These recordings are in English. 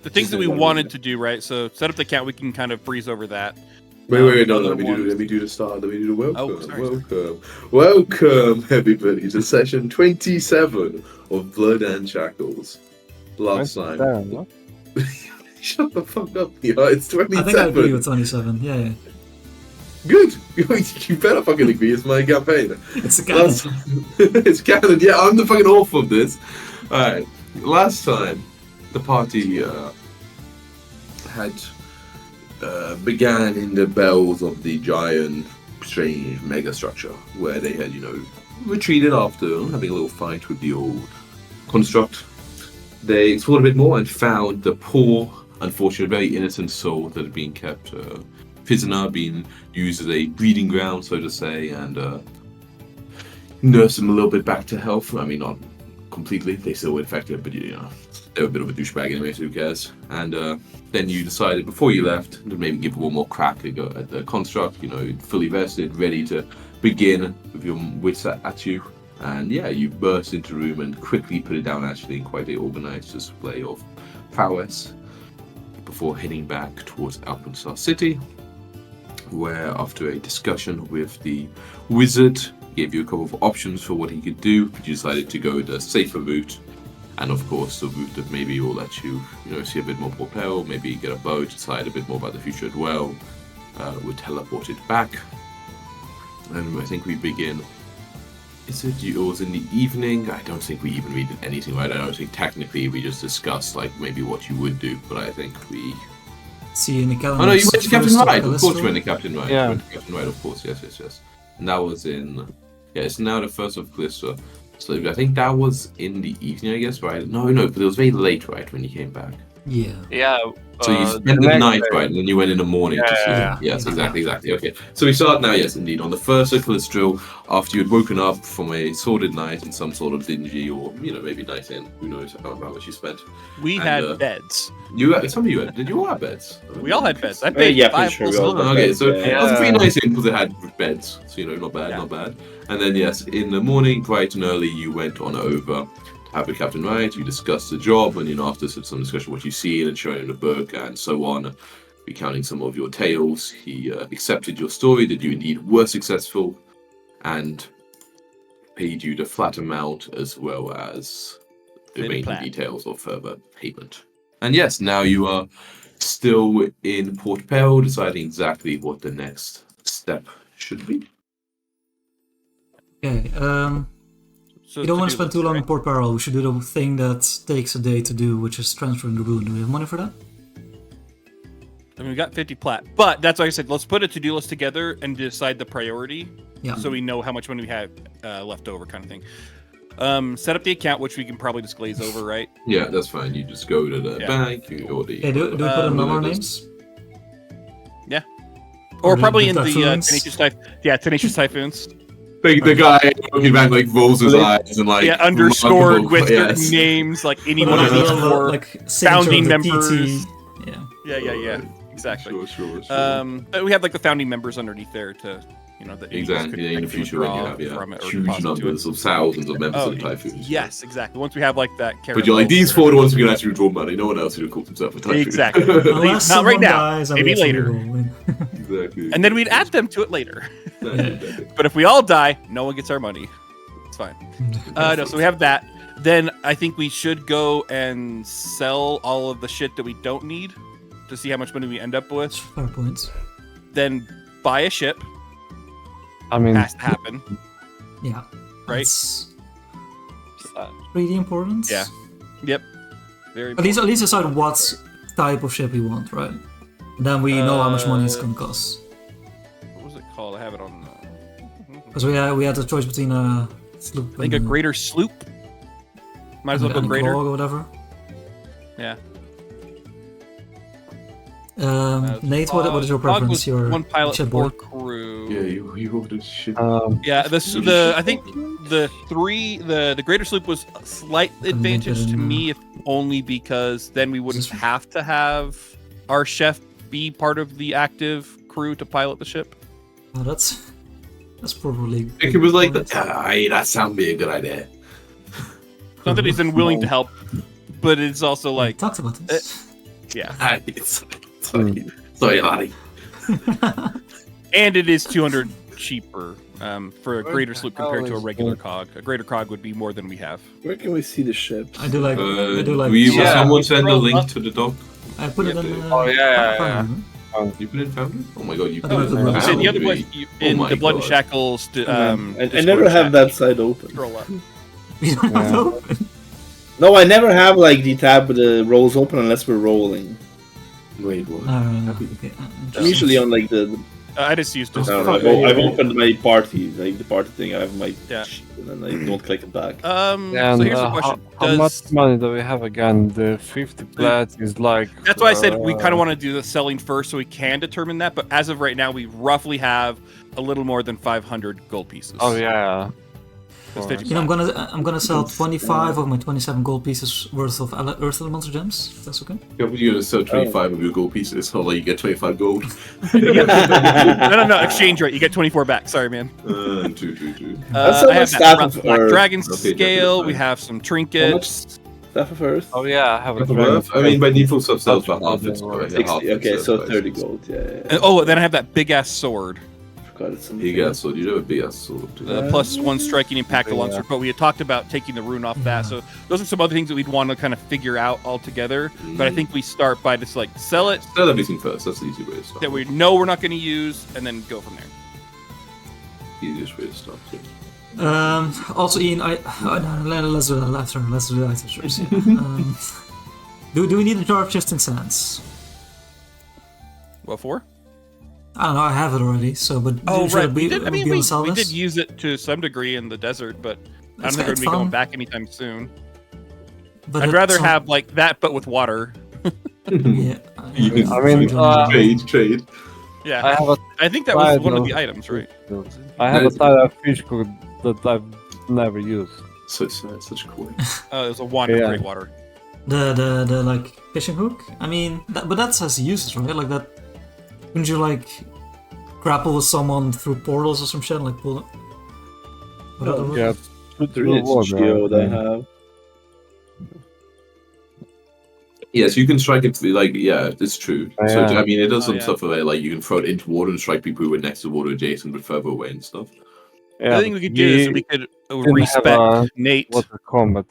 the things that we wanted to do, right? So set up the account. We can kind of breeze over that. Wait, no, let me do the start. Let me do the welcome. Welcome, everybody, to session 27 of Blood and Shackles. Last time. Shut the fuck up, it's 27. I think I agree with 27, yeah. Good! You better fucking agree, it's my campaign. It's a canon. It's canon, yeah, I'm the fucking author of this. Alright, last time, the party had began in the bells of the giant, strange mega structure, where they had, retreated after having a little fight with the old construct. They explored a bit more and found the poor, unfortunate, very innocent soul that had been kept prisoner, being used as a breeding ground, so to say, and nursed them a little bit back to health. I mean, not completely, they still were infected, but they were a bit of a douchebag anyway, so who cares? And then you decided before you left to maybe give one more crack at the construct, fully vested, ready to begin with your wits at you. And yeah, you burst into the room and quickly put it down actually in quite an organized display of prowess before heading back towards Alpenstar City, where after a discussion with the wizard, he gave you a couple of options for what he could do, but you decided to go the safer route, and of course the route that maybe will let you, see a bit more propel, maybe get a boat, decide a bit more about the future as well, we're teleported back, and I think we begin. It was in the evening. I don't think we even read anything, right? I don't think technically we just discussed maybe what you would do, but I think we see you in the calendar. Oh no, you went to Captain Wright. Of course you went to Captain Wright. Yeah. You went to Captain Wright, of course. Yes. And that was it's now the 1st of Callisto. So I think that was in the evening, I guess, right? No, but it was very late, right, when you came back. Yeah. Yeah. So you spent the night, day. right, and then you went in the morning to see. Yes, exactly. Okay. So we start now, yes, indeed, on the 1st of Callisto, after you had woken up from a sordid night in some sort of dingy or, maybe night in. Who knows how much you spent. We had beds. Some of you had. Did you all have beds? We all had beds. I paid five. Okay, so it was pretty nice in because it had beds. So, not bad. And then, yes, in the morning, bright and early, you went on over have with Captain Wright, you discussed the job, and after some discussion of what you've seen and showing him the book and so on, recounting some of your tales, he accepted your story that you indeed were successful and paid you the flat amount as well as the remaining details of further payment. And yes, now you are still in Port Peril, deciding exactly what the next step should be. Okay, So you don't want to spend too long in Port Peril. We should do the thing that takes a day to do, which is transferring the rune. Do we have money for that? I mean, we got 50 plat, but that's why I said let's put a to-do list together and decide the priority, so we know how much money we have left over, kind of thing. Set up the account, which we can probably just glaze over, right? Yeah, that's fine. You just go to the bank. You order. Okay, do we put in our names? Yeah, or probably in the Tenacious Typhoons. The guy walking back rolls his eyes and underscored with certain names, like any one of these four founding members. Yeah, exactly. Sure. But we have the founding members underneath there to, that exactly. In the future, when you have huge numbers of thousands of members of the Typhoons. Yes, exactly. Once we have that character. But you're these four are the ones who can actually draw money. No one else who calls himself a Typhoon. Exactly. Not right now. Maybe later. Exactly. And then we'd add them to it later. But if we all die, no one gets our money. It's fine. So we have that. Then I think we should go and sell all of the shit that we don't need to see how much money we end up with. Fair points. Then buy a ship. I mean, has to happen. Yeah. Right. It's pretty important. Yeah. Yep. Very important. At least decide what type of ship we want, right? And then we know how much money it's gonna cost. What was it called? I have it on. Because we had a choice between a sloop. I think a greater sloop. Might as well go greater. Or whatever. Yeah. Nate, what is your preference? Your one pilot, four crew. Yeah, you ordered shit. Yeah, I think the greater sloop was a slight advantage to me, if only because then we wouldn't have to have our chef be part of the active crew to pilot the ship. Oh, that's probably. It was that sounds be a good idea. Not that he's unwilling to help, but it's also talked about this. Yeah, Sorry, laddie. and it is 200 cheaper for a greater sloop compared to a regular cog. A greater cog would be more than we have. Where can we see the ships? I do like. Will Yeah. someone send a Scroll link up. to the dock? I put it Yeah, in. dude. Oh, yeah. You put it in Founder? Oh my god, you I put it don't in know. You said the other Foundry. one in my the Blood and God. Shackles. I Discord never have chat. that side open. Scroll up. We don't have Yeah. open. No, I never have like the tab with the rolls open unless we're rolling. Wait, what? Okay. I'm usually on like the I just used I it. don't know, I've opened my party, like the party thing. I have my Yeah. sheet and then I don't click it back. And So here's the question: how much money do we have again? The 50 plat is like. That's why I said we kind of want to do the selling first, so we can determine that. But as of right now, we roughly have a little more than 500 gold pieces. Oh yeah. That's 50 You know, I'm gonna sell 25 of my 27 gold pieces worth of Earth Elemental gems. If that's okay. You're gonna sell 25 of your gold pieces, so like you get 25 gold. no, exchange rate. You get 24 back. Sorry, man. Two. That's I have staff that of Black Earth. Dragon Okay, scale. that's We fine. have some trinkets. Staff of Earth. Oh yeah, I have a Worth? I mean, by default, stuff sells for half its Half price. 60. Okay, so 30 gold. gold. Yeah. And, oh, then I have that big ass sword. Forgot it's something. You got sword. You know a big ass sword. Plus 1 striking impact Yeah. longsword, but we had talked about taking the rune off that. So those are some other things that we'd want to kind of figure out all together. But I think we start by just like sell it Sell everything first. That's the easy way to start. that we know we're not going to use, and then go from there. Easiest way to start. Yeah. Also, Ian, let's do that after. Let's do that after. Do we need a jar of just in sands? What for? I don't know. I have it already. So, but Oh, should right. it be, We did. I mean, be on we Salvas? did use it to some degree in the desert, but I don't It's think we're going to be fun. going back anytime soon. But I'd it's rather some- have like that, but with water. Yeah. You I mean, trade. Yeah, I have a I think that was one of Right, the items, right? I have a type of fish hook that I've never used. Such a cool. It was a wand of Yeah. great water. the like fishing hook. I mean, but that has uses, right? Like that. Wouldn't you like grapple with someone through portals or some shit? Like pull. Whatever. Yeah, There is shield I have. Yes, you can strike it. Like, yeah, it's true. So Yeah. I mean, it does Oh, some yeah. stuff where like you can throw it into water and strike people who are next to water adjacent, but further away and stuff. yeah. The other thing we could do is we could didn't have respec a Nate water combat,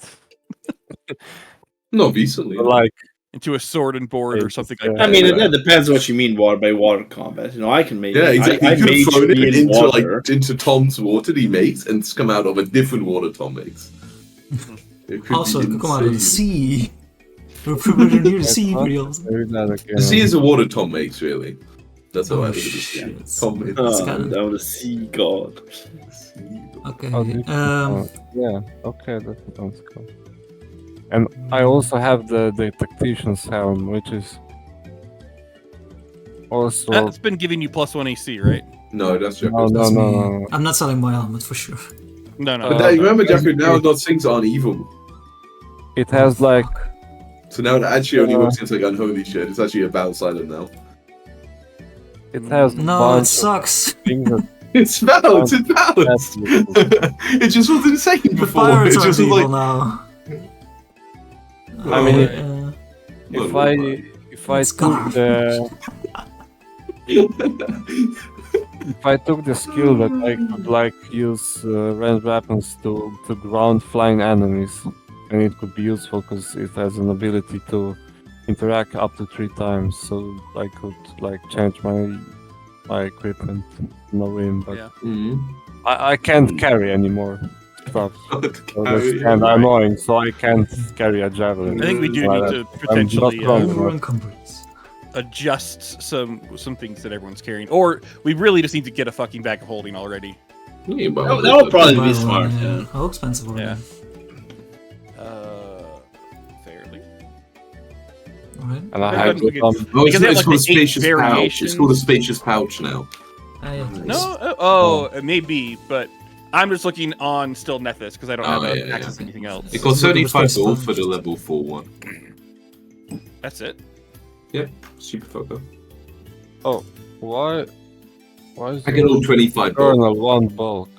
Not recently. like into a sword and board or something like Yeah. that. I mean, Yeah. it depends what you mean by water combat. You know, I can make. Yeah, exactly. I you mage could throw me it in into water. like into Tom's water that he makes and it's come out of a different water Tom makes. It could Also, it be could come out of the insane. sea. We're pretty near the sea, not- real. maybe not again. The sea is the water Tom makes, really. That's how Oh, I look at this. shit. Tom makes. That's Oh, kinda- down the sea god. Okay. Oh, yeah, okay, that sounds cool. And I also have the tactician's helm, which is also That's been giving you +1 AC, right? No, that's no, Jackal. no, That's no, me. no. I'm not selling my helmet for sure. No, no. But no. that, remember, no. Jackal, now those things aren't evil. It has like So now it actually only looks into like unholy shit. It's actually a battle silent now. it has No, it bunch of sucks. things that It's balanced. It's balanced. That's It just was insane The before. It pirates are just was evil like. now. I mean, Well, if I It's took gone. the if I took the skill that I could like use ranged weapons to ground flying enemies, and it could be useful because it has an ability to interact up to 3 times, so I could like change my equipment no in, but Yeah. I can't carry anymore stuff. So that's Carry, kind of right. annoying, so I can't carry a javelin. I think we do Like need that. to potentially not wrong. Over encumbered. adjust some things that everyone's carrying, or we really just need to get a fucking bag of holding already. Yeah, but- That would probably Buy be one, smart. yeah. Yeah. How expensive are Yeah. they? Fairly. Alright. And I I've have got to look at- Oh, it's, Because they have, it's like, called a the 8 spacious pouch. It's called a variations. spacious pouch now. No, it may be, but I'm just looking on still Nethys because I don't have yeah, access yeah. to anything else. It costs Look at the 35 space gold pouch. for the level 4 one. That's it. Super fucker. why is I get all 25 gold. journal one bulk?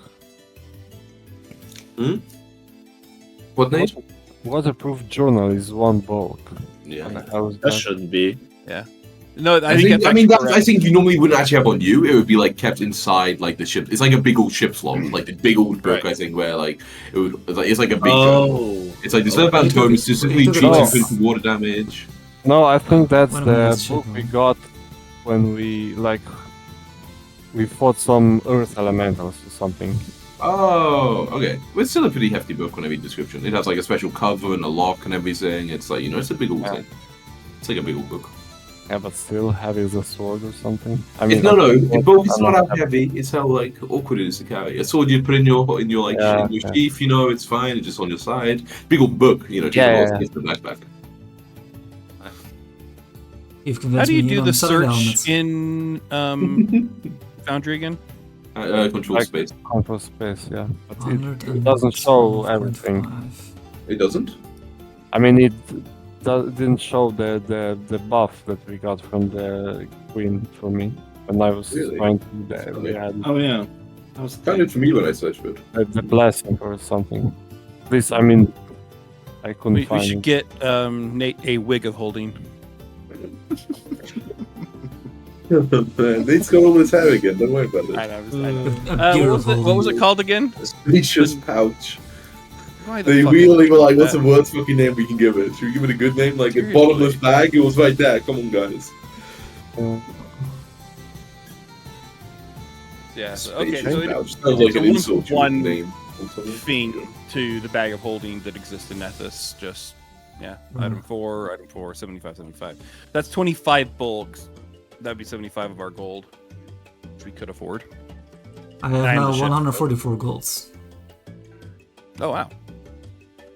What name? Waterproof journal is one bulk. Yeah. What the hell is That that? shouldn't be. No, I I think think, that's I mean, actually I think you normally wouldn't actually have on you. It would be like kept inside like the ship. It's like a big old ship's log, like the big old book. Right. I think where like it's like a big journal. Oh. It's like the stuff about He took Tome it- specifically he took it treats off. you for water damage. No, I think that's One of my the last book ship, we man. got when we fought some earth elementals or something. Oh, okay. Well, it's still a pretty hefty book when I read the description. It has like a special cover and a lock and everything. It's like, it's a big old Yeah. thing. It's like a big old book. Yeah, but still heavy as a sword or something. I It's, mean, no, I'm the book is not how happy. heavy. It's how like awkward it is to carry. A sword you put in your like Yeah, in your yeah. sheath, it's fine. It's just on your side. Big old book, just Yeah, against the backpack. You've How convinced do you me. do I'm the selling search helmets. in Foundry again? Control Like- space. Control space, yeah. But it 112.5. doesn't show everything. It doesn't. I mean, it didn't show the buff that we got from the queen for me when I was Really? trying to do that. We had Oh yeah. That was Found it for me when I searched for it. the blessing or something. This, I mean, I couldn't We find should it. get Nate a wig of holding. Nate's got all his hair again. Don't worry about I it. know. I know. A beer of What was it called again? Spacious pouch. Why the They fuck really were like, is what's that? the worst fucking name we can give it? Should we give it a good name? Like a Seriously. bottomless bag? It was right there. Come on, guys. Yeah. Okay. Spacious So pouch. Sounds like an it's a insult to a one name. thing to the bag of holding that exists in Nethys. Just item 4, 75, 75. That's 25 bulks. That'd be 75 of our gold, which we could afford. I have And now the ship. 144 golds. Oh wow.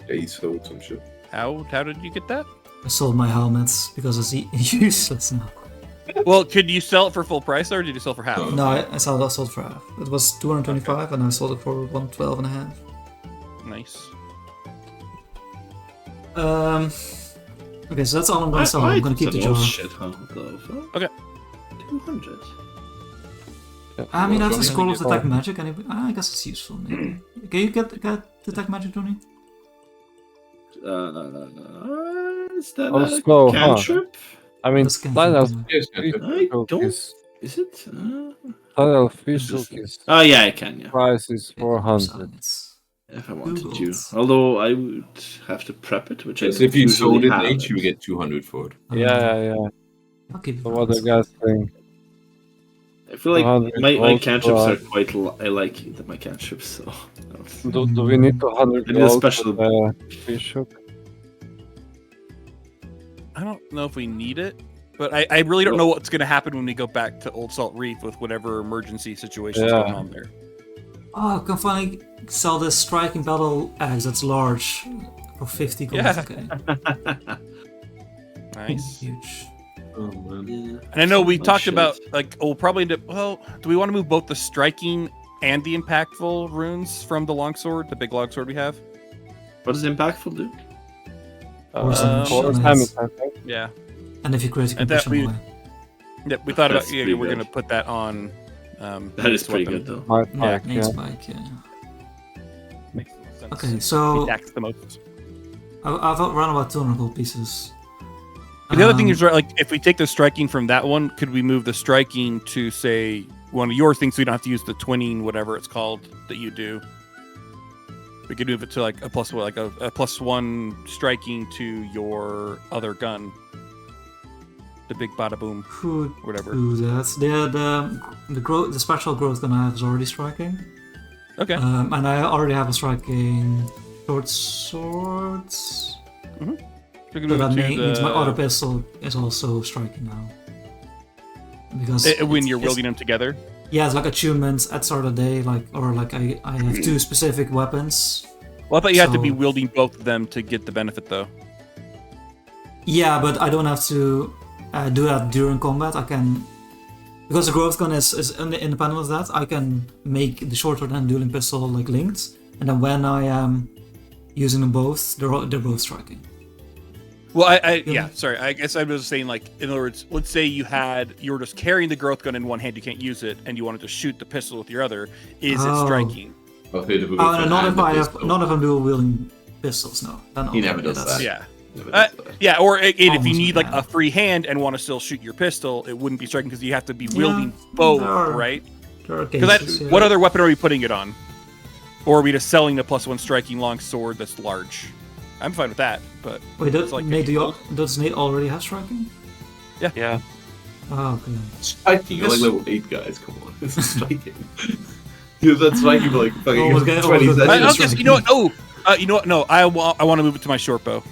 Yeah, he sold some shit. How did you get that? I sold my helmets because it's useless now. Well, could you sell it for full price or did you sell for half? No, I sold for half. It was 225 and I sold it for 112 and a half. Nice. Okay, so that's all I'm gonna sell. I'm gonna keep the jar. Shit, huh? Okay. 200. I mean, I have the Johnny, scroll of you detect magic, and I guess it's useful. Maybe. Can you get detect magic, Johnny? Is that Oh, a slow, huh? cantrip? I mean, This can Tynel's happen. Yes, I don't. Is it? Tynel fish Is this- hook is Oh yeah, I can. Yeah, price is Yeah, 400. besides. if I wanted to. Googles. Although I would have to prep it, which I Yes, if you usually sold it, have Nate, you would get 200 for it. Yeah. I'll keep it. So what the guys think? I feel like 200 my gold cantrips for- are quite. I like my cantrips, so. Do we need 200 I need a gold special- for the fish hook? I don't know if we need it, but I really don't know what's going to happen when we go back to Old Salt Reef with whatever emergency situation's Yeah. going on there. Oh, I can finally sell this striking battle axe that's large for 50 gold. Yeah. Okay. Nice. Huge. Oh, man. And I know we Oh, talked shit. about, like, we'll probably end up, well, do we want to move both the striking and the impactful runes from the longsword, the big longsword we have? What does impactful do? Or some Four shit times, nice. I think. Yeah. And if you critically And that push them we- away. Yeah, we thought about, That's pretty we're good. going to put that on. That is pretty weapon. good though. My Yeah, pack, Nate's yeah. bike, yeah. Makes the most sense. Okay, so He attacks the most. I've run about 200 gold pieces. But the other thing Um, is, right, like, if we take the striking from that one, could we move the striking to, say, one of your things so we don't have to use the twinning, whatever it's called, that you do? We could move it to, like, a +1 striking to your other gun. The big bada boom, Could whatever. do that. The special growth gun I have is already striking. Okay. And I already have a striking short swords. We could But move that it to means my auto the, pistol is also striking now. Because when you're it's- wielding them together. Yeah, it's like achievements at start of the day, I have two specific weapons. Well, I thought you had to be So- wielding both of them to get the benefit, though. Yeah, but I don't have to do that during combat. I can, because the growth gun is independent of that. I can make the short sword and dueling pistol like linked, and then when I am using them both, they're both striking. Well, Yeah. sorry. I guess I was saying, like, in other words, let's say you were just carrying the growth gun in one hand, you can't use it, and you wanted to shoot the pistol with your other. Is it Oh. striking? Okay, the Oh, no, not if and the I have pistol. not if I'm dual wielding pistols. No, then He okay, never does that's- that. Yeah. Yeah, or if you Almost need like bad. a free hand and want to still shoot your pistol, it wouldn't be striking because you have to be wielding both, there are- right? There are Because cases, yeah. what other weapon are we putting it on? Or are we just selling the +1 striking long sword that's large? I'm fine with that, but Wait, it's like Nate, 50 gold. does Nate already have striking? Yeah. Oh, okay. Striking, you're like level 8 guys, come on. This is striking. You've done striking for like fucking Almost got- 20 almost got- seconds. I'll just, you know what? No, you know what? No, I want to move it to my short bow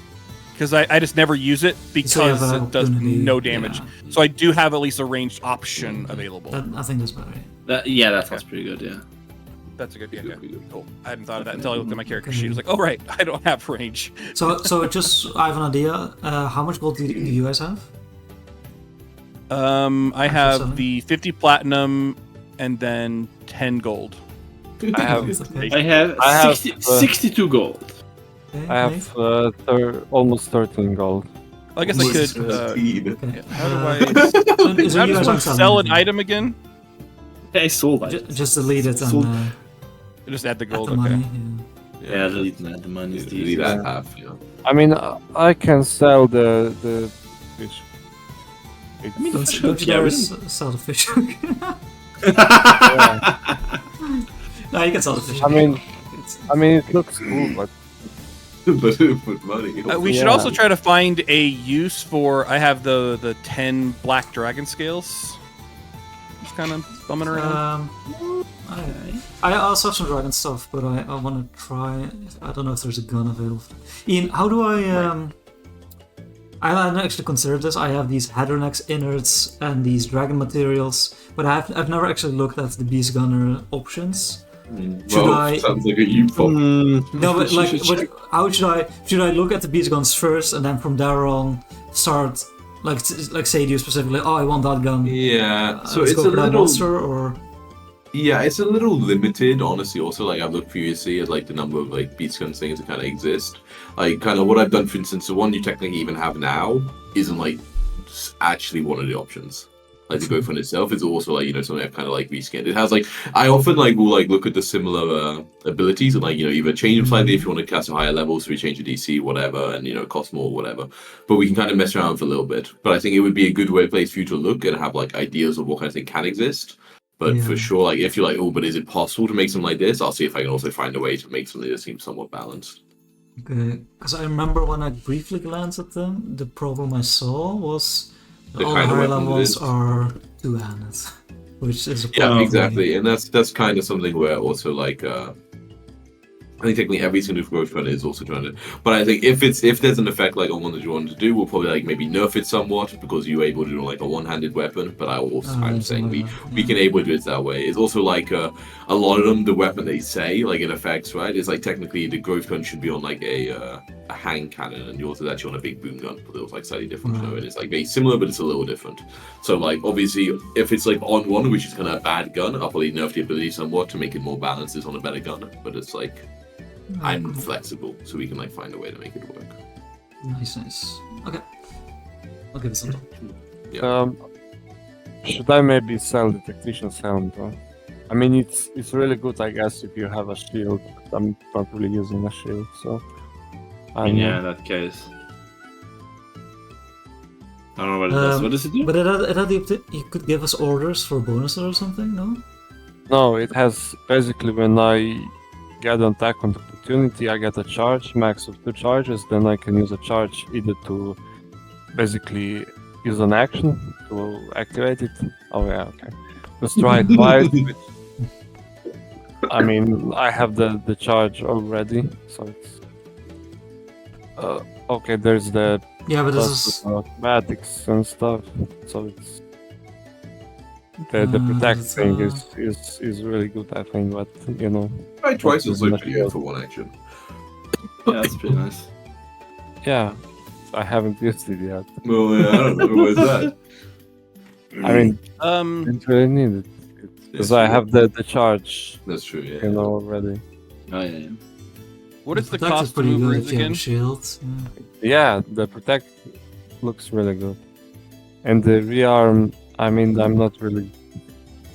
because I just never use it because So you have an it does opportunity, no damage. yeah. So I do have at least a ranged option available. I think that's better. That sounds pretty good. Yeah. That's a good idea. Pretty good. Cool. I hadn't thought of that until I looked at my character Okay. sheet. I was like, oh right, I don't have range. So just I have an idea. How much gold do you guys have? I seven? have the 50 platinum and then 10 gold. I have Okay. I have, I have, 62 gold. Okay, I Nate? have almost 13 gold. Well, I guess I could. Okay. How do I? Is How it you does guys one aren't selling sell an anything? item again? I sold it. Just delete it Sold- and Just add the add gold. the Okay. money. Yeah, delete the money. is the Leave easiest. that half, you know. I mean, I can sell the fish. It's, Yeah. Don't you Yeah, dare we sell the fish. yeah. No, you can sell the fish. I mean, It's- it looks cool, but But money. We should Yeah. also try to find a use for. I have the 10 black dragon scales. Just kind of bumming around. I also have some dragon stuff, but I want to try. I don't know if there's a gun available. Ian, how do I hadn't actually considered this. I have these Hadronex innards and these dragon materials, but I've never actually looked at the Beast Gunner options. Should Well, I- sounds like a you problem. No, but like, how should I look at the Beast Guns first, and then from there on start like say to you specifically, oh, I want that gun. Yeah, so Let's it's go a for that little. monster, or Yeah, it's a little limited, honestly. Also, like I've looked previously at like the number of like beast guns things that kind of exist. Like, kind of what I've done, for instance, the one you technically even have now isn't like actually one of the options. Like the Gopher itself is also like, you know, something I've kind of like reskinned. It has like, I often like will like look at the similar abilities and like, you know, either change them slightly if you want to cast a higher level, so we change the DC, whatever, and you know, it costs more, whatever. But we can kind of mess around for a little bit. But I think it would be a good place for you to look and have like ideas of what kind of thing can exist. But for Yeah. sure, like if you're like, oh, but is it possible to make something like this? I'll see if I can also find a way to make something that seems somewhat balanced. okay, because I remember when I briefly glanced at them, the problem I saw was The all the kind of higher weapon it levels is. are two-handed, which is a Yeah, problem. exactly, and that's kind of something where also like I think technically every single growth run is also trying to, but I think if there's an effect like on one that you want to do, we'll probably like maybe nerf it somewhat because you're able to do like a one-handed weapon. But I'm saying we can able to do it that way. It's also like a lot of them, the weapon they say like it affects, right? It's like technically the growth gun should be on like a hang cannon, and yours is actually on a big boom gun, but it was like slightly different. So it is like very similar, but it's a little different. So like obviously if it's like on one, which is kind of a bad gun, I'll probably nerf the ability somewhat to make it more balanced. It's on a better gun, but it's like I'm flexible, so we can like find a way to make it work. Nice. Okay, I'll give it some time. Should I maybe sell the Tactician's Helm, though? I mean, it's really good, I guess, if you have a shield. I'm not really using a shield, so... Yeah, in that case. I don't know what it does. What does it do? But it had you could give us orders for bonuses or something, no? No, it has... Basically, when I get an attack on opportunity, I get a charge, max of 2 charges, then I can use a charge either to basically use an action to activate it. Oh yeah, okay. Just try it twice. Which, I mean, I have the charge already, so it's... okay, there's the Yeah, but this plus is automatics and stuff, so it's... The protect that's, thing is really good, I think, but, you know... Try twice is like Not pretty good for one action. Yeah, that's pretty nice. Yeah, I haven't used it yet. Well, yeah, I don't know. Where's that? I mean, Um, didn't really need it. Because It's I true. have the charge, That's true. Yeah. you know, already. Oh yeah. what is the protect is cost of pretty good movers if you have again? a shield. Yeah, the protect looks really good. And the rearm, I mean, I'm not really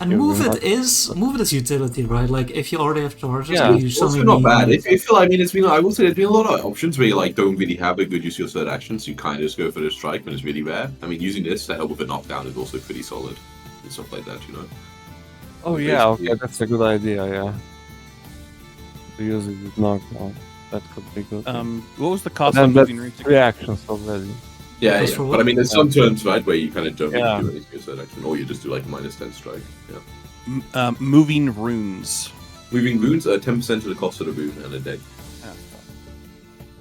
And You're move not- it is utility, right? Like if you already have charges, Yeah. you It's also suddenly not need bad. If you feel, I mean, I will say there's been a lot of options where you like don't really have a good use of your third action, so you kind of just go for the strike when it's really rare. I mean, using this to help with a knockdown is also pretty solid and stuff like that, you know. Oh yeah, Basically- okay, that's a good idea. Yeah, to use it with knockdown, that could be good. What was the cost Then of that's moving rings? 3 actions already. Yeah, That's yeah. for But what? I mean, there's some turns, right, where you kind of don't Yeah. really do anything with your third action, or you just do like -10 strike. Yeah. Moving runes. Moving runes are 10% of the cost of the rune and a day. Ah,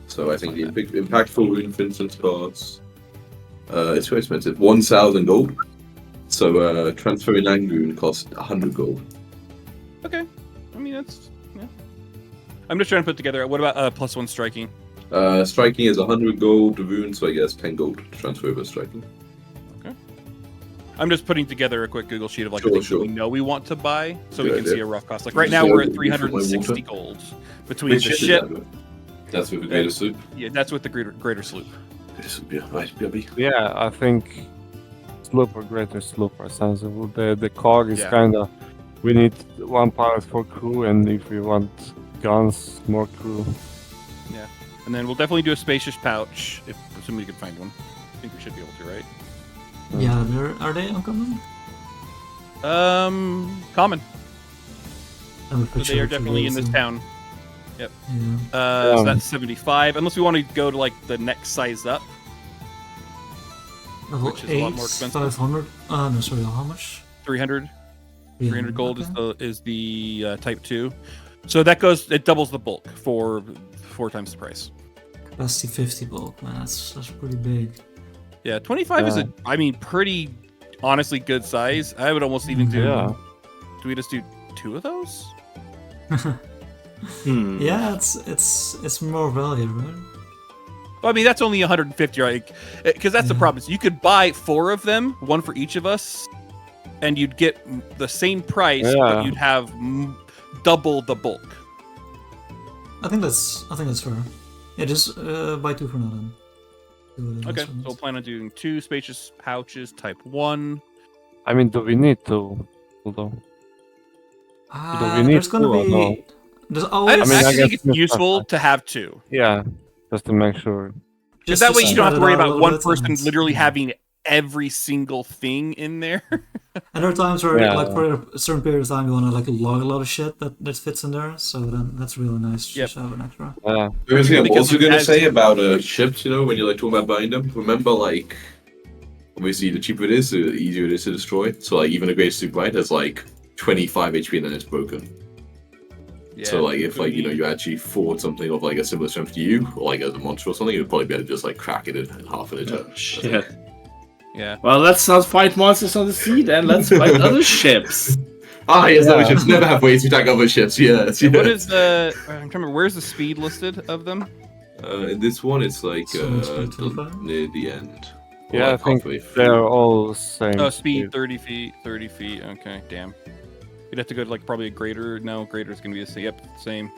So I think the impactful rune, for instance, costs. It's very expensive. 1,000 gold. So transferring land rune costs 100 gold. okay. I mean, that's yeah. I'm just trying to put together. What about +1 striking? Striking is 100 gold. The rune, so I guess 10 gold to transfer over striking. I'm just putting together a quick Google sheet of like Sure, the things sure. that we know we want to buy, so we Good can idea. see a rough cost. Like right Just now, we're at go for my 360 water. gold between Which the is ship. that? That's with the greater soup. Yeah, that's with the greater sloop. Greater soup, yeah. Right, BRB. Yeah, I think sloop or greater sloop are sensible. The cog is Yeah. kind of. We need 1 pilot for crew, and if we want guns, more crew. And then we'll definitely do a spacious pouch if somebody can find one. I think we should be able to, right? Yeah, are they uncommon? Common. I'm So pretty they are sure definitely in this it's- town. Yeah. So that's 75. Unless we want to go to like the next size up. Level Which is a lot more 8, expensive. 500. No, sorry, how much? 300. 300 gold okay. is the type 2. So that goes. It doubles the bulk for 4 times the price. Capacity 50 bulk, man. That's pretty big. Yeah, 25 is Yeah. I mean, pretty honestly good size. I would almost even do. Yeah. Do we just do 2 of those? Yeah, it's more value, right? Well, I mean, that's only 150, right? Because that's the Yeah. problem. Is you could buy 4 of them, 1 for each of us, and you'd get the same price, Yeah. but you'd have double the bulk. I think that's fair. Yeah, just buy 2 for now then. Do the Okay, next so ones. we'll plan on doing 2 spacious pouches, type 1. I mean, do we need to? Although, we need There's gonna two or be. no? There's I, always. mean, I actually think guess it's it's useful not- to have 2. yeah, just to make sure. Because just that way you don't have to spread worry it out a about little one bit person and- literally yeah. having every single thing in there. And there are times where, Yeah. like, for a certain period of time, you want to like log a lot of shit that fits in there. So then that's really nice to Yep. just have an extra. Yeah, The other thing I'm Because also it going to has- say about ships, you know, when you're like talking about buying them, remember like, obviously the cheaper it is, the easier it is to destroy. So like even a great soup right has like 25 HP and then it's broken. So like if like you actually fought something of like a similar strength to you, or like as a monster or something, you'd probably be able to just like crack it in half in a turn. Shit. Yeah. Well, let's not fight monsters on the sea then. Let's fight other ships. Ah, yes, Yeah. other ships never have ways to attack other ships. Yes, yes. What is the? I'm trying to remember. Where's the speed listed of them? In this one, it's like So it's pretty 25? near the end. Or, yeah, I like, think halfway through. they're all same. Oh, speed 30 feet. 30 feet. Okay, damn. You'd have to go to like probably a greater. No, greater is gonna be yep, same.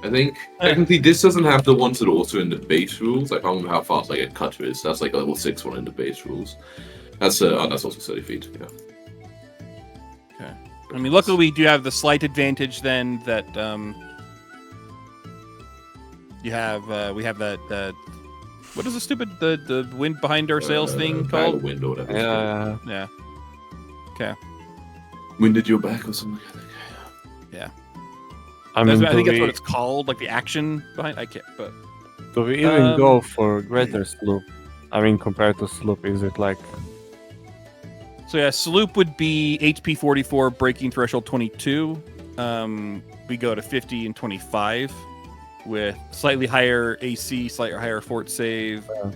I think technically this doesn't have the ones that are also in the base rules. I can't remember how fast like a cutter is. That's like a level 6 one in the base rules. That's also 30 feet. Yeah. Okay. I mean, luckily we do have the slight advantage then that you have we have that what is the stupid the wind behind our sails thing Bag of called? wind or whatever. Yeah, Yeah. Okay. Wind at your back or something. I mean, I think do that's we, what it's called, like the action behind. I can't, but do we even go for greater sloop? I mean, compared to sloop, is it like so yeah, sloop would be HP 44, breaking threshold 22. We go to 50 and 25 with slightly higher AC, slightly higher fort save. A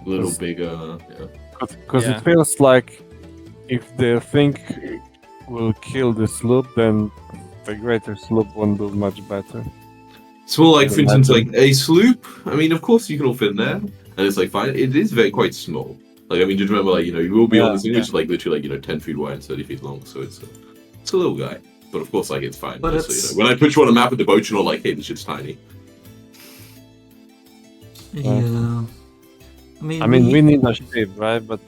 little Yes. bigger. Yeah. because Yeah. it feels like if the thing will kill the sloop, then the greater sloop won't do much better. It's more like, for instance, like Imagine. a sloop. I mean, of course you can all fit in there, and it's like fine. It is quite small. Like I mean, just remember, like you will be on Yeah, this thing, which is like literally like 10 feet wide and 30 feet long. So it's a little guy, but of course like it's fine. But Just so it's- you know. When I put you on a map with the boat, you're not like, hey, this shit's tiny. Yeah. I mean, we need a ship, right? But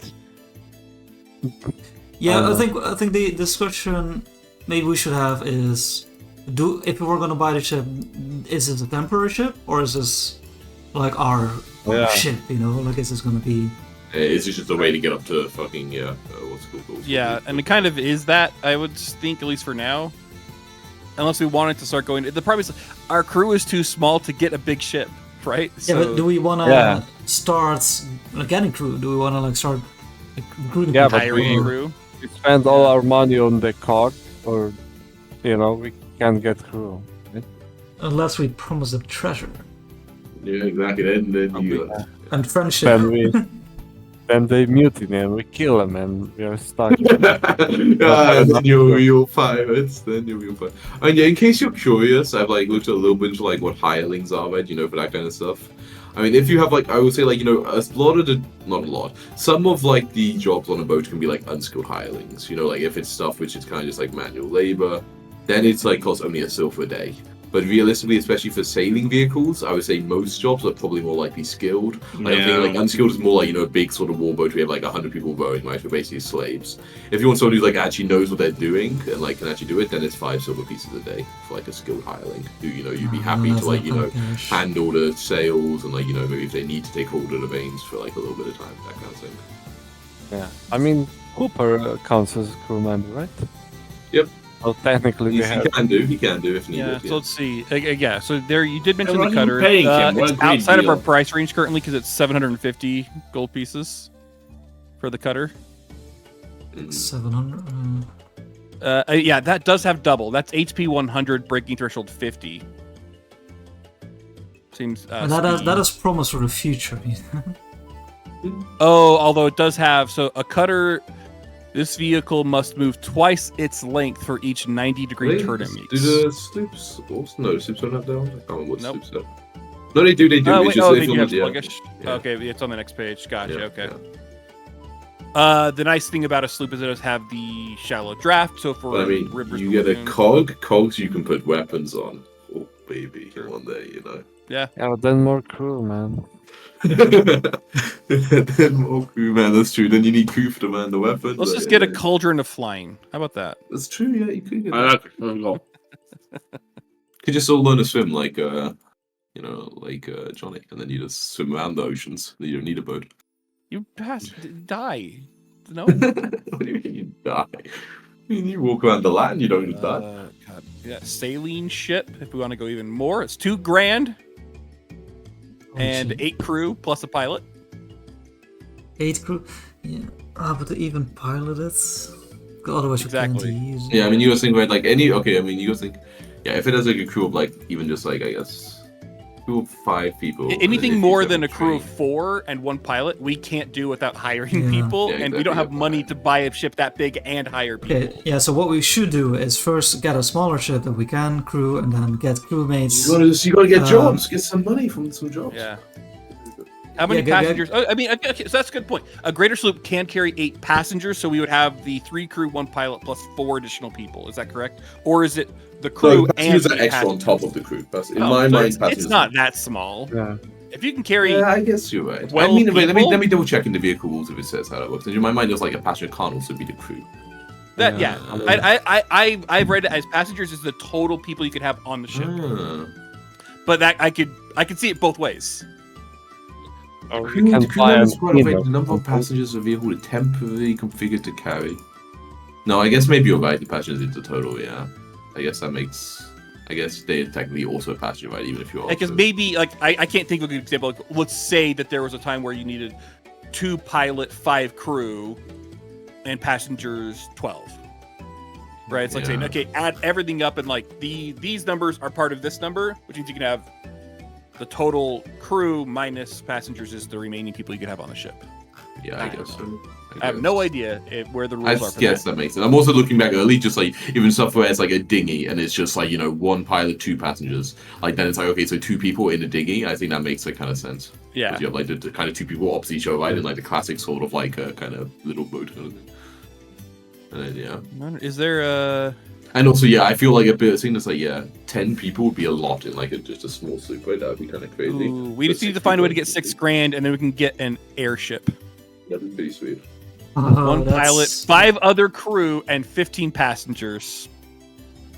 Yeah, I think the discussion maybe we should have is if we were gonna buy the ship, is this a temporary ship or is this like our ship? You know, like is this gonna be? It's just a way to get up to fucking what's it called? Yeah, and it kind of is that, I would think, at least for now. Unless we wanted to start going. The problem is our crew is too small to get a big ship, right? Yeah, but do we want to start getting crew? Do we want to like start recruiting Yeah, people? but hiring crew? we spend all our money on the card, or we can't get crew. Right? Unless we promise them treasure Yeah, exactly. Then you. and friendship. Then they mutiny and we kill them and we are stuck. Then you'll pirates. Then you'll be fine. And yeah, in case you're curious, I've like looked a little bit into like what hirelings are, right? For that kind of stuff. I mean, if you have like, I would say like a lot of the, not a lot, some of like the jobs on a boat can be like unskilled hirelings. Like if it's stuff which is kind of just like manual labor, then it's like costs only a silver a day. But realistically, especially for sailing vehicles, I would say most jobs are probably more likely skilled. Like, I think like unskilled is more like, a big sort of warboat where you have like 100 people rowing, right? Who are basically slaves. If you want someone who like actually knows what they're doing and like can actually do it, then it's 5 silver pieces a day for like a skilled hireling who, you'd be happy to like, handle the sails and like, maybe if they need to take hold of the vanes for like a little bit of time, that kind of thing. Yeah, I mean, Cooper counts as a crew member, right? Yep. So technically, He can do if needed. Yeah, so let's see. Yeah, so there you did mention What the are you cutter. paying him? What a It's great outside of deal. our price range currently because it's 750 gold pieces for the cutter. 700. Yeah, that does have double. That's HP 100, breaking threshold 50. Seems. And that is promise for the future. Oh, although it does have a cutter. This vehicle must move twice its length for each 90-degree turn it makes. Do the sloops also? No, the sloops don't have that one. I can't remember what sloops are. No, they do. They do. Oh, It's wait, just they do have yeah. sluggish. Yeah. Okay, it's on the next page. Gotcha. Yeah, Okay. yeah. The nice thing about a sloop is it does have the shallow draft. So for But I mean, rivers, you get a lagoons- cog. Cogs you can put weapons on. Oh baby, one day, Yeah. Yeah, but then more crew, man. Then more crew, man. That's true. Then you need crew to man the weapons. Let's just get a cauldron of flying. How about that? That's true. Yeah, you could get. I That. like it. Let's go. Could just all learn to swim like Johnny, and then you just swim around the oceans. You don't need a boat. You die. No. What do you mean you die? I mean, you walk around the land, you don't die. God. Yeah, saline ship. If we want to go even more, it's $2,000 and 8 crew plus a pilot. 8 crew. Yeah. But to even pilot it. Otherwise, you can't Exactly. use it. Yeah, I mean, you guys think right, like any. Okay, I mean, you guys think, yeah, if it has like a crew of like even just like I guess 2 or 5 people. and Anything if more you than a have crew of train- 4 and 1 pilot, we can't do without hiring Yeah. people, Yeah, and we don't have exactly. money to buy a ship that big and hire people. Okay, yeah, so what we should do is first get a smaller ship that we can crew and then get crewmates. You gotta get Um, jobs, get some money from some jobs. Yeah. How many Yeah, passengers? I mean, okay, so that's a good point. A greater sloop can carry 8 passengers, so we would have the 3 crew, 1 pilot, plus 4 additional people. Is that correct? Or is it the crew No, and passengers are the extra on passengers? top of the crew. That's, in Oh, my so mind, it's passengers. not that small. Yeah. If you can carry, Yeah, I guess you're right. 12 I mean, wait, people? let me double check in the vehicle rules if it says how that works. In my mind, it's like a passenger can't also be the crew. that yeah, I've read it as passengers is the total people you could have on the ship. Ah. But that I could see it both ways. Or we Crew, can the crew buy members an qualify inner the number of passengers a vehicle is temporarily configured to carry. No, I guess maybe you're right. The passengers into total, yeah. I guess that makes. I guess they're technically also a passenger, right? Even if you're. Because also... maybe I can't think of a good example. Like, let's say that there was a time where you needed 2 pilot, 5 crew, and passengers 12. Right? It's like saying, Yeah. okay, add everything up, and like these numbers are part of this number, which means you can have the total crew minus passengers is the remaining people you could have on the ship. Yeah, I guess so. I have no idea where the rules I are for guess that. that makes sense. I'm also looking back early, just like even stuff where it's like a dinghy and it's just like 1 pilot, 2 passengers. Like then it's like okay, so 2 people in a dinghy. I think that makes a kind of sense. Yeah. 'Cause you have like the kind of 2 people opposite each other, right? In like the classic sort of like a kind of little boat kind of thing. And then yeah. Is there a... And also, yeah, I feel like a bit of thing that's like, 10 people would be a lot in like just a small sloop, right? That would be kind of crazy. Ooh, we But just need to 6 find a way to people get $6,000, and then we can get an airship. That'd be pretty sweet. One pilot, 5 other crew, and 15 passengers.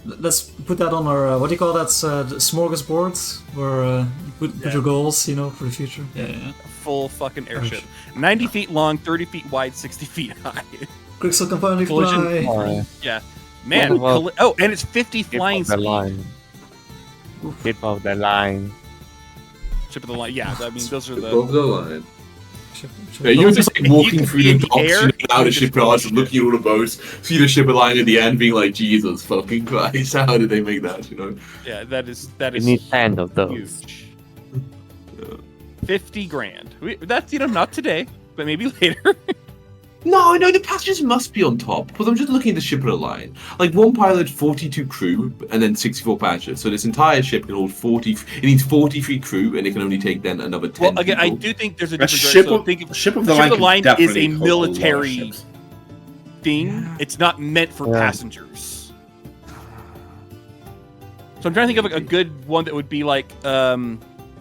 Let's put that on our what do you call that? The smorgasbord, where you put your goals, for the future. Yeah. Full fucking airship. 90 feet long, 30 feet wide, 60 feet high. Crystal compounding Collision. fly. Yeah. Man. And it's 50 flying speed. Tip of the line. Ship of the line. Yeah, I mean, those are Tip of the the... line. Yeah, you're just like walking through the docks, out of shipyards, and looking at all the boats, see the ship line at the end, being like, Jesus fucking Christ, how did they make that, Yeah, that is You need 10 of those. huge. 50 grand. That's, not today, but maybe later. No, the passengers must be on top, because I'm just looking at the ship of the line. Like, one pilot, 42 crew, and then 64 passengers. So this entire ship can hold 40... It needs 43 crew, and it can only take then another 10 Well, again, people. I do think there's a A difference. ship So of, think of- ship of the the ship of line, the line can is a definitely hold lot of military ships. thing. It's not meant for passengers. So I'm trying to think of a good one that would be like...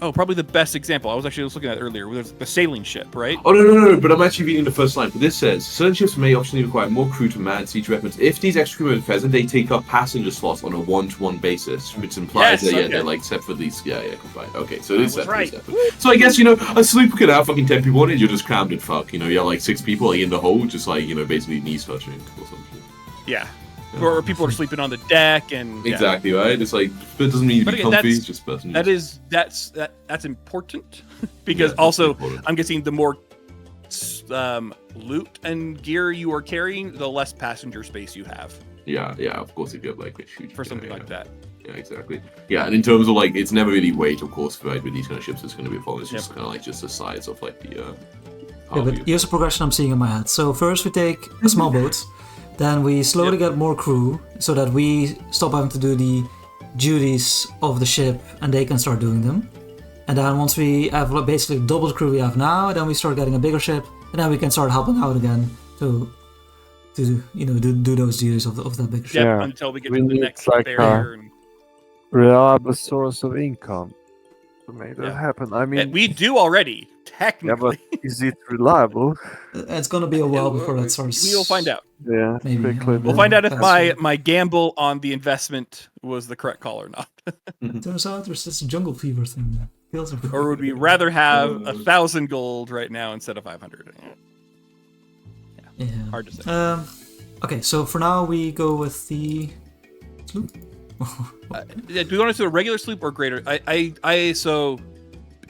probably the best example. I was actually just looking at it earlier. There's the sailing ship, right? Oh, no, but I'm actually reading the first line. But this says, certain ships may optionally require more crew to man siege weapons. If these extra crew are present, they take up passenger slots on a one-to-one basis, which implies that, they're like separate these. Yeah, fine. Okay, so it is separate. So I guess, a sloop could have fucking 10 people on it, you're just crammed in fuck. You have like 6 people like, in the hold, just like, basically knees touching or something. Yeah. Or people are sleeping on the deck and exactly right. It's like it doesn't mean to be comfy. It's just passengers. That's important because also important. I'm guessing the more loot and gear you are carrying, the less passenger space you have. Yeah. Of course, if you have like a huge for something like that. Yeah, exactly. Yeah, and in terms of like, it's never really weight, of course, right? With these kind of ships, it's going to be a problem. It's just kind of like just the size of like the. Yeah, but here's a progression I'm seeing in my head. So first we take a small boat. Then we slowly get more crew so that we stop having to do the duties of the ship and they can start doing them. And then once we have basically double the crew we have now, then we start getting a bigger ship and then we can start helping out again to do those duties of that bigger ship. Yeah, until we get to the next barrier. And... reliable source of income to make that happen. I mean, we do already, technically. Yeah, but is it reliable? It's going to be a while before that starts. We'll find out. Yeah, maybe. We'll find out if my gamble on the investment was the correct call or not. Turns out there's this jungle fever thing. Or would we rather have 1,000 gold right now instead of 500? Yeah. Hard to say. Okay, so for now we go with the sloop. Do we want to do a regular sloop or greater? So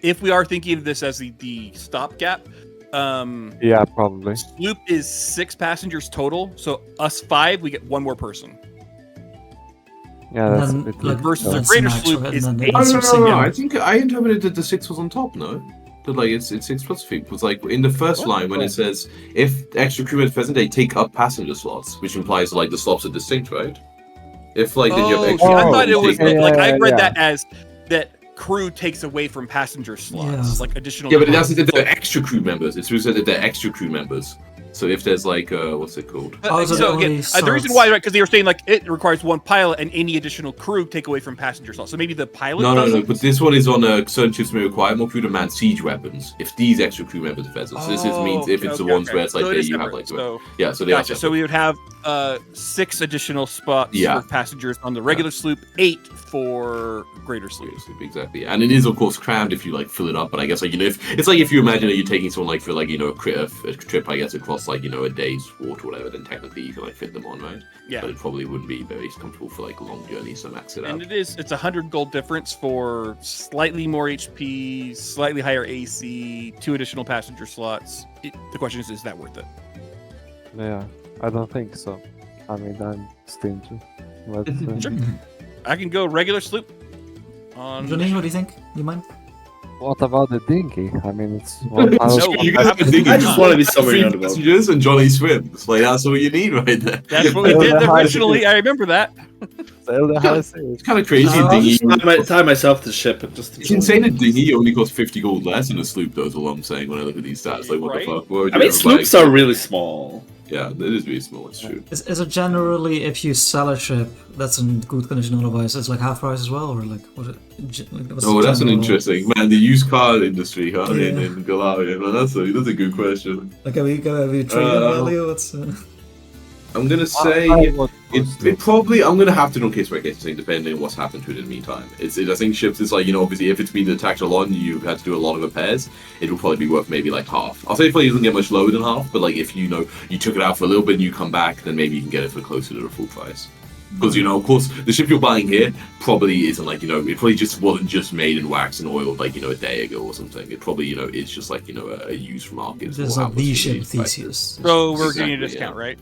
if we are thinking of this as the stopgap, yeah, probably. Sloop is 6 passengers total, so us 5, we get 1 more person. Yeah, that's then, a bit like, versus a greater sloop is 8. No. I think I interpreted that the 6 was on top. No, that like it's 6 plus 3. It was like in the first line when it says if extra crew is present, they take up passenger slots, which implies like the slots are distinct, right? If like then you have extra. I thought it was I read that as that. Crew takes away from passenger slots, like additional. Yeah, but it doesn't say they're extra crew members. It's who said that they're extra crew members. So if there's like, what's it called? So again, the reason why, right? Because they were saying like it requires 1 pilot and any additional crew take away from passenger slots. So maybe the pilot. No. But this one is on certain ships may require more crew to man siege weapons. If these extra crew members are present, so this means if it's the ones where it's like you have like. So they are. So we would have 6 additional spots for passengers on the regular sloop, 8 for greater sloop. Exactly, and it is of course crammed if you like fill it up. But I guess like if it's like if you imagine that you're taking someone like for like a trip, I guess across like a day's walk or whatever, then technically you can like fit them on, right? Yeah. But it probably wouldn't be very comfortable for like long journeys, so max it out. And it's 100 gold difference for slightly more HP, slightly higher AC, 2 additional passenger slots. The question is that worth it? Yeah, I don't think so. I mean, I'm stingy. But, sure. I can go regular sloop. Johnny, what do you think? You mind? What about the dinghy? I mean, it's one I just want to be somewhere near the boat. Passengers and Johnny swims. Like that's what you need right there. That's what we did originally. I remember that. It's kind of crazy. I'll tie myself to the ship. It's insane. A dinghy only costs 50 gold less than a sloop. Though is all I'm saying when I look at these stats. Like what the fuck? I mean, sloops are really small. Yeah, it is really small. It's true. Is it generally if you sell a ship that's in good condition otherwise, it's like half price as well, or like what? What's Oh, the that's an general- interesting man. The used car industry, huh? Yeah. In Galaria, man. That's a good question. Like are we trade value? What's I'm gonna say it probably. I'm gonna have to do case by case thing, depending on what's happened to it in the meantime. I think ships is like, you know, obviously if it's been attacked a lot and you've had to do a lot of repairs, it will probably be worth maybe like half. I'll say it probably doesn't get much lower than half, but like if you know you took it out for a little bit and you come back, then maybe you can get it for closer to the full price. Because, you know, of course, the ship you're buying here probably isn't like, you know, it probably just wasn't just made in wax and oiled like, you know, a day ago or something. It probably, you know, is just like, you know, a used market. There's not the ship Theseus. So we're getting a discount, right?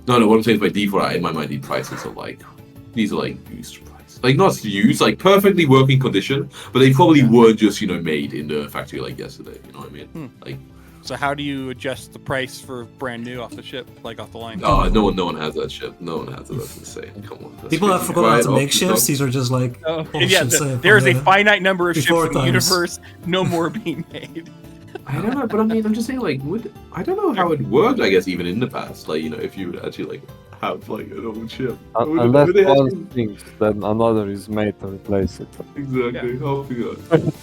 No, what I'm saying is by default, in my mind, the prices are like, these are like used price. Like, not used, like perfectly working condition, but they probably were just, you know, made in the factory like yesterday. You know what I mean? Like, so how do you adjust the price for brand new off the ship, like off the line? oh, no one has that shit. No one has it. That's insane. Come on. That's People have crazy. forgotten how to Right make off the ships. top. These are just like Yeah, there is a finite number of ships before in the times. universe, no more being made. I don't know, but I mean, I'm just saying, like, I don't know how it worked. I guess even in the past, like, you know, if you would actually like have like an old ship, Unless would they one actually- thinks, then another is made to replace it. exactly. Oh my god.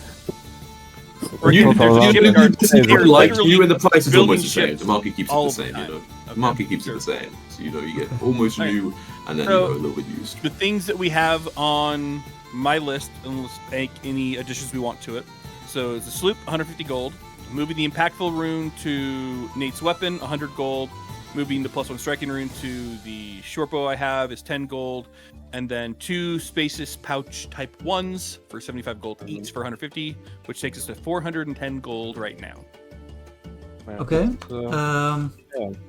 Or You, there's you, a shipyard you, like literally you and the price is building almost the same. ships The market keeps it all the the same, you time. know. Okay, The market keeps sure. it the same. So, you know, you get almost Right. new and then, So- you know, a little bit used. The things that we have on my list, and let's make any additions we want to it. So it's a sloop, 150 gold. Moving the impactful rune to Nate's weapon, 100 gold. Moving the +1 striking rune to the short bow I have is 10 gold. And then 2 spacious pouch type 1s for 75 gold each for 150, which takes us to 410 gold right now. Yeah, Okay. but, yeah.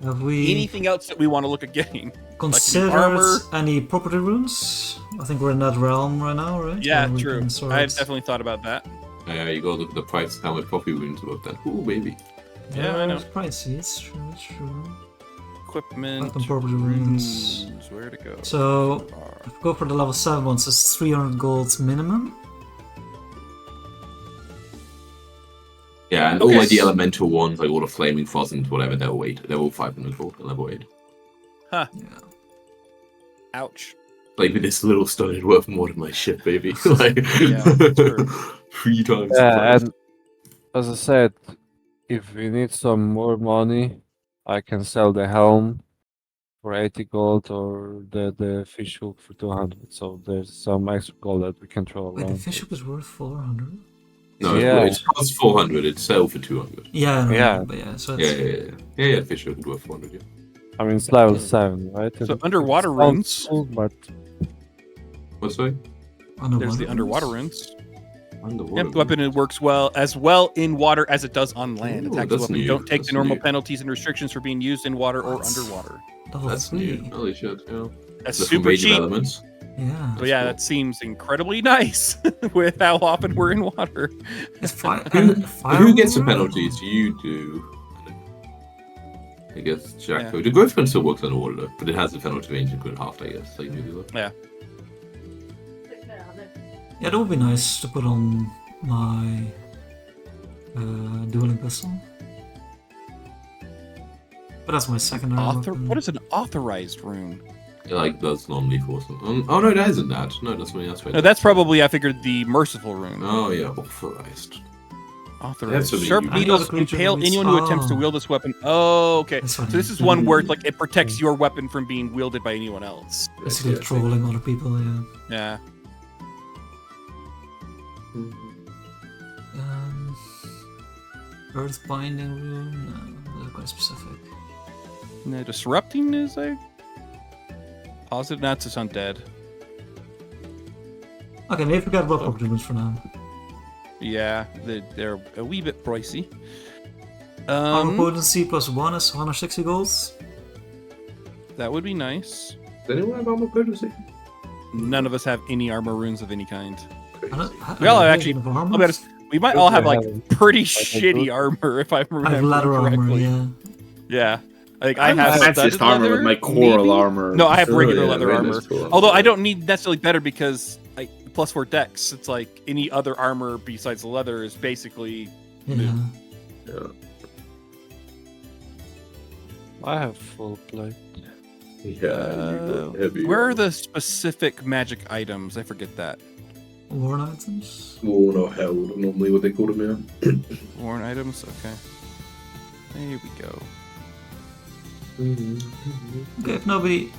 Have we Anything else that we want to look at getting? considered armor? any property runes? I think we're in that realm right now, right? Yeah, Where we true. can sort I've definitely thought about that. You go look at the price, how much coffee wounds worth then. Ooh, baby. Yeah, I know. It's pricey. It's true. It's true. Equipment. Weapon property runes. Where to go? So if we go for the level 7 ones, it's 300 gold minimum. Yeah, and all like the elemental ones, like all the flaming frozen, whatever, they're all 500 gold at level 8. Huh. Yeah. Ouch. Like this little stone is worth more than my ship, baby. Like Yeah, true. 3 times the Yeah, price. and as I said, if we need some more money, I can sell the helm for 80 gold or the fish hook for 200. So there's some extra gold that we can throw Wait, the around. fish hook is worth 400? No, Yeah. it's cost 400. It's sell for 200. Yeah, no, Yeah. but yeah, so Yeah, it's, yeah. Fish hook is worth 400. Yeah. I mean, it's level 7, right? So And underwater it sounds runes. cool, but What's that? There's the underwater runes. Underwater. Yep, the weapon it works well in water as it does on land. Ooh, Attacks the that's weapon new. don't take That's the normal new. penalties and restrictions for being used in water or That's- underwater. level That's 3. new. Holy shit, yeah. That's The super range of cheap. elements. Yeah. So yeah, cool. that seems incredibly nice with how often we're in water. It's fire. Who gets the penalties? You do. I guess Jacko. The growth gun still works underwater, though, but it has the penalty range in good half, I guess. Like maybe though. Yeah. Yeah, that would be nice to put on my dueling pistol. But that's my secondary weapon. What is an authorized rune? It like does non-lethal or something. Oh no, that isn't that. No, that's me. That's right. No, that's probably I figured the merciful rune. Oh yeah, authorized. Authorized. so many Sharp uses. needles Another creature impale with- anyone who attempts to oh. wield this weapon. Oh, okay. That's So funny. this is one where like it protects your weapon from being wielded by anyone else. Basically Yeah, trolling other people, yeah. Yeah. Earth binding rune? No, they're quite specific. No, disrupting is a positive. Not just undead. Okay, maybe forget about property runes for now. Yeah, they're a wee bit pricey. Armor potency plus 1 is 160 gold. That would be nice. Does anyone have armor potency? None of us have any armor runes of any kind. We all actually- I'll be honest, we might all have like pretty I shitty do. armor if I remember I have leather armor, correctly. yeah. Yeah. Like I I have fanciest studded armor leather, with my coral maybe? armor. No, I have Oh, regular yeah, leather very armor. nice cool armor. Although I don't need necessarily better because like +4 dex, it's like any other armor besides the leather is basically Yeah. Yeah. I have full plate. Yeah, you got heavy. Where are the specific magic items? I forget that. Worn items? Worn or held, normally what they call them, yeah. Worn items? Okay. There we go. Okay, if nobody...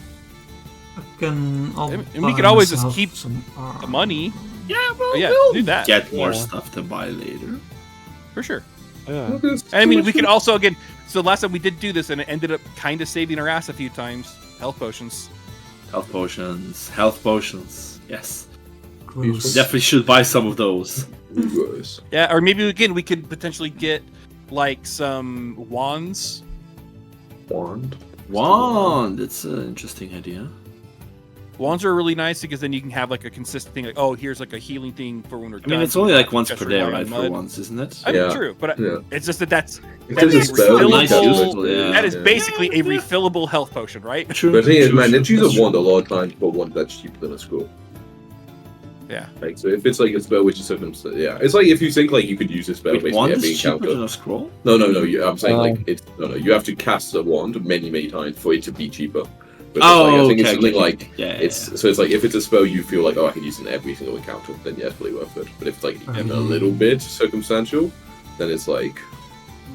I'll And we buy could always just myself keep some the money. Yeah, Oh, yeah, do that. Get more Yeah. stuff to buy later. For sure. Yeah. I mean, we could also, again, so last time we did do this and it ended up kind of saving our ass a few times. Health potions. Health potions. Health potions. Yes. Gross. Definitely should buy some of those. Gross. Yeah, or maybe, again, we could potentially get, like, some wands. Wand. Wand. It's an interesting idea. Wands are really nice because then you can have, like, a consistent thing. Like, oh, here's, like, a healing thing for when we're I mean, done. it's only like once Just per day, rely on right? For mud. once, isn't it? I mean, Yeah. true, but Yeah. it's just that's If there's a That's spell, you refillable- can Yeah. that is yeah. basically a refillable health potion, right? True. But the thing is, true, man, true. let's use That's a true. wand a lot of times, but one that's cheaper than a scroll. Yeah. Like, so if it's like a spell which is circumcised, yeah, it's like if you think like you could use a spell Wait, basically wand every is cheaper encounter. than a scroll? No, I'm saying like Um, it's no, you have to cast a wand many times for it to be cheaper. But Oh, I think okay, it's something okay. like Yeah, it's so it's like if it's a spell you feel like I can use it in every single encounter, then yeah, it's probably worth it. But if it's like even a little bit circumstantial, then it's like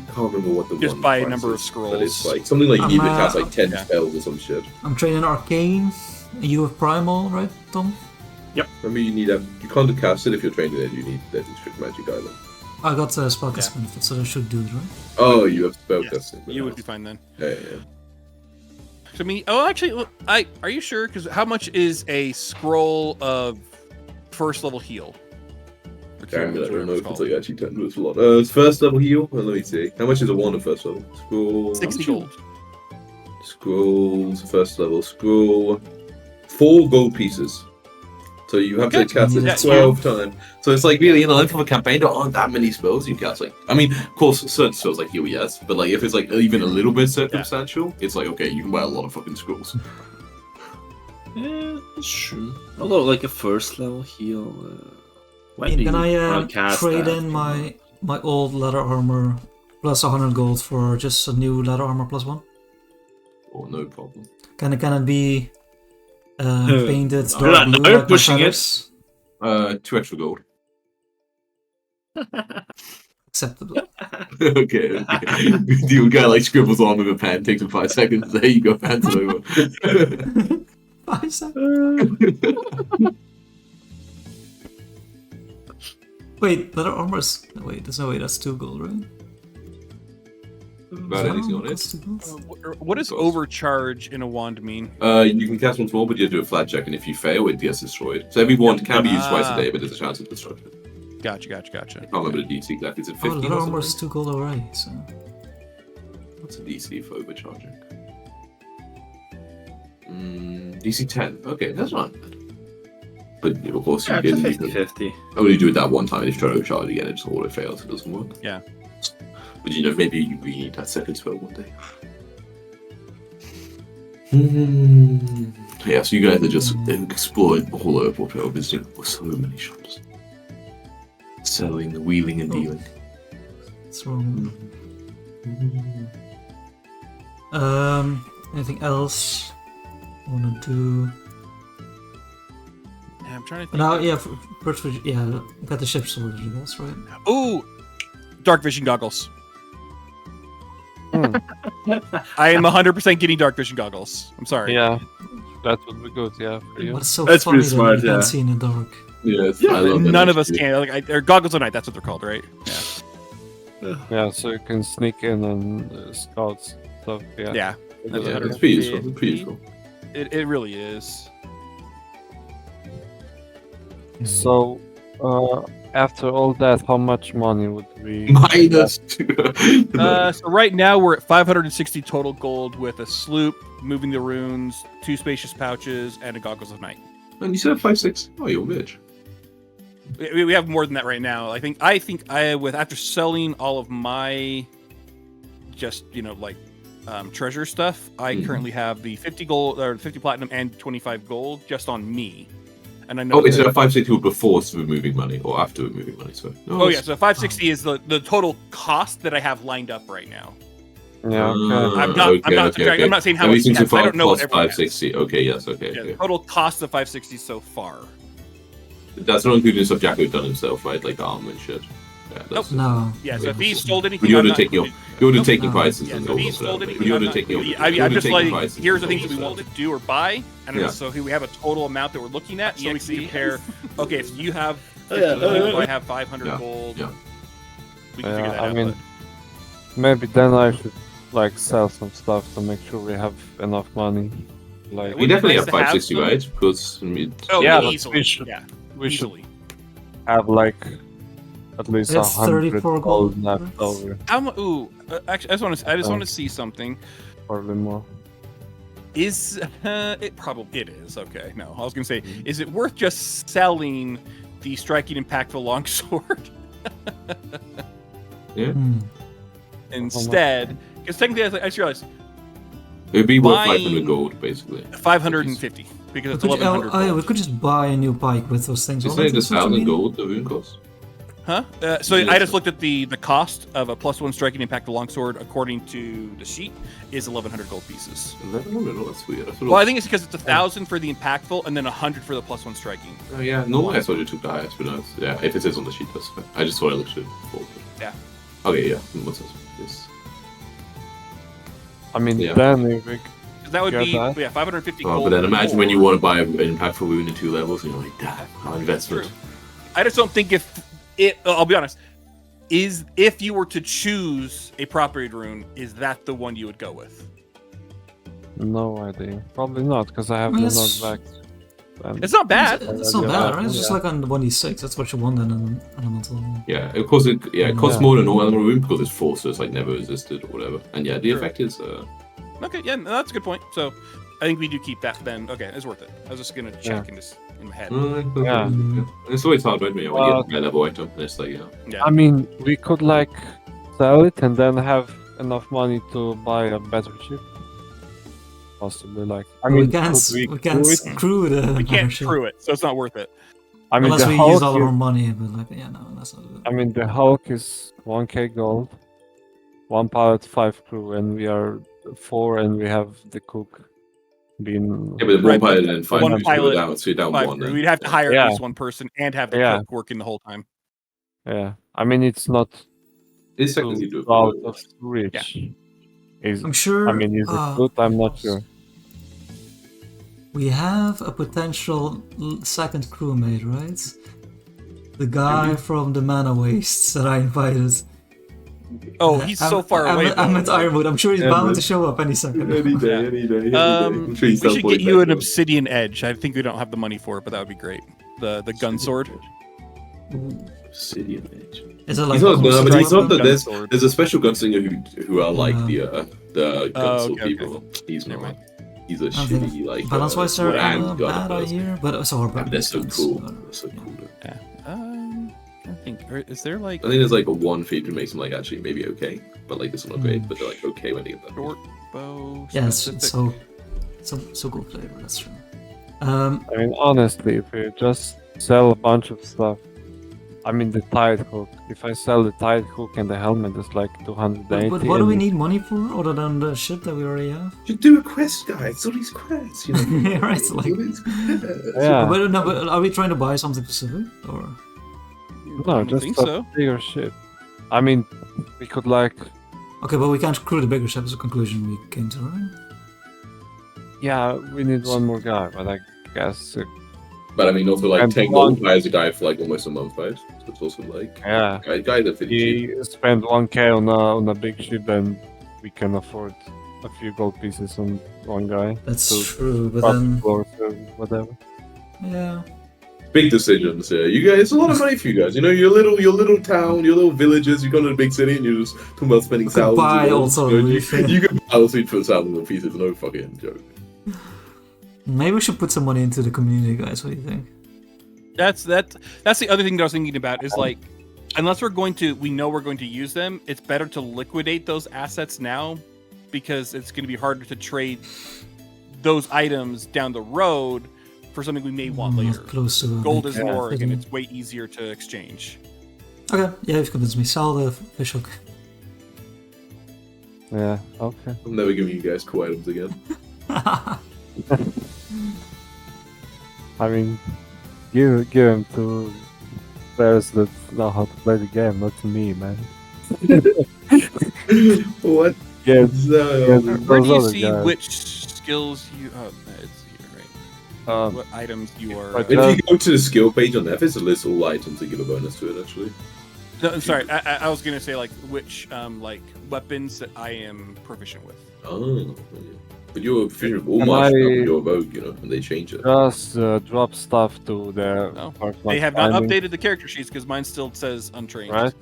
I can't remember what the Just one by a price number of is, scrolls. But it's like something like you even I'm, cast like 10 yeah. spells or some shit. I'm training Arcane. You have Primal, right, Tom? Remember you need you can't cast it if you're trained in it. You need that strict magic island. I got spellcast benefit, so I should do it, right? Oh, you have spell Yes, casting. you would be fine then. Yeah. So me, oh, actually, look, are you sure? Because how much is a scroll of first level heal? Or cure I wounds, don't know whatever if it's it's called. like actually 10 moves a lot. It's first level heal. Well, let me see. How much is a wand of first level? Scroll. 60 gold. Scrolls, first level scroll. 4 gold pieces. So you have to Okay. cast it Yeah, 12 times. So it's like really in the length of a campaign, there aren't that many spells you cast. Like, I mean, of course, certain spells like heal, yes, but like if it's like even a little bit circumstantial, it's like okay, you can buy a lot of fucking scrolls. Yeah, that's true. Although, like a first level heal. When do Can you I wanna cast trade that? in my old leather armor plus 100 gold for just a new leather armor plus 1? Oh, no problem. Can it be painted Now dark blue you're like my pushing it. feathers? 2 extra gold. Acceptable. Okay. The guy like scribbles on with a pen, takes him 5 seconds. There you go, hands it over. 5 seconds. Wait, leather armor's... Wait, there's no way that's 2 gold, right? About anything on it. Costs 2 gold? What does overcharge in a wand mean? You can cast once more, but you have to do a flat check, and if you fail, it gets destroyed. So every wand can be used twice a day, but there's a chance of destruction. Gotcha. I can't remember the DC exactly. Is it Oh, 15 leather or armor's something? 2 gold already, so... What's a DC for overcharging? DC 10. Okay, that's not bad. But of course, Yeah, you it's can 50-50. only do it that one time, and if you try to overcharge again, it just auto fails. It doesn't work. Yeah. But you know, maybe you really need that second spell one day. Yeah, so you guys are just exploring all over Portugal, visiting so many shops. Selling, wheeling, and dealing. What's wrong? Anything else I wanna do? Yeah, I'm trying to think. Now, yeah, Perch, yeah, got the ship sorted, that's right. Ooh, dark vision goggles. Hmm. I am 100% getting dark vision goggles. I'm sorry. Yeah, that would be good. Yeah, for you. But it's so That's funny pretty that smart, you can't yeah. see in the dark. Yes, Yeah, I love that None of us actually. can. Like, they're goggles of night. That's what they're called, right? Yeah. Yeah, so you can sneak in and scout stuff. Yeah. Yeah. That's Yeah, better. it's pretty useful. It's pretty useful. It really is. So, after all that, how much money would we? Minus 2. So right now we're at 560 total gold with a sloop, moving the runes, 2 spacious pouches, and a goggles of night. And you said 5-6. Oh, you're a bitch. We have more than that right now. I think I with after selling all of my just treasure stuff, I currently have the 50 gold or 50 platinum and 25 gold just on me. And I know Oh, is that- it a 5-6 before removing money or after removing money? So. Oh yeah, so 560 is the total cost that I have lined up right now. Yeah, okay. I'm not subtracting. I'm not saying how much Everything he so has. I far don't know what costs everyone has. 560. Okay, yes, okay, Yeah, okay. the total cost of 560 so far. That's not including stuff Jacko done himself, right? Like the armor and shit. Yeah, that's No. Yeah, so if he sold But anything, you're I'm the not taking included. you're the Nope. taking No. prices Yeah, and so all if he of sold that. anything, You're I'm the not taking included. you're I'm the just taking like, prices here's the and things all that we of want that. to do or buy, and Yeah. so here we have a total amount that we're looking at, so we can compare. Okay, if you have Oh, yeah, 50 gold, yeah. I have 500 Yeah, gold. yeah. We can figure that I out. mean, maybe then I should like sell some stuff to make sure we have enough money. Like, We definitely nice have to have 560, some. right? Because I mean, Oh, Yeah, yeah, but easily. we We should easily. have like at least It's 100 34 gold gold. left over, Actually, I just want to see something. probably more. Is it is okay. No, I was gonna say, is it worth just selling the striking impactful longsword yeah, instead? Because technically, I just realized it'd be worth Buying- 500 gold basically. 550 because it's We could, 1100 we gold. could just buy a new pike with those things on Isn't it. it That's the what you 1,000 mean? gold the rune cost? Huh? So I just looked at the cost of a +1 striking impact longsword according to the sheet is 1100 gold pieces. 1100. Oh, that's weird. Well, I think it's because it's 1,000 for the impactful and then 100 for the +1 striking. Oh yeah, normally I thought it took the highest, but no, yeah, if it is on the sheet, that's fine. I just thought I looked at it before. Yeah. Okay, yeah. What's this? Yes. I mean, Yeah. then if we That would Yeah, be that. 550 Oh, gold. but then imagine when you more. want to buy an impactful rune in 2 levels, and you're like, damn, our investment. True. I just don't think if it. I'll be honest. Is if you were to choose a property rune, is that the one you would go with? no idea. Probably not, because I have Well, the it's- knockback. And It's not bad. It's not Yeah, bad, right? It's just yeah. like on the 1d6. That's what you want in an elemental. Yeah, of course, it costs Yeah. more than normal rune because it's forced, so it's like never resisted or whatever. And yeah, the Sure. effect is. Okay, yeah, no, that's a good point. So I think we do keep that then. Okay, it's worth it. I was just gonna check in my head. Yeah. It's always hard, right? When you Well- get a level item, and it's like, yeah. Yeah. I mean, we could like sell it and then have enough money to buy a better ship. Possibly, like I mean, we can't, could we can't do it? screw the We can't membership. screw it, so it's not worth it. I mean, Unless the we Hulk use all of is- our money, but like, yeah, no, that's not good. I mean, the Hulk is 1k gold, 1 pilot, 5 crew, and we are 4, and we have the cook being. Yeah, but one Right, but pilot and 5 one crews, pilot, down, so you're down Five 1 crew. then. We'd have to hire Yeah. at least one person and have the Yeah. cook working the whole time. Yeah, I mean, it's not It's too technically do out of reach. Is I'm sure. I mean, is it good? I'm not sure. We have a potential second crewmate, right? The guy from the Mana Wastes that I invited. Oh, he's so far away. I'm though. at Ironwood. I'm sure he's Yeah, bound but- to show up any second. Any day, any day, any day. I'm sure he's We should teleporting get you back an up. obsidian edge. I think we don't have the money for it, but that would be great. The gun sword. Obsidian edge. Is it like He's not, a no, but he's not the, Gun there's, sword. there's a special gunslinger who are like Yeah. the gun sword okay, people. He's Never not. mind. He's a I think shitty like balance wise they're sword kind of gun bad, I person. hear, but so are They're so guns, cool. but- They're so cool. I think. Is there like I think there's like a one feature that makes them like actually maybe okay, but like it's not great, but they're like okay when they get that. short bow? Yeah, it's specific? so good flavor. That's true. I mean, honestly, if we just sell a bunch of stuff, I mean, the tide hook. If I sell the tide hook and the helmet, it's like 280. but what do we and- need money for other than the shit that we already have? You do a quest, guys. All these quests, you know. Yeah, right, like- All these quests. Yeah. But are we trying to buy something specific or? I No, don't just think a so. bigger ship. I mean, we could like, Okay, but we can't crew the bigger ship. Is a conclusion we came to, right? yeah, we need one more guy, but I guess, But I mean, also like And 10 one- gold buys a guy for like almost a month, right? So it's also like yeah, guys that fit cheap. he spent 1k on a big ship, and we can afford a few gold pieces on one guy. That's So, true, but Up then floors or whatever. yeah, Big decisions here. You guys, it's a lot of money for you guys. You know, your little town, your little villages. You go to the big city and you're just talking about spending We could thousands. buy of dollars. also You know, the you, thing. you can buy also for thousands of pieces. No fucking joke. maybe we should put some money into the community, guys. What do you think? That's the other thing that I was thinking about is like, unless we know we're going to use them, it's better to liquidate those assets now because it's going to be harder to trade those items down the road for something we may want Not later. close to a Gold big is more, thing. and it's way easier to exchange. Okay, yeah, you've convinced me. Sell the fish hook. Yeah. Okay. I'm never giving you guys cool items again. I mean, give him to players that know how to play the game, not to me, man. What? Yeah. So, Where do you other see guys. which skills you? Oh, it's here, right? What items you are? But if you go to the skill page on F, it lists all items that give a bonus to it. Actually, No, sorry, I was gonna say like which like weapons that I am proficient with. oh, but you're proficient with all Am martial I- now, but you're a rogue, you know, and they change it. Just drop stuff to their. No, Park They have not finding, updated the character sheets because mine still says untrained. Right.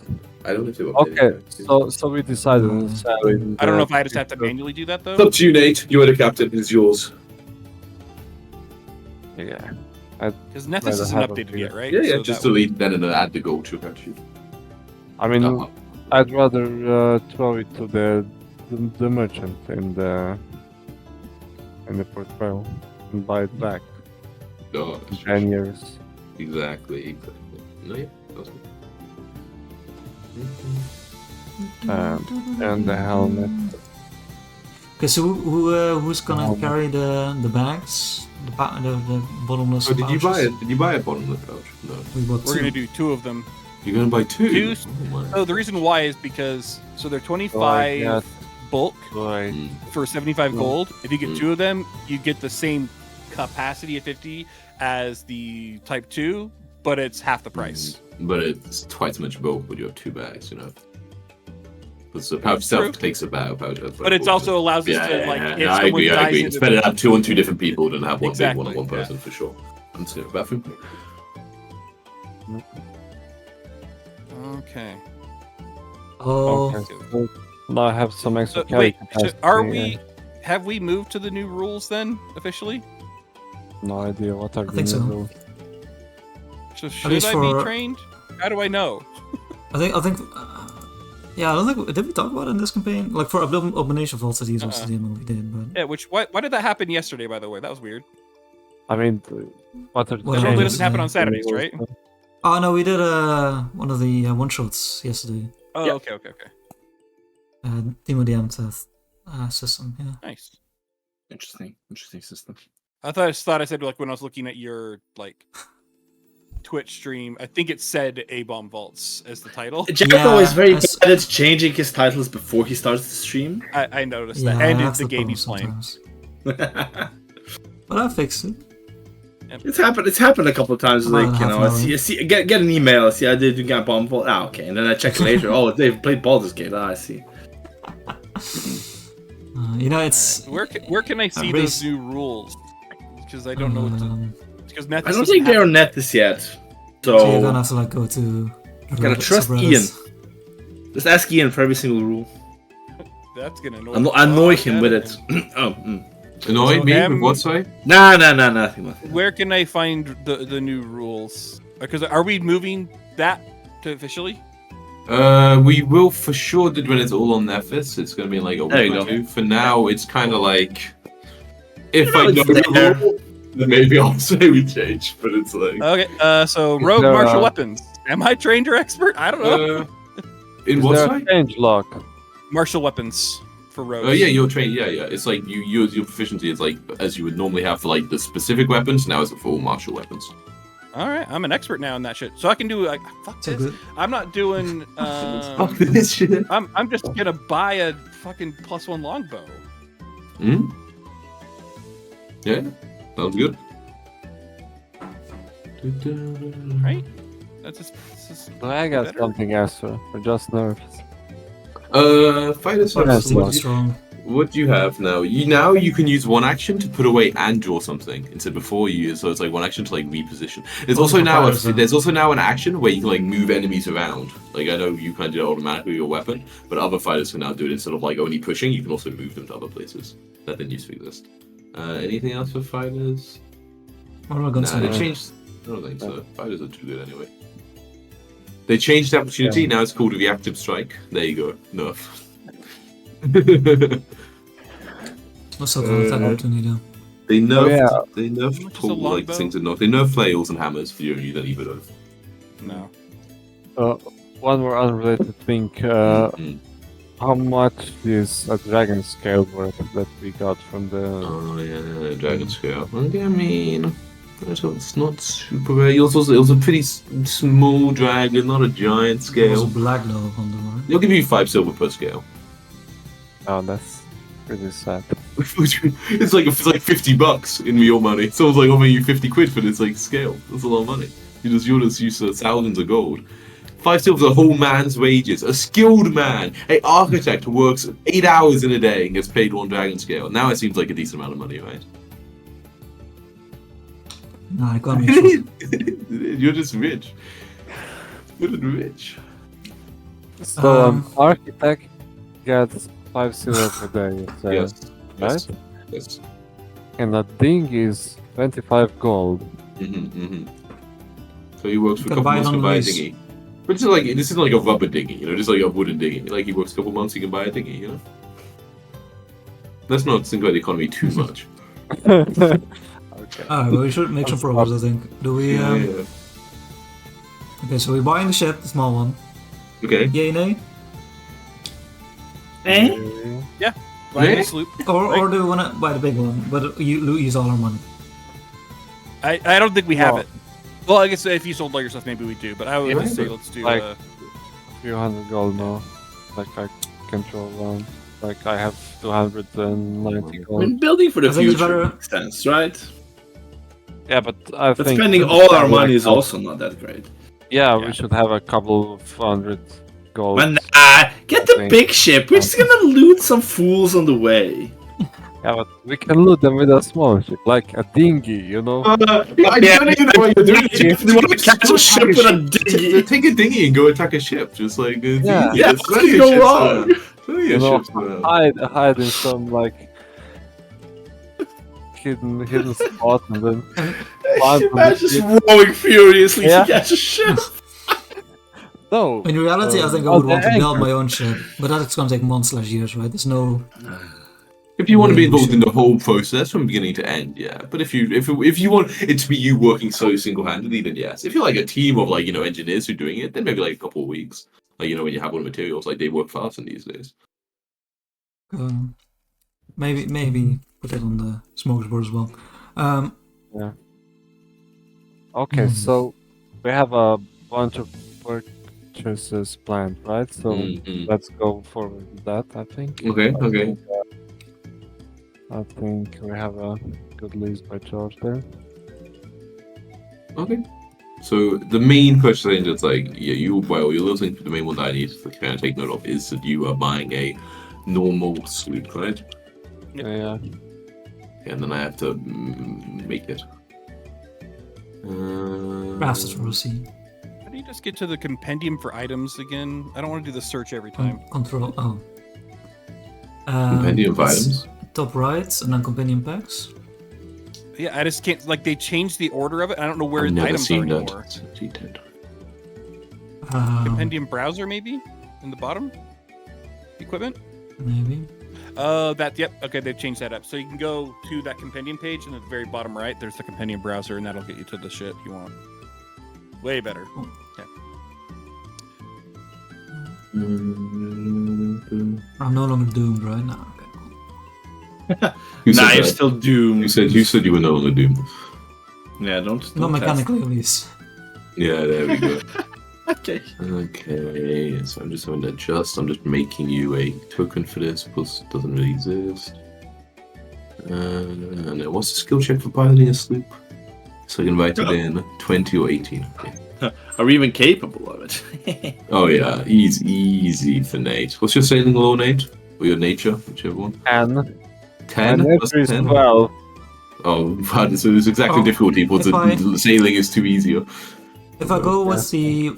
I don't know if they've updated Okay. it. So we decided on selling. I don't know if I just have to manually do that though. It's up to you, Nate. You are the captain. It's yours. Yeah. Because Nethys Rather isn't have updated a- yet, right? Yeah, yeah. So Just that would- delete then and then add the gold to your character sheet. I mean, Oh, I'd rather throw it to the merchant in the portrayal and buy it back oh, in 10 years. exactly. No, yeah, that's good. And the helmet. Okay, so who's gonna carry the bags? The bottomless Oh, did you pouches? buy it? Did you buy a bottomless pouch? No. We bought We're two. gonna do 2 of them. You're gonna buy two. Two? Oh, my. Oh, the reason why is because they're 25 yeah. bulk Right. Mm. for 75 Mm. gold. If you get Mm. 2 of them, you get the same capacity of 50 as the Type 2, but it's half the price. But it's twice as much bulk, but you have 2 bags, you know. But the pouch True. itself takes a bag. But it also allows us Yeah, to like if I someone agree. I dies agree. in It's the- better to have 2 on 2 different people than have one big one on Exactly, one yeah. person for sure. I'm just going to the bathroom. Okay. Oh, Okay. So now I have some extra So, carry wait, so capacity. are yeah. we? Have we moved to the new rules then officially? No idea what are I think the so. new rules. So should least I for- be trained? How do I know? I think. Yeah, I don't think did we talk about it in this campaign? Like for Abomination Vaults, that was the demo we did, but Yeah. Why did that happen yesterday? By the way, that was weird. I mean, what are the Well, That normally changes, doesn't happen yeah. on Saturdays, right? oh no, we did one of the one shots yesterday. Oh, Yeah. okay. Demo DM'd system. Yeah. Nice. Interesting system. I thought I said like when I was looking at your like Twitch stream, I think it said A-Bomb Vaults as the title. Jacko Yeah, is very I s- bad at changing his titles before he starts the stream. I noticed Yeah, that, and I it's have the the game problem he's playing. sometimes. But I fixed it. It's happened a couple of times. About Like, you half know, an I hour. see, get an email. I see, I did get bomb vault. Ah, okay. And then I check later. Oh, they've played Baldur's Gate. Ah, I see. You know, it's. Where can I see really those new rules? Because I don't know what to. Because I don't think they're on Nethys yet. So you're So, gonna have to like go to. gotta Reddit trust subreddits. Ian. Just ask Ian for every single rule. That's gonna annoy. Annoy him yeah. with it. Oh, Annoy So, me? M- With what, sorry? Nah, nothing. Where can I find the new rules? Because are we moving that to officially? We will for sure do when it's all on Nethys. It's going to be in like a There week you or go. 2. For now, it's kind of like if know I know it's the there. rule, then maybe I'll say we change. But it's like Okay. So Is rogue there martial a- weapons. Am I trained or expert? I don't know. in Is what there a side? change lock? Martial weapons for rogues. Oh yeah, you're trained. Yeah. It's like you use your proficiency. It's like as you would normally have for like the specific weapons. Now it's for all martial weapons. All right, I'm an expert now in that shit. So I can do like fuck So this. good. I'm not doing. Fuck this shit. I'm just gonna buy a fucking +1 longbow. Hmm. Yeah. Sounds good. Right? That's just But I got better. something extra for just nerfs. Fighters. What else? Super What strong. what do you have now? You can use one action to put away and draw something instead before you use. So it's like one action to like reposition. There's Oh, also for now fighters, then. there's also now an action where you can like move enemies around. Like I know you can do it automatically with your weapon, but other fighters can now do it instead of like only pushing. You can also move them to other places that didn't used to exist. Anything else for fighters? What about guns? Nah, they changed. I don't think so. Fighters are too good anyway. They changed the opportunity. Now it's called reactive strike. There you go. Nerf. What's up with that opportunity though? They nerfed. yeah. They nerfed Just a tool, like longbow? things that nerf. They nerfed flails and hammers for you that either of. no. One more unrelated thing. Mm. How much is a dragon scale worth that we got from the? Oh yeah, dragon scale. Okay, I mean, it's not super rare. It was a pretty small dragon, not a giant There was a scale. black dove on the right. They'll give you 5 silver per scale. Oh, that's pretty sad. it's like $50 in real money. Someone's like offering you 50 quid for this like scale. That's a lot of money. You just use thousands of gold. 5 silver is a whole man's wages. A skilled man, an architect who works 8 hours in a day and gets paid 1 dragon scale. Now it seems like a decent amount of money, right? Nah, I can't make sure. You're just rich. You're just rich. So architect gets 5 silver per day. You say, Yes. right? Yes. And a ding is 25 gold. So he works for a You can couple buy it months on to buy a lease. dinghy. But this isn't like a rubber dinghy, just like a wooden dinghy. Like he works a couple months, he can buy a dinghy, Let's not think about the economy too much. Okay. Alright, well, we should make some progress, I think. Do we, Yeah. Okay, so we're buying the ship, the small one. Okay. Yay, nay? Eh? Buy Yeah. a sloop. Or do we want to buy the big one, but you use all our money? I don't think we have Well- it. Well, I guess if you sold all your stuff, maybe we do. But I would Yeah. say let's do. Like- A few hundred gold now. Like I can throw around. Like I have 290 I gold. mean, building for the I think it's future better- makes sense, right? Yeah, but I But think spending all our like money is that- also not that great. Yeah, Yeah. we should have a couple of hundred gold. But get the think- big ship. We're just gonna loot some fools on the way. Yeah, but we can loot them with a small ship, like a dinghy, I don't Yeah. even know what you're doing. You want to catch a ship with a dinghy? Take a dinghy and go attack a ship. Just like it's Yeah. easy. Yeah, There's what plenty could of go ships wrong? around. Plenty of You know, ships around. hide in some like hidden spot and then plant on the Man's just ship. rowing furiously Yeah. to catch a ship. No. In reality, I think I Oh, would want to the build anchor. my own ship, but that's gonna take months/years, right? There's no. If you want to be Yeah, involved in sure. the whole process from beginning to end, yeah. But if you want it to be you working so single-handedly, then yes. If you're like a team of engineers who are doing it, then maybe like a couple of weeks. When you have all the materials, like they work fast in these days. Maybe put it on the smokesboard as well. Okay, Hmm. so we have a bunch of purchases planned, right? So Mhm. let's go forward with that, I think. Okay. I think we have a good list by George there. Okay. So the main purchase is you're losing the main one that I need to kind of take note of is that you are buying a normal sloop, right? Yeah. And then I have to make it. Craft it for a sea. How do you just get to the compendium for items again? I don't want to do the search every time. Control. Oh. Compendium of it's items. Top right, and then companion packs. Yeah, I just can't. Like they changed the order of it. I don't know where I've the never items are seen that. anymore. It's cheated. Compendium browser maybe in the bottom. Equipment. Maybe. Yep. Okay, they've changed that up. So you can go to that compendium page, and at the very bottom right, there's the compendium browser, and that'll get you to the shit you want. Way better. I'm no longer doomed, right? No. Okay. Who said Nah, you're that? still doomed. You said you were no longer doomed. Yeah, don't Not test. mechanically, at least. Yeah, there we go. Okay. Okay, so I'm just going to adjust. I'm just making you a token for this because it doesn't really exist. And then what's the skill check for piloting a sloop? So I can write it in 20 or 18. Okay. Are we even capable of it? Oh yeah, easy for Nate. What's your sailing law, Nate? Or your nature, whichever one. 10. 10? And Plus every 10? 12. Oh, pardon, so there's exactly Oh, difficulty, but if I- sailing is too easier. If I go with the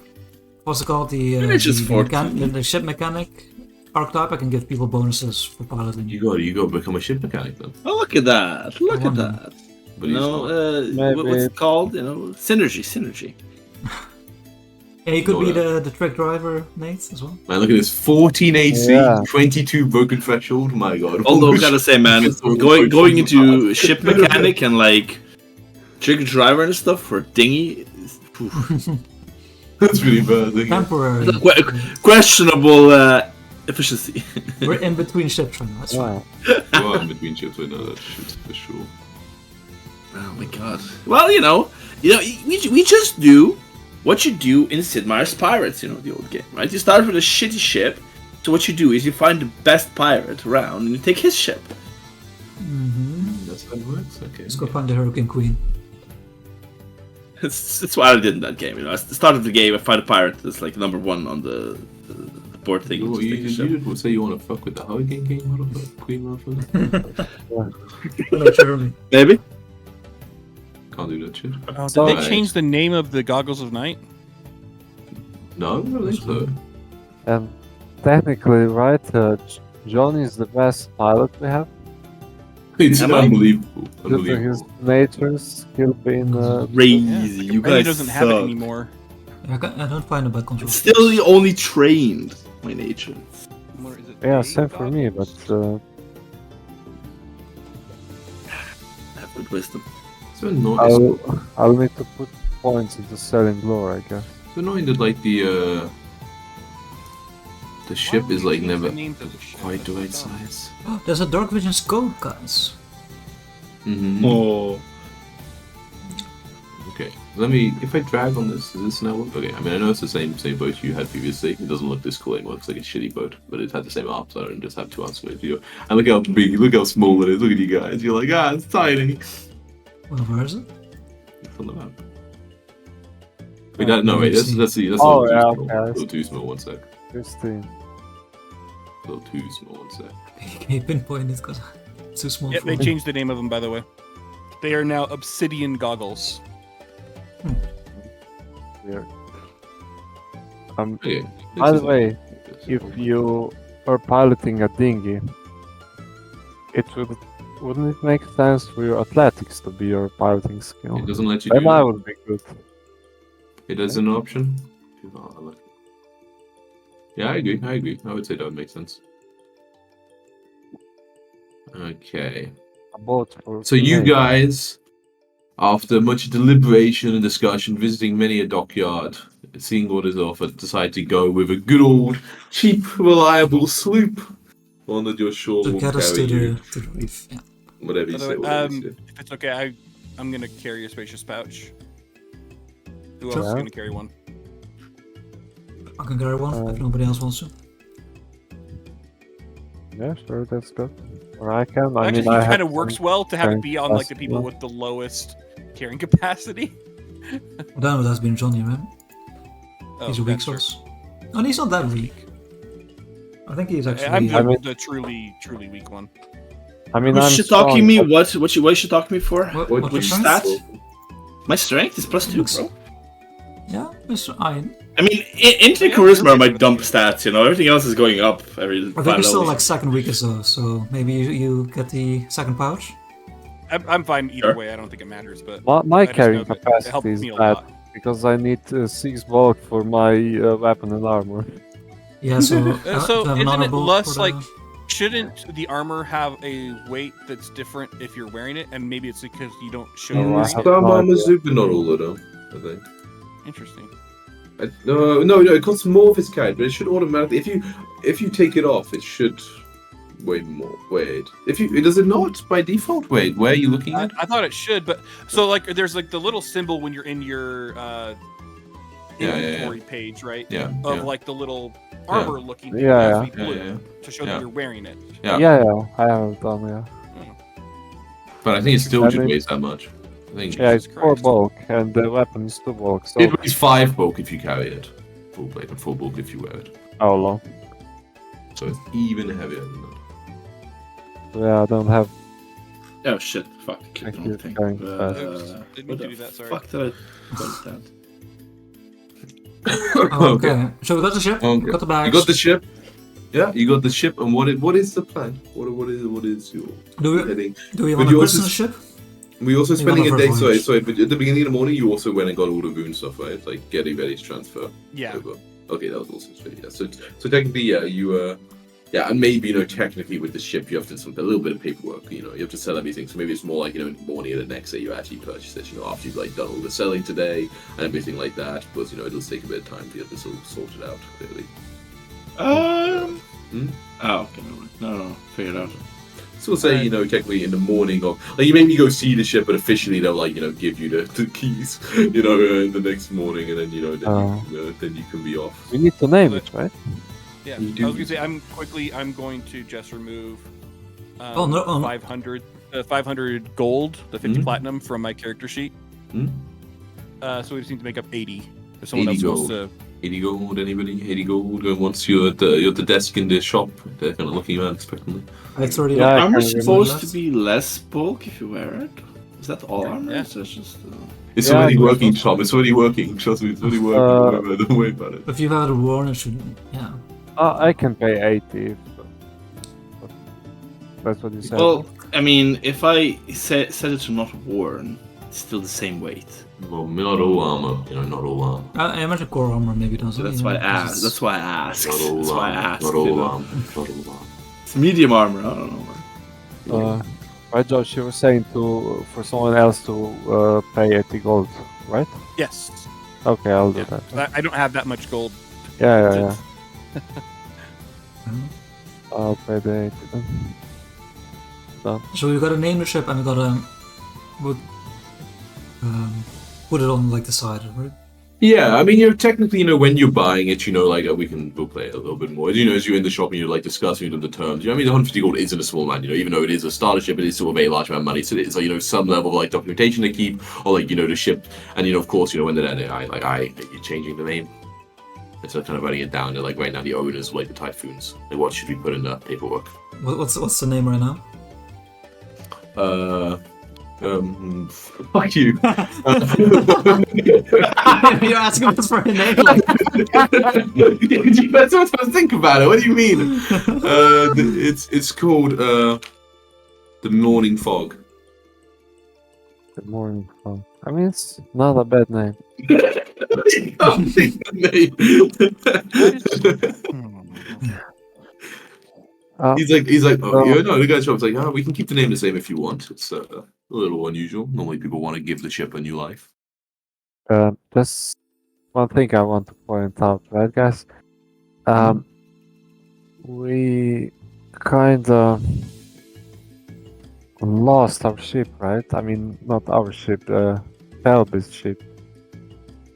what's it called, It's just 14. the ship mechanic archetype, I can give people bonuses for piloting. You got to become a ship mechanic then. Oh, look at that! Look at wonder. that! But he's not. Maybe- What's it called? Synergy. Yeah, you could be Oh, the truck driver, Nate, as well. Man, look at this 14 AC, Yeah. 22 broken threshold. My god. Although I gotta say, man, It's so going much into fun. ship mechanic and trick driver and stuff for dinghy, is- oof. That's really bad. Isn't it? Temporary. questionable efficiency. We're in between ships right now. That's fine. Yeah. Well, in between ships, I know that shit for sure. Oh my god. Well, we just do what you do in Sid Meier's Pirates, the old game, right? You start with a shitty ship, so what you do is you find the best pirate around and you take his ship. That's how it works? Okay. Let's go find the Hurricane Queen. That's what I did in that game, At the start of the game, I find a pirate that's like number 1 on the board thing. You, and just take his ship. you did say you want to fuck with the Hurricane King, motherfucker? Queen, motherfucker? Literally. Maybe? Can't do that shit. Oh, did So- they change the name of the Goggles of Night? No, I don't think so. And technically, right, John is the best pilot we have. It's Am I? unbelievable. Due to his Unbelievable. nature, skill being Crazy. You Companion guys doesn't have it suck. anymore. I don't find a bad control. It's still the only trained, my nature. Or is it yeah, a same for me, Goggles? but I have good wisdom. It's so annoying. I'll need to put points into selling lore, I guess. It's annoying that like the ship is like never quite the right size. There's a Dark Vision scope, guys. Mm-hmm. Oh. Okay. If I drag on this, does this now work? Okay, I mean I know it's the same boat you had previously. It doesn't look this cool anymore, it looks like a shitty boat, but it had the same arms, so I don't just have 2 arms with you. And look how big, look how small it is, look at you guys. You're like, it's tiny. Well, where is it? It's on the map. Wait, wait, that's a Oh, little yeah, too small. okay. A little too small, one sec. 15. A little too small, one sec. Can you pinpoint it because it's too small Yep, for they me. changed the name of them, by the way. They are now Obsidian Goggles. Weird. Okay. By the way, if you are piloting a dinghy, wouldn't it make sense for your athletics to be your piloting skill? It doesn't let you Then do I that. would be good. It is an option. Yeah, I agree. I would say that would make sense. Okay. A boat for So you teenage- guys, after much deliberation and discussion, visiting many a dockyard, seeing what is offered, decide to go with a good old, cheap, reliable sloop. One that your shore To will get us carry to you. the reef. Yeah. Whatever you By the say. way, Whatever you say. if it's okay, I'm gonna carry a spacious pouch. Who else is Sure. gonna carry one? I can carry one if nobody else wants to. Yeah, sure, that's good. Or I can. Actually, I it kind have of works some well to have it carrying be on like the capacity. people with the lowest carrying capacity. Then it has been Johnny, right? Oh, He's a weak that's true. source. Oh, he's not that weak. I think he's actually. I'm the, I mean- the truly weak one. I mean, You I'm should talking strong, me. but What you should talk me for? What Which strength? stat? My strength is +2, bro. Yeah, Mr. Iron. I mean, into charisma are my dump stats. Everything else is going up every I 5 think you're still levels. like second weakest though, so maybe you get the second pouch. I'm fine either Sure. way. I don't think it matters, but my I just carrying know that it capacity helped is me a bad lot. because I need 6 bulk for my weapon and armor. Yeah, so So to have an isn't it honorable less for like? the- Shouldn't the armor have a weight that's different if you're wearing it? And maybe it's because you don't show. Oh, your I weight. have Some no armors idea. do, but not all of them, I think. Interesting. No, it costs more if it's carried, but it should automatically. If you take it off, it should weigh more. Wait, does it not by default? Wait, where are you looking at? I thought it should, but so like there's like the little symbol when you're in your Yeah, inventory page, right? Yeah, Of yeah. like the little armor looking thing Yeah, that yeah. has to be blue Yeah, to show yeah. that you're wearing it. Yeah. Yeah, I have done, yeah. But I think it still I just mean- weighs that much. I think Yeah, it's Jesus 4 Christ. bulk, and the weapon is 2 bulk, so it weighs 5 bulk if you carry it. Full plate and 4 bulk if you wear it. how long? So it's even heavier than that. Yeah, I don't have. Oh shit! Fuck! I clicked Thank the you, wrong thing. carrying Oops, didn't mean What to the do that, sorry. fuck did I put that? Okay, so we got the ship, Okay. we got the bags. You got the ship. Yeah, you got the ship, and what is the plan? What is your Do we heading? do we But want to you christen also- the ship? We also You spending wanna a day. for a Sorry, voyage? but at the beginning of the morning, you also went and got all the rune stuff, right? Like Getty Betty's transfer. Yeah. Over. Okay, that was also sweet. Yeah. So technically, yeah, you yeah, and maybe technically with the ship, you have to a little bit of paperwork. You have to sell everything. So maybe it's more like in the morning of the next day you actually purchase it. After you've like done all the selling today and everything like that. But it does take a bit of time to get this all sorted out. Clearly. Oh, okay, no, figure it out. So we'll say, technically in the morning, or like you maybe go see the ship, but officially they'll give you the keys, in the next morning, and then then you can be off. We need to name it, right? Yeah, You I do. was gonna say I'm going to just remove 500 gold, the 50 platinum from my character sheet. So we just need to make up 80. If someone 80 else gold. wants to. 80 gold, anybody? 80 gold. And once you're at the desk in the shop, they're kind of looking around expectantly. It's already Yeah, I Armor can supposed remember. to be less bulk if you wear it. Is that all armor? Yeah. Is that just? It's Yeah, already I working, guess Tom. It's already working. Trust me, it's already working. Don't worry about it. If you've had a war, it should. Yeah. I can pay 80. That's what you said. Well, I mean, if I set it to not worn, it's still the same weight. Well, not all armor. Not all armor. I imagine core armor maybe doesn't. So that's why I asked. That's why I asked. Not all That's why I armor. asked. Not all armor. Not all armor. It's medium armor. I don't know. Right, Josh, you were saying for someone else to pay 80 gold, right? Yes. Okay, I'll do Yeah. that. I don't have that much gold. Yeah. I'll pay the 80 then. Done. So we gotta name the ship and we gotta put it on like the side, right? Yeah, I mean, technically, when you're buying it, we'll play it a little bit more. As you're in the shop and you're discussing the terms. I mean, the 150 gold isn't a small amount. Even though it is a starter ship, it is still a very large amount of money. So it's some level of documentation to keep, or the ship, and of course, when they're you're changing the name. It's kind of writing it down. They're right now the owners of the Typhoons. What should we put in the paperwork? What's the name right now? Fuck you. You're asking us for a name. You better think about it. What do you mean? It's called the Morning Fog. Good morning, fun. I mean, it's not a bad name. You can't think the name. He's like, the guy's shop's like, we can keep the name the same if you want. It's a little unusual. Normally people want to give the ship a new life. Just one thing I want to point out, right, guys? We kinda lost our ship, right? I mean, not our ship, Shelby's ship.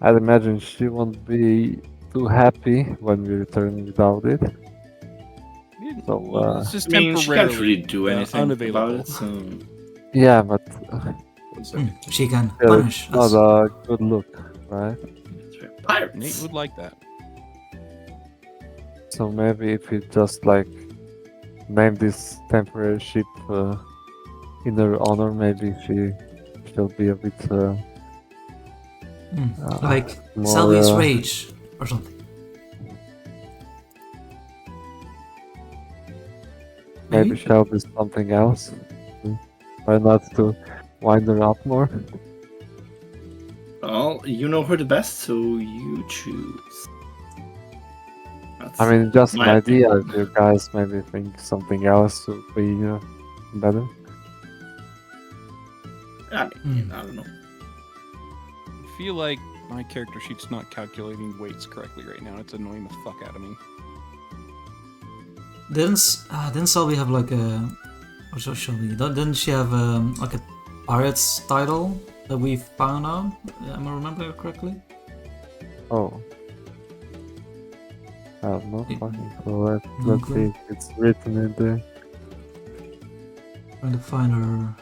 I'd imagine she won't be too happy when we return without it. So, It's just I mean, she can't temporarily really do anything unavailable. about it. So. yeah, but One second. She can still, punish it's not us. a good look, right? Nate Pirates. would like that. So maybe if we just name this temporary ship in her honor, maybe she'll be a bit Like more, Salvia's Rage or something. maybe she'll be something else. Try not to wind her up more. Well, you know her the best, so you choose. That's I mean, just an my idea. opinion. If you guys maybe think something else would be better. I mean, I don't know. I feel like my character sheet's not calculating weights correctly right now. It's annoying the fuck out of me. Didn't Salvi have like a? Or so Shelby? Didn't she have like a pirates title that we found out? Am I remembering it correctly? Oh. I have no Yeah. fucking clue. Let's clue. see if it's written in there. Trying to find her.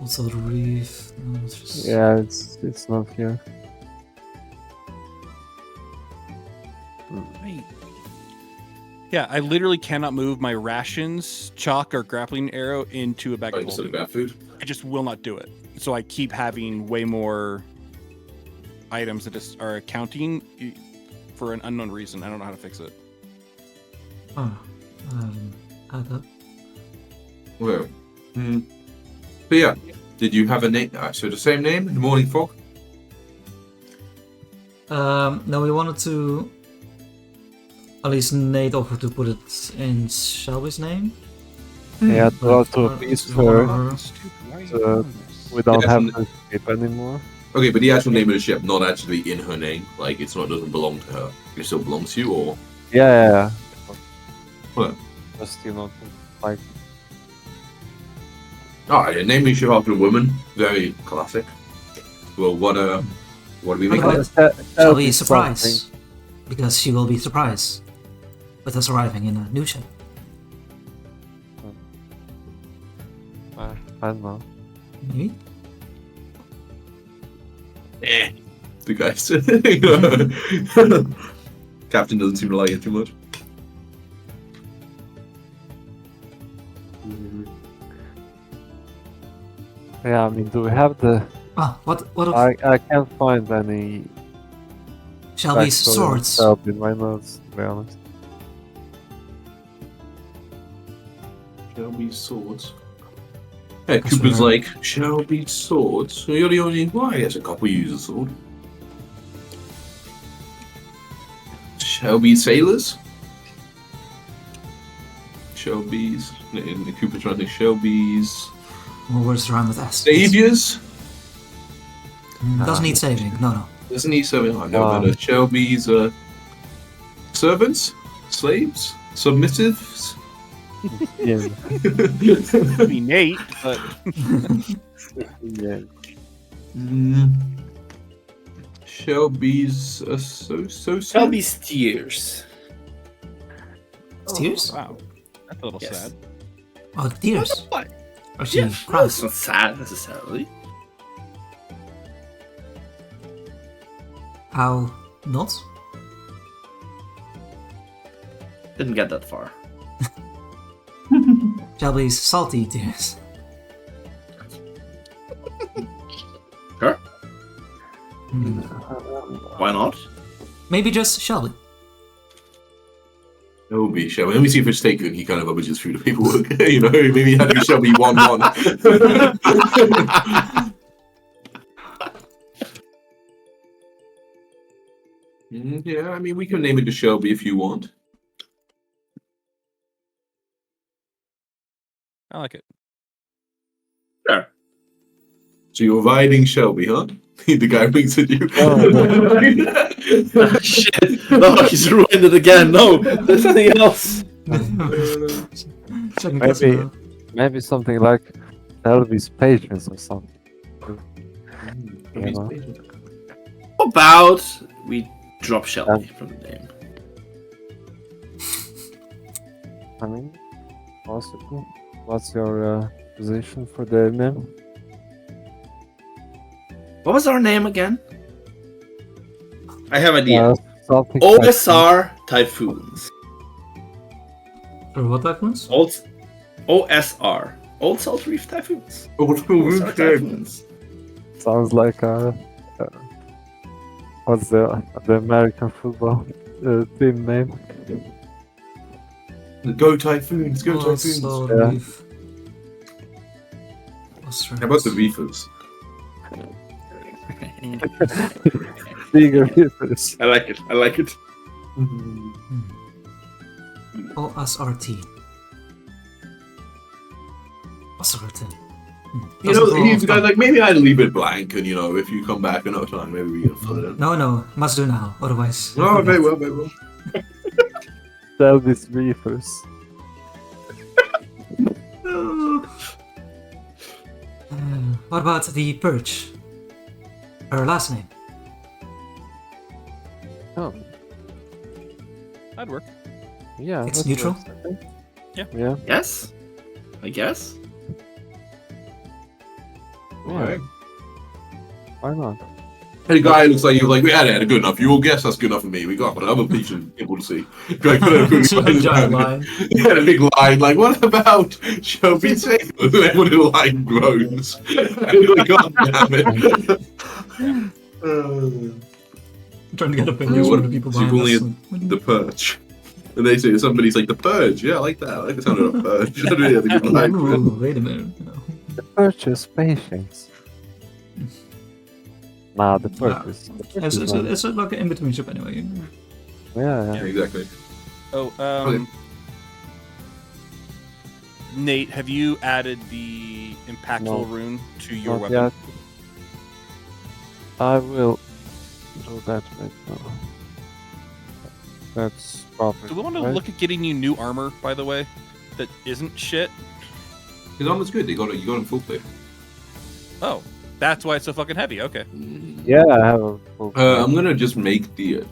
Also the reef. No, it's just... Yeah, it's not here. Right. Yeah, I literally cannot move my rations, chalk, or grappling arrow into a bag of Just holding. about food. I just will not do it. So I keep having way more items that just are accounting for an unknown reason. I don't know how to fix it. Oh, add that. Well, but yeah, did you have a name? So the same name, the Morning Fog. No, we wanted to. At least Nate offered to put it in Shelby's name. Yeah, to Or- appease or her. her. We don't Yeah, have and- the ship anymore. Okay, but the actual name of the ship, not actually in her name. Like it doesn't belong to her. It still belongs to you, or Yeah. What? Just like Oh, yeah, name me ship after a woman. Very classic. Well, what do we make? What Of it? about- Shall we be surprise? Because she will be surprised with us arriving in a new ship. I don't know. Maybe? The guys. Captain doesn't seem to like it too much. Yeah, I mean, do we have the? Ah, what of I can't find any Shelby's backstory on swords? Shelby in my notes, to be honest. Shelby's swords. Yeah, That's Cooper's weird. like, Shelby's swords? So you're the only one. I guess a couple use a sword. Shelby's sailors? Shelby's. And Cooper's trying to think Shelby's. More words rhyme with S. Saviors? Doesn't need saving. No. Doesn't he serving? I know Wow. better. Shelby's servants? Slaves? Submissives? Yeah, I mean, Nate, but yeah. Shelby's so Shelby's tears. Tears? wow, that's a little Yes. sad. Oh, tears. What? Or she Yeah, no, cries. it's not sad necessarily. How not? Didn't get that far. Shelby's salty tears. Sure. Hmm. Why not? Maybe just Shelby. Shelby. Let me see if it's taken. He kind of rummages through the paperwork. You know, maybe he had to be Shelby 1-1. Yeah, I mean, we can name it to Shelby if you want. I like it. Sure. So you're riding Shelby, huh? The guy winks at you. Shit. No, he's ruined it again. No, there's something else. Second guessing Maybe, now. maybe something like Shelby's patience or something. You know? How about we drop Shelby from the name? I mean, possible. What's your position for the name? What was our name again? I have an idea. Something OSR Typhoons. Or what typhoons? OSR. Old Salt Reef Typhoons. OSR Typhoons. sounds like what's the American football team name? Go Typhoons, go Oh, Typhoons. so Yeah. brief. What's How about the Reefers? Bigger hitters. I like it. I like it. OSRT. OSRT. You know, he's got like, maybe I'd leave it blank, and you know, if you come back another time, maybe we can fill it in. No, must do now. Otherwise. Oh, very well, very well. Shelby's Reefers. What about the Perch? Her last name. Oh, That'd work. yeah. It's that neutral? works, I think. Yeah. Yeah. Yes? I guess. Alright. Why not? The guy looks like you're like, we had it, good enough. You will guess that's good enough for me. We got another piece of people to see. Like, put a big Giant line. Yeah, a big line. Like, what about Shelby Taylor? And everyone in the line groans. Like, God damn it. Trying to get opinions what- from the people so you've behind only us. The Perch. And they say somebody's like, the Purge. Yeah, I like that. I like the sound of the Purge. That really has a good line. Ooh, wait a minute. No. The purchase patience. Nah, the purchase. The purchase one. It's like an in-between ship anyway. Yeah. Yeah, exactly. Oh, Okay. Nate, have you added the impactful No. rune to your Not weapon? yet. I will do that right now. That's perfect. Do we want to right? look at getting you new armor, by the way, that isn't shit? His armor's good. You got him full plate. Oh, that's why it's so fucking heavy. Okay. Yeah, I have a full I'm gonna just make the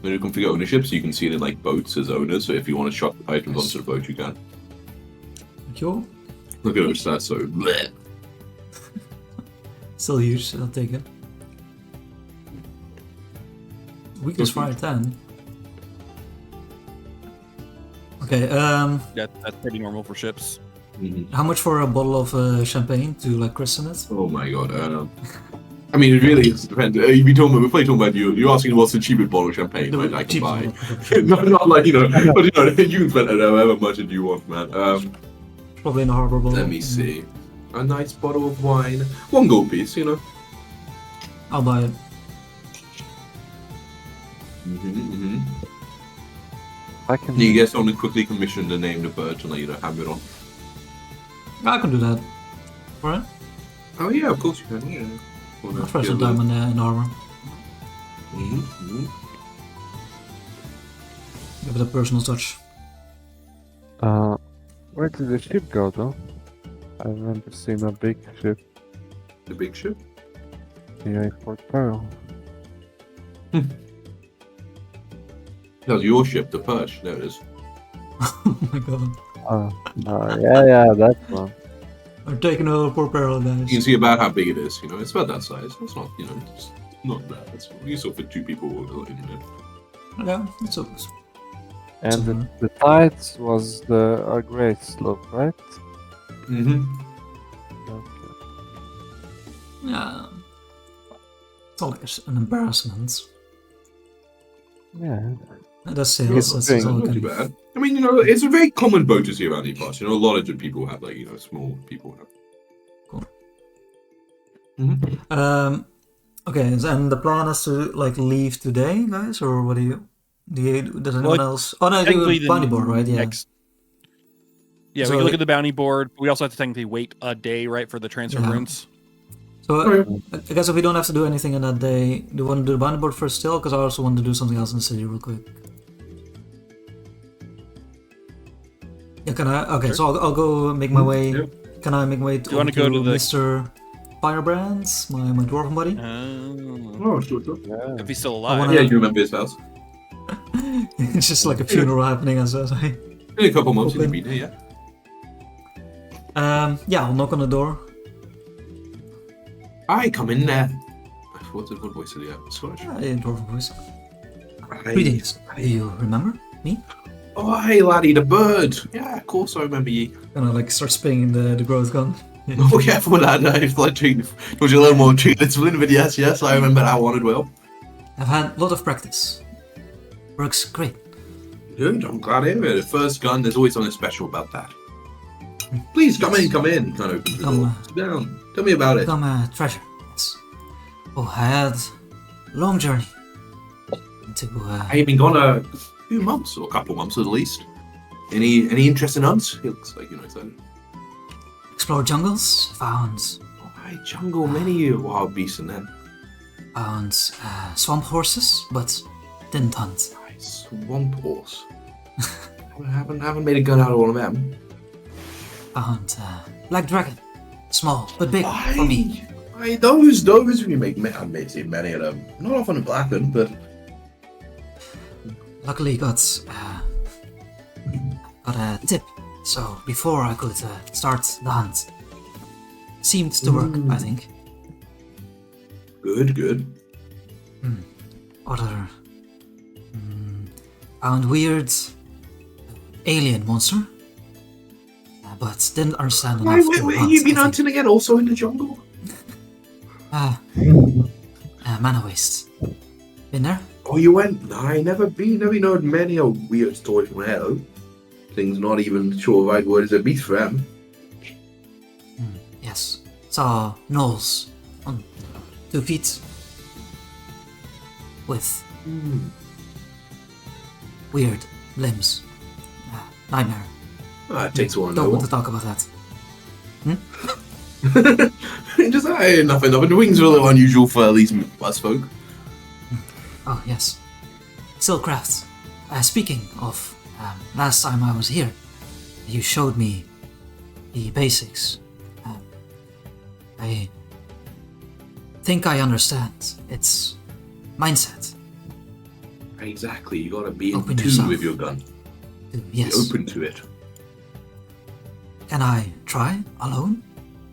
when you configure ownership, so you can see it in like boats as owners. So if you want to shop items onto the boat, you can. Cool. Look at those stats. So bleh. Still huge. I'll take it. Weakness fire 10. Okay. Yeah, that's pretty normal for ships. How much for a bottle of champagne to like christen it? Oh my god. I mean, it really depends. We're probably talking about you. You're asking what's the cheapest bottle of champagne The I can cheapest buy. bottle of champagne. Not like but you can spend however much as you want, man. Probably in a harbor bottle. Let me see. A nice bottle of wine, 1 gold piece, I'll buy it. I can. You get someone to quickly commission the name the Perch and let you have it on. I can do that. Alright. Oh yeah, of course you can. Yeah. I'll try some diamond in armor. Give it a personal touch. Where did the ship go though? I remember seeing a big ship. The big ship. Yeah, in Port Peril. That was your ship, the Perch. There it is. Oh my god. Yeah, that one. I'm taking over Port Peril, guys. You can see about how big it is. It's about that size. It's not, it's not bad. It's useful for 2 people. Yeah, it's okay. And the tides was a great slope, right? Okay. Yeah. It's not like an embarrassment. Yeah. That's sales. That's all Not good. too bad. I mean, it's a very common boat to see around these parts. A lot of people have small people have. Cool. Okay, and the plan is to like leave today, guys, or what do you? Does anyone else? Oh no, Technically, do bounty board, right? Yeah. Yeah, So we can look at the bounty board. We also have to technically wait a day, right, for the transfer runes. So I guess if we don't have to do anything in that day, do you want to do the bounty board first still? Because I also want to do something else in the city real quick. Yeah, can I? Okay, Sure. so I'll go make my way. Yeah. Can I make my way you wanna go to the- Mr. Firebrands, my dwarven buddy? Oh, sure. Yeah. If he's still I alive. wanna- Yeah, you remember his house. It's just like a funeral happening as I. In a couple months, you'll be there, yeah. Yeah, I'll knock on the door. I come in there. What voice is the Scottish? Dwarven voice. Aye. Greetings. Do you remember me? Oh, hey, laddie, the bird. Yeah, of course I remember ye. And I like start spinning the growth gun. Oh, careful with that. I've like told you a little more discipline, but yes, I remember that one as well. I've had a lot of practice. Works great. Good, I'm glad to hear it. The first gun, there's always something special about that. Please come in. He can't open the door. Sit down. Tell me about it. Become a treasure. Yes. Oh, I had a long journey into I've been gone a few months, or a couple months at least. Any interest in hunts? He looks like excited. explore jungles, found Oh, hey, jungle, many wild beasts in them. swamp horses, but didn't hunt. Nice. Swamp horse. I haven't made a gun out of one of them. Found black dragon, small but big for me. Aye, those we make. I may see many of them. Not often in Blackland, but Luckily got a tip, so before I could start the hunt, seemed to work. I think. good. Other found weird alien monster, but didn't understand enough to hunt. You've been I think. hunting again, also in the jungle? Mana Waste. Been there? Oh, you went? No, I never been. Never heard many weird stories from hell. Things not even sure right word is a beast for them. Yes. Saw gnolls on 2 feet with weird limbs. Nightmare. It takes one to Don't know. want to talk about that. Just nothing. The wings are a little unusual for at least us folk. Oh, yes. Silk crafts. speaking of, last time I was here, you showed me the basics. I think I understand. It's mindset. Exactly. You gotta be in Open tune yourself. with your gun. Yes. Be open to it. Can I try alone?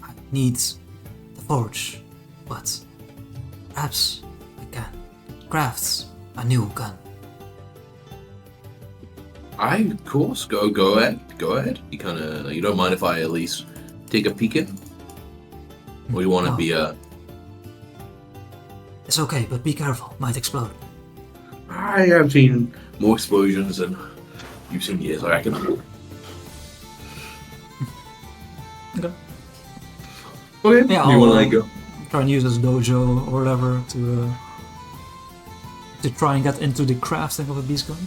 I need the forge, but perhaps I can craft a new gun. Of course. Go ahead. Go ahead. You don't mind if I at least take a peek in? Or you want to No. be a... It's okay, but be careful. Might explode. I have seen more explosions than you've seen years, I reckon. Okay. Okay, Yeah, you want to I'll, let go? Try and use this dojo or whatever to try and get into the crafting of a beast gun.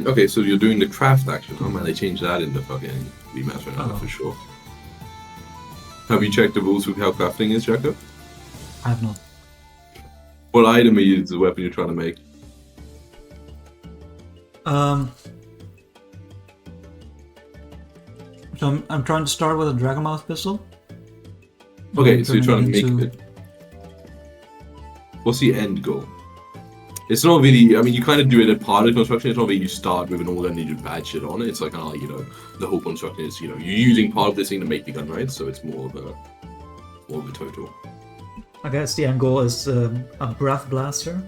Okay, so you're doing the craft action. Oh man, they changed that in the fucking remaster now for sure. Have you checked the rules of how crafting is, Jacko? I have not. What item is the weapon you're trying to make? So I'm trying to start with a Dragonmouth pistol. Okay, so you're trying to Turning make it it. What's the end goal? It's not really. I mean, you kind of do it as part of construction. It's not really you start with an all and you just bad shit on it. It's like kind of like the whole construction is you're using part of this thing to make the gun, right? So it's more of a total. I guess the end goal is a breath blaster.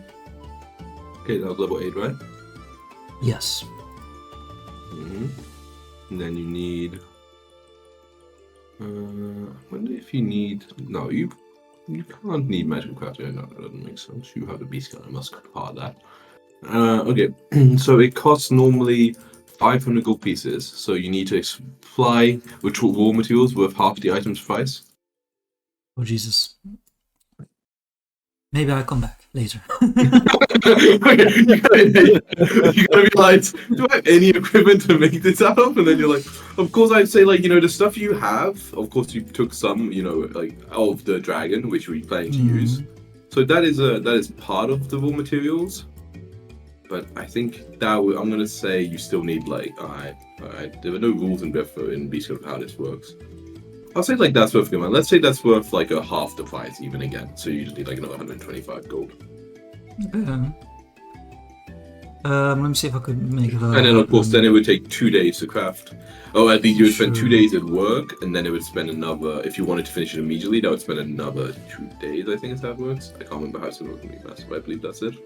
Okay, that was level 8, right? Yes. And then you need. I wonder if you need. No, you can't need magical crafting. No, that doesn't make sense. You have the beast gun. I must part that. Okay, so it costs normally 500 gold pieces. So you need to supply with raw materials worth half the item's price. Oh Jesus. Maybe I'll come back later. Okay, you gotta be like, do I have any equipment to make this out of? And then you're like, of course I'd say like, the stuff you have, of course you took some, like of the dragon, which we're planning to use. So that is part of the raw materials. But I think that I'm gonna say you still need like, alright, there are no rules in Beast of how this works. I'll say like that's worth good, man. Let's say that's worth like a half the price even again. So you just need like another 125 gold. Okay. Let me see if I could make it. And then of course, then it would take 2 days to craft. Oh, at least you would spend 2 days at work, and then it would spend another. If you wanted to finish it immediately, that would spend another 2 days. I think is how it works. I can't remember how it's working, but I believe that's it.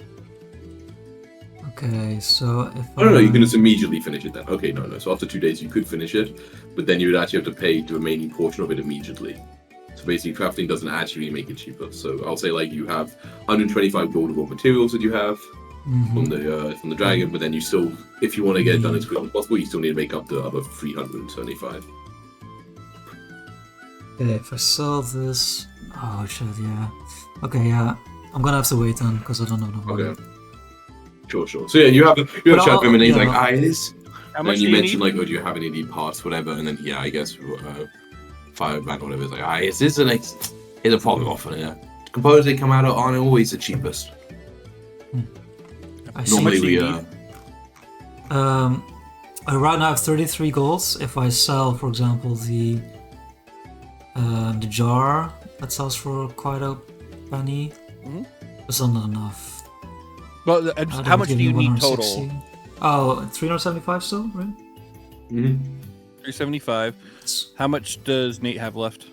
Okay, so if I don't know. You can just immediately finish it then. Okay, no. So after 2 days, you could finish it, but then you would actually have to pay the remaining portion of it immediately. So basically, crafting doesn't actually make it cheaper. So I'll say like you have 125 gold of raw materials that you have from the dragon, but then you still, if you want to get it done as quickly as possible, you still need to make up the other 375. Okay, if I sell this, oh shit, yeah. Okay, yeah, I'm gonna have to wait then because I don't know the money. Okay. Sure. So yeah, you have a chat with him, and he's like, it is. How And much then do you you mentioned need? like, oh, do you have any need parts, whatever? And then I guess 5 grand or whatever. It's like, is this here's a problem offer? Yeah. Components they come out of aren't always the cheapest. I see. Normally do we you need? I right now have 33 golds. If I sell, for example, the jar that sells for quite a penny, it's not enough. Well, how much do you need 160. total? Oh, 375 still, right? 375. How much does Nate have left?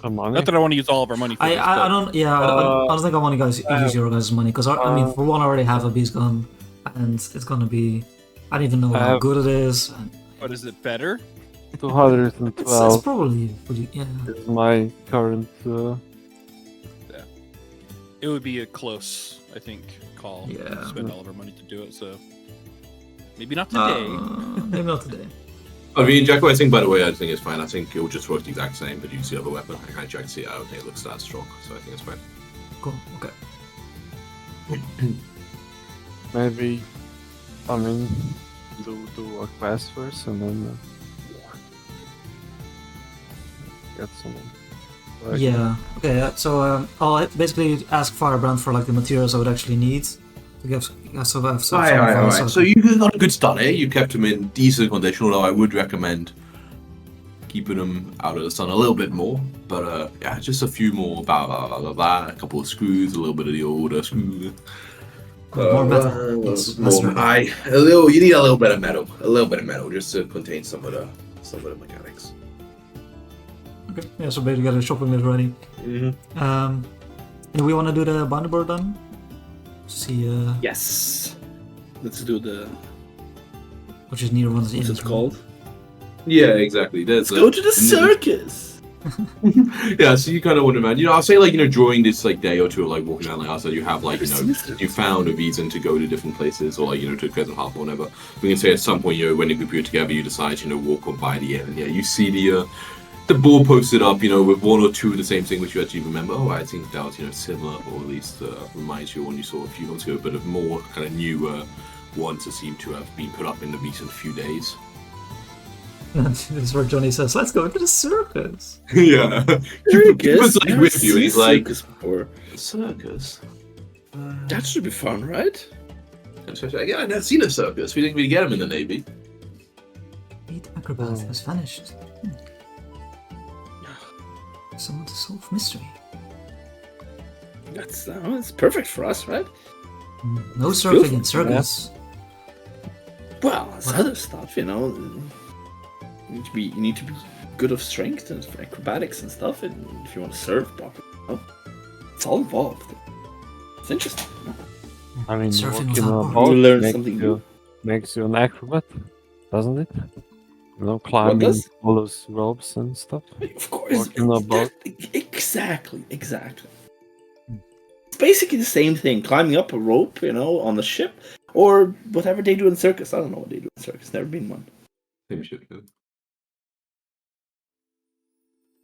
Money? Not that I want to use all of our money for this, I but don't. Yeah, I don't think I want to use your guys' money because I mean, for one, I already have a beast gun, and it's gonna be. I don't even know how good it is. And But is it better? 212 it's probably pretty. Yeah. is my current. It would be a close, I think, call. Yeah. To spend all of our money to do it, so maybe not today. Maybe not today. I mean, Jacko, I think by the way, I think it's fine. I think it will just work the exact same, but you use the other weapon. I kind of checked to see. I don't think it looks that strong, so I think it's fine. Cool. Okay. Maybe, I mean, do a quest first and then get someone. Like, Yeah. Okay. So I'll basically ask Firebrand for like the materials I would actually need to get so I have some Alright. So you got a good start here. You kept them in decent condition, although I would recommend keeping them out of the sun a little bit more. But yeah, just a few more a couple of screws, a little bit of the older screw. more metal. Yes, More, you need a little bit of metal, just to contain some of the mechanics. Okay, yeah, so basically the shopping list ready. Mm-hmm. Do we want to do the binder board then? See, Yes. Let's do the. which is neither one's What's it called? Yeah, exactly. Let's go to the circus. Yeah, so you kind of wouldn't imagine. I'll say during this day or two of walking around outside, you have you found a reason to go to different places or to Crescent Harbor or whatever. We can say at some point when you group together, you decide walk on by the end. And yeah, you see the board posted up, with one or two of the same thing which you actually remember. Oh, I think that was similar, or at least reminds you of one you saw a few months ago, but of more kind of newer ones that seem to have been put up in the recent few days. This is where Johnny says, "Let's go to the circus." Yeah, Circus. Keep with you. He's like, circus before. circus. That should be fun, right? Yeah, I've never seen a circus. We didn't really get him in the Navy. Lead acrobat has vanished. Someone to solve mystery. That's perfect for us, right? No surfing in circus. Well, it's other stuff, You need to be good of strength and for acrobatics and stuff, and if you want to surf properly, it's all involved. It's interesting. I mean, Surfing walking without on a board. boat You learn makes something you, new. makes you an acrobat, doesn't it? Climbing does? all those ropes and stuff. Of course. Walking on a boat. Exactly. It's basically the same thing. Climbing up a rope, on the ship, or whatever they do in circus. I don't know what they do in circus. Never been one. Same shit. Yeah.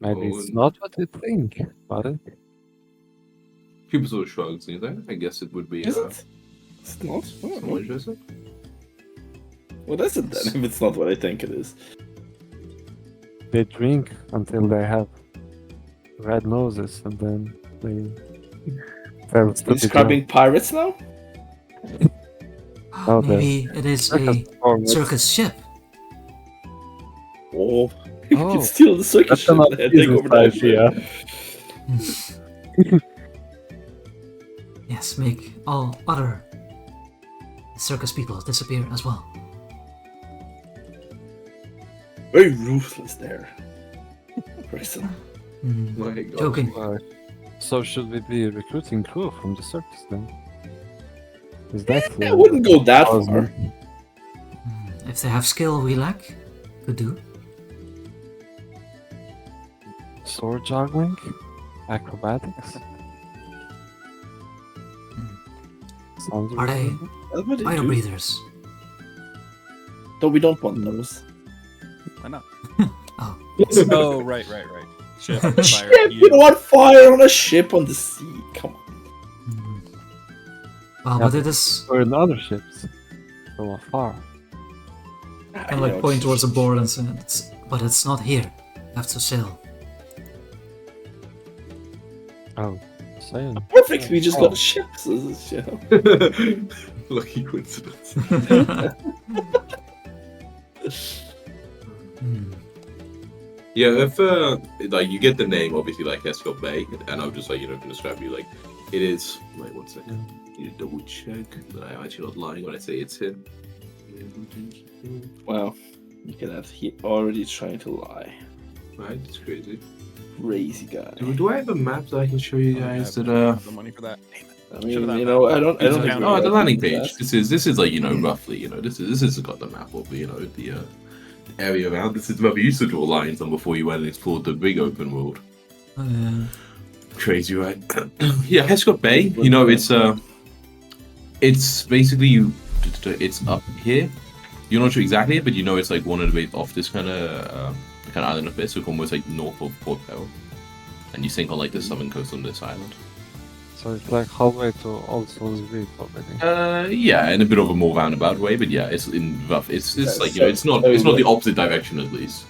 Maybe it's not what you think, but it. People sort of shrugs and I guess it would be. Is it? It's not. Oh, More interesting. What is it then? If it's not what I think it is. They drink until they have red noses, and then they. You're describing pirates now? Oh, Maybe it is a circus ship. Oh, you Oh, can steal the circus ship That's and take over that ship. Yes, make all other circus people disappear as well. Very ruthless there. Person. My God. Joking. So should we be recruiting crew from the circus then? Is that? I wouldn't go that far. If they have skill we lack, could do. Sword juggling, acrobatics. Sounds Are they reasonable. That's what they fire do. breathers? No, we don't want those. Why not? Oh, Oh, right. Ship, fire, Ship! You don't you. want fire on a ship on the sea. Come on. well, but it is Or in other ships, from afar. kind of point towards the board and say, but it's not here. You have to sail. Oh, saying. Perfect, we just got a ship. Lucky coincidence. Yeah, if you get the name, obviously Escort Bay, and I'm just gonna describe you it is. Wait, 1 second. I need to double check that I'm actually not lying when I say it's him. Wow. Look at that. He already trying to lie. Right, it's crazy. Crazy guy. Do I have a map that I can show you guys that the money for that. I mean, Should've done I that. don't think down. Oh, we're the right landing with page. that. This is roughly, this is got the map of the area around. This is where we used to draw lines on before you went and explored the big open world. Crazy, right? Yeah, Hescott Bay. It's basically it's up here. You're not sure exactly, but it's one of the way off this kind of island of it, so almost north of Port Peril, and you sink on the southern coast on this island. So it's halfway to Old Souls Reef already. Yeah, in a bit of a more roundabout way, but yeah, it's in rough. It's it's not the opposite direction at least.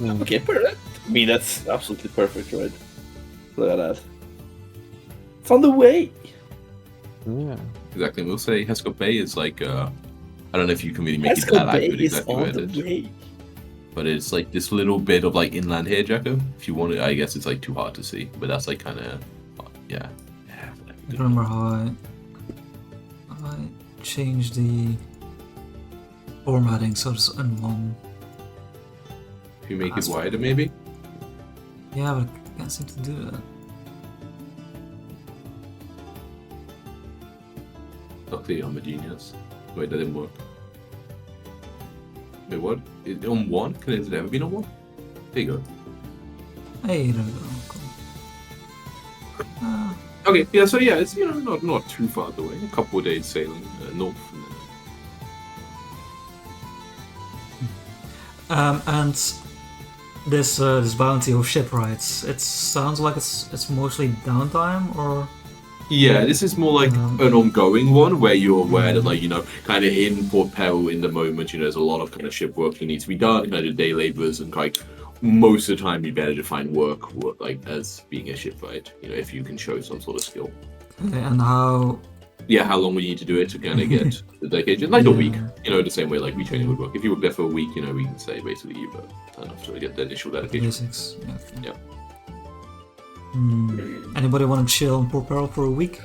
Okay, perfect. I mean, that's absolutely perfect, right? Look at that. It's on the way. Yeah. exactly. We'll say Hesco Bay is like I don't know if you can really make it that accurate exactly where it is. But it's like this little bit of like inland here, Jacko. If you want it, I guess it's like too hard to see. But that's like kind of, yeah. I don't remember how I changed the formatting so it's in one. If you make it wider, maybe. Yeah, but I can't seem to do that. Luckily, I'm a genius. Wait, that didn't work. Wait, what? Is it on one? Has it ever been on one? There you go. Hey, there we go. Cool. Okay, yeah, so yeah, it's not too far away. A couple of days sailing north. And this bounty of shipwrights, it sounds like it's mostly downtime, or Yeah, this is more like an ongoing one where you're aware that, like, kind of in Port Peril in the moment, there's a lot of kind of ship work that needs to be done, kind of day laborers, and like most of the time you better to find work like as being a shipwright, if you can show some sort of skill. okay, and how? Yeah, how long we need to do it to kind of get the dedication? Like a week, the same way like retraining would work. If you work there for a week, we can say basically you've enough to get the initial dedication. Basics. Yeah. Okay. Yeah. Anybody want to chill in Port Peril for a week?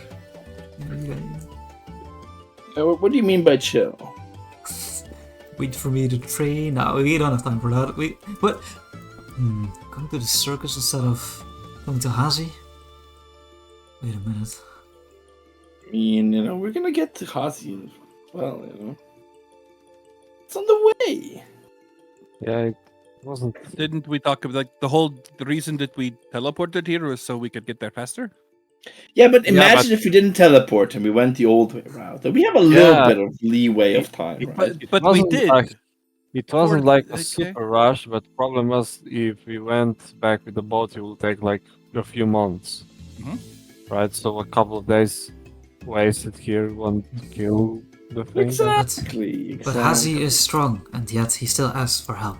What do you mean by chill? Wait for me to train? No, we don't have time for that. Going to the circus instead of going to Hazi? Wait a minute. I mean, we're gonna get to Hazi as well, It's on the way. Yeah, it wasn't. Didn't we talk about like the reason that we teleported here was so we could get there faster? Yeah, but imagine if we didn't teleport and we went the old way route. We have a little bit of leeway of time, right? But we did. It wasn't For- like a okay. super rush, but problem was if we went back with the boat, it will take like a few months, right? So a couple of days wasted here won't kill the thing. Exactly. But Hazi is strong, and yet he still asks for help.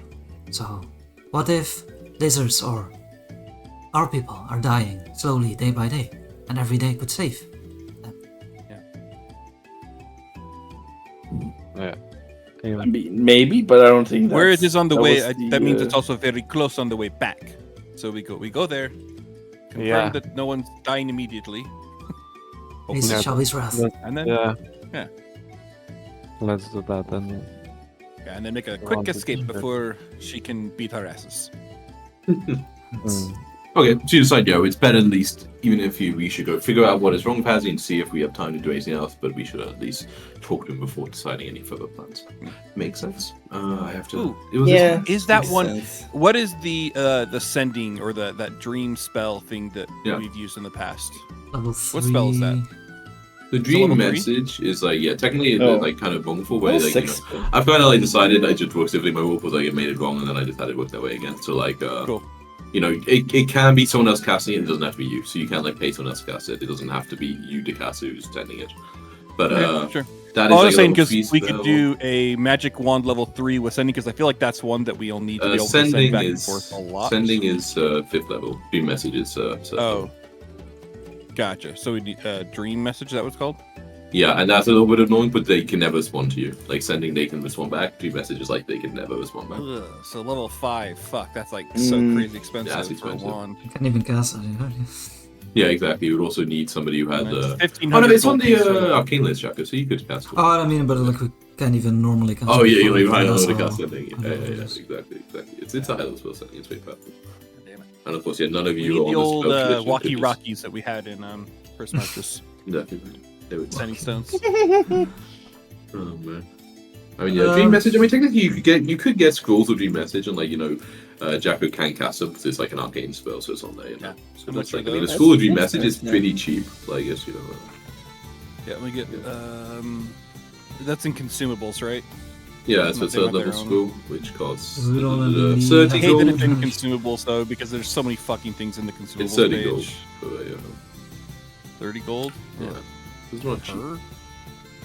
So, what if lizards or our people are dying slowly day by day, and every day could save them? Yeah. I mean, maybe, but I don't think Where it is on the way, that means it's also. also very close on the way back. So we go there, confirm that no one's dying immediately, Haste Shelby's wrath. and then Yeah. Let's do that then. and then make a Go quick on to escape Tinder. before she can beat our asses. Okay, so you decide, it's better at least, even if we should go figure out what is wrong with Hazi and see if we have time to do anything else, but we should at least talk to him before deciding any further plans. Makes sense. I have to. Ooh. It was Yeah. Is that Makes one? sense. What is the sending or that dream spell thing that Yeah. we've used in the past? Level 3. What spell is that? The level dream 3? message is like, technically it's like kind of wrongful where Level like 6. I've kind of like decided I just worked my rule was like it made it wrong and then I just had it work that way again. So like Cool. it can be someone else casting it. It doesn't have to be you. So you can like pay someone else to cast it. It doesn't have to be you to cast it who's sending it. But Okay, sure. that I is was like saying a because level we 3 could spell. do a magic wand level 3 with sending because I feel like that's one that we'll need to be able to send Sending back is and forth a lot. sending is 5th level. Dream message is 7th level. Gotcha. So we need a dream message. That was called. Yeah, and that's a little bit annoying, but they can never respond to you. Like sending, they can respond back. Dream messages, like they can never respond back. Ugh, so level 5. Fuck, that's like so crazy expensive, that's for expensive. a wand. You can't even cast it. Yeah, exactly. You would also need somebody who had the. 1500. Oh no, it's on gold piece for the arcane list, Shackle, so you could cast it. Oh, I mean, but like we can't even normally cast. Oh yeah, you before don't even we know cast the it. cast sending. Yeah, Yes. exactly. It's a high level spell setting. It's very powerful. Damn it. And of course, none of We you need are the on old the spell tradition, walkie which is- rockies that we had in First Marcus. Definitely. They would. Sending stones. Oh man. I mean, yeah, dream message. I mean, technically, you could get scrolls of dream message, and like Jacko can cast them because it's like an arcane spell, so it's on there. Yeah. So How that's much are like, I mean, the those? scroll of dream That's message is nice, pretty cheap. Like, I guess Yeah, we get. That's in consumables, right? Yeah, so it's a Nothing of level their own. scroll which costs We don't have any- 30 I hate that gold. it's in consumables though, because there's so many fucking things in the consumables It's 30 page. gold. So, yeah. 30 gold? Yeah. It's not cheap. Her?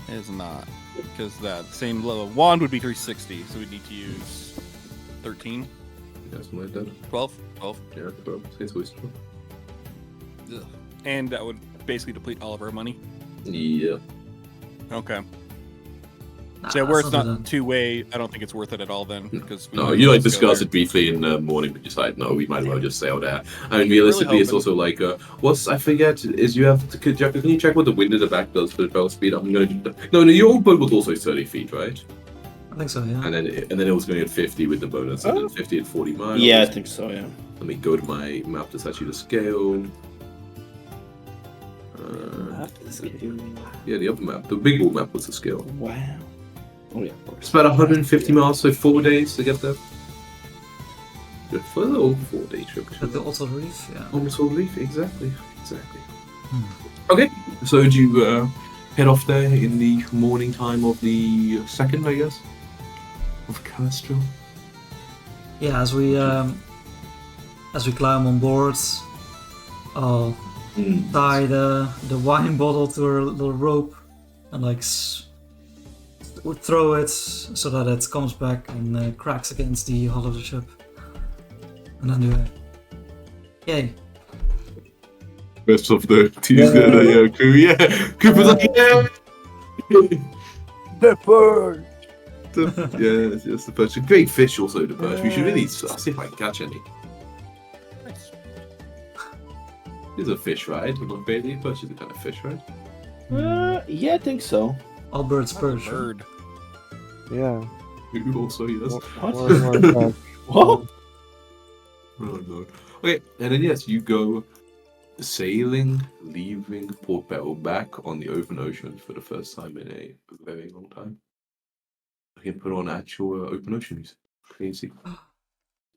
It is not. Because that same level wand would be 360, so we'd need to use 13, Yeah, something like that. 12, 12. Yeah, but it's wasteful. Ugh. And that would basically deplete all of our money. Yeah. Okay. Nah, So where let's it's do not that. two-way, I don't think it's worth it at all then. Because No, you like discussed it briefly in the morning, but decide no, we might as well just sail there. I mean, realistically, it's hoping. also like what's I forget is you have to can you check what the wind at the back does for the bell speed? I'm gonna no, your boat was also 30 feet, right? I think so, yeah. And then it was going at 50 with the bonus, and then 50 at 40 miles. Yeah, I think so. Yeah. Let me go to my map that's actually the scale. Yeah, the other map, the big wall map was the scale. Wow. Oh yeah. It's about 150 miles, so 4 days to get there. Good for a little 4-day trip. At the Otto Reef, yeah. Almost all reef, exactly. Okay, so do you head off there in the morning time of the second, I guess, of Castro? Yeah, as we climb on board, I'll tie the wine bottle to a little rope and like throw it so that it comes back and cracks against the hull of the ship, and then do it. Yay! Rest of the Tuesday crew, yeah. Cooper's like, yeah. The bird. Yeah, it's the perch. A great fish, also the perch. We should really see if I can catch any. Nice. It's a fish, right? Not really. Perch is a kind of fish, right? Yeah, I think so. All birds What a perch. bird. Yeah. Who also, yes. What? Oh no. Okay, and then yes, you go sailing, leaving Port Bell back on the open ocean for the first time in a very long time. I can put on actual open ocean music. Crazy.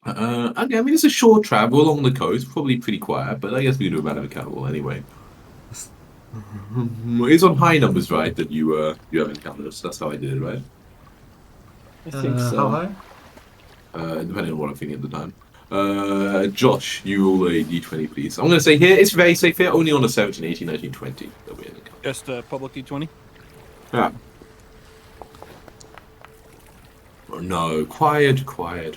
Okay, I mean it's a short travel along the coast, probably pretty quiet, but I guess we can do about it accountable anyway. It's on high numbers, right? That you have encountered us. That's how I did it, right? I think so. How high? Depending on what I'm thinking at the time. Josh, you roll a d20, please. I'm going to say here, it's very safe here, only on a 17, 18, 19, 20 that we encountered. Just public D20? Yeah. Oh, no, quiet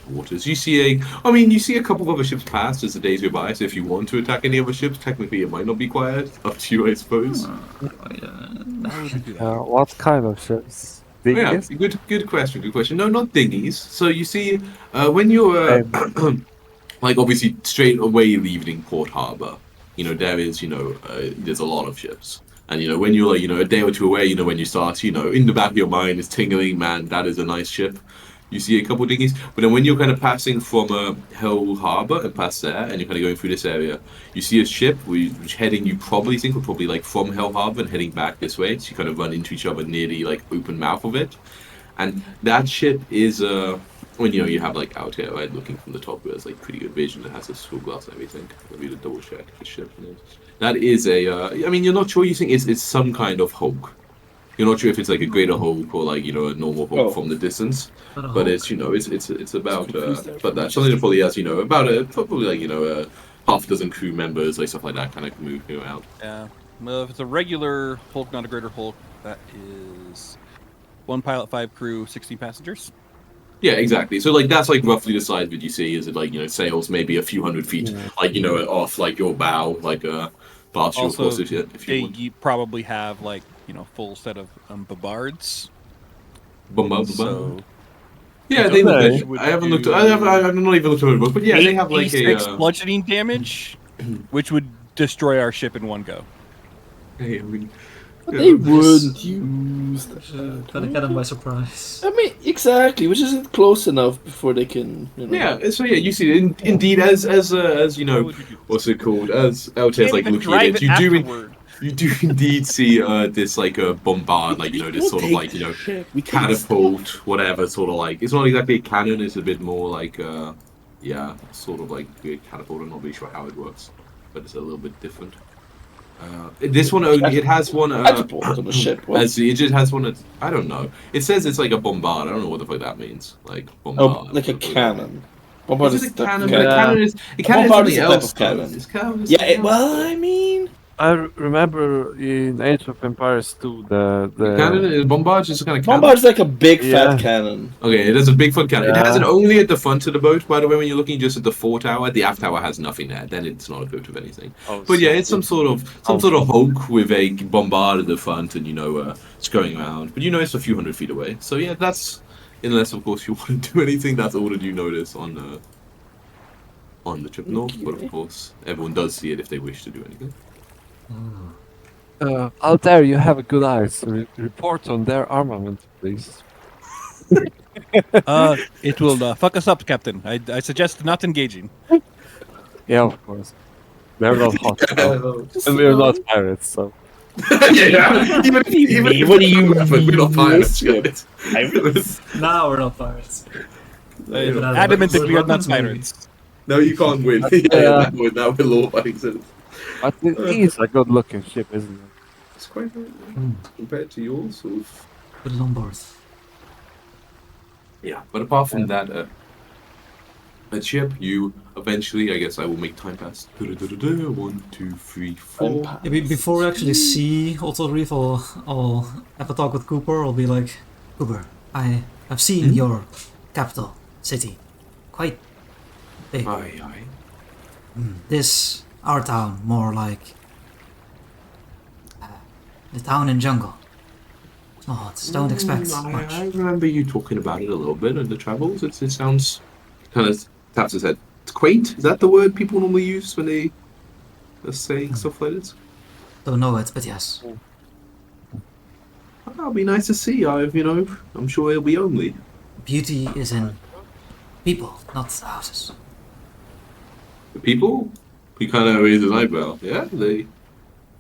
waters. You see you see a couple of other ships pass as the days go by, so if you want to attack any other ships, technically it might not be quiet. Up to you, I suppose. What kind of ships? Yeah, Dinghies? good question. No, not dinghies. So you see, when you're like obviously straight away leaving Port Harbor, there is there's a lot of ships, and when you're like a day or two away, when you start, in the back of your mind is tingling, man, that is a nice ship. You see a couple of dinghies, but then when you're kind of passing from Hell Harbor and past there, and you're kind of going through this area, you see a ship which heading, you probably think, probably like from Hell Harbor and heading back this way. So you kind of run into each other near the like open mouth of it, and that ship is when you have like out here, right, looking from the top, where there's like pretty good vision. It has a full glass and everything. Let me double check the ship. That is a. I mean, you're not sure. You think it's some kind of Hulk. You're not sure if it's like a greater Hulk or like a normal Hulk from the distance, but it's it's about but that's something that probably has about probably like half a dozen crew members, like stuff like that, kind of move around. Yeah. Well, if it's a regular Hulk, not a greater Hulk, that is 1 pilot, 5 crew, 16 passengers. Yeah, exactly. So like that's like roughly the size that you see. Is it like sails maybe a few hundred feet, like off like your bow, like past your course if you want. You probably have like full set of bombards. So yeah, they look. I haven't looked. I've not even looked at the book, but yeah, they have like a bludgeoning damage, which would destroy our ship in one go. Hey, I mean, But they wouldn't use that. Gotta get them by surprise. I mean, exactly, which isn't close enough before they can. Yeah, so yeah, you see, indeed, as what's it called? As LTS like looking at it, you do indeed see this like a bombard, like this sort of like catapult, whatever, sort of like it's not exactly a cannon. It's a bit more like sort of like a catapult. I'm not really sure how it works, but it's a little bit different. This one only it has one on the ship. It just has one. I don't know. It says it's like a bombard. I don't know what the fuck that means. Like bombard. Like a cannon. Bombard is a cannon. But a cannon is something else. Cannon. Yeah. Well, I mean. I remember in Age of Empires 2 The cannon is bombard, just kind of cannon. Bombard's like a big Yeah. fat cannon. Okay, it is a big foot cannon. It has it Yeah. only at the front of the boat, by the way, when you're looking just at the fore tower. The aft tower has nothing there. Then it's not a boat of anything. Oh, But yeah, so- it's some sort of hulk with a bombard at the front, and it's going around. But it's a few hundred feet away. So yeah, that's unless of course you want to do anything. That's all that you notice on the trip north. But of course, everyone does see it if they wish to do anything. Out there, you have a good eye. So report on their armament, please. It will fuck us up, Captain. I suggest not engaging. Yeah, of course. They're not hostile, and we're not pirates, so. yeah. Even if What do you we're not pirates, mean? guys. Now we're not pirates. Adamant that we are not Weapons, maybe. pirates. No, you can't win. Yeah. Now we're law-abiding citizens. But it is a good-looking ship, isn't it? It's quite compared to yours. Sort of. Put it on board. Yeah, but apart from that, that ship, you eventually, I guess I will make time pass. 1, 2, 3, 4. Yeah, before we actually see Otto Reef, I'll have a talk with Cooper. I'll be like, Cooper, I've seen your capital city. Quite big. Aye, aye. This, our town, more like the town in jungle. Oh, don't expect much. I remember you talking about it a little bit in the travels. It sounds kind of taps his head. It's quaint. Is that the word people normally use when they are saying stuff like this? Don't know it, but yes. That'll be nice to see. I'm sure it'll be only. Beauty is in people, not houses. The people, he kind of raised his eyebrow. Yeah, they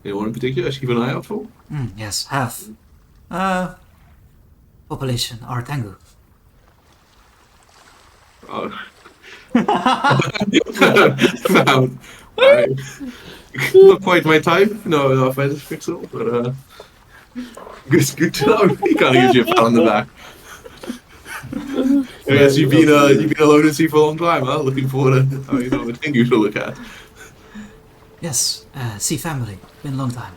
anyone in particular I should keep an eye out for? Yes, half. Population are Tengu. Oh. Found. Alright. Not quite my type. No offense, Pixel, but good to know. He kind of gives you a pat on the back. I guess you've been alone at sea for a long time, huh? Looking forward to having another thing you to look at. Yes, sea family. Been a long time.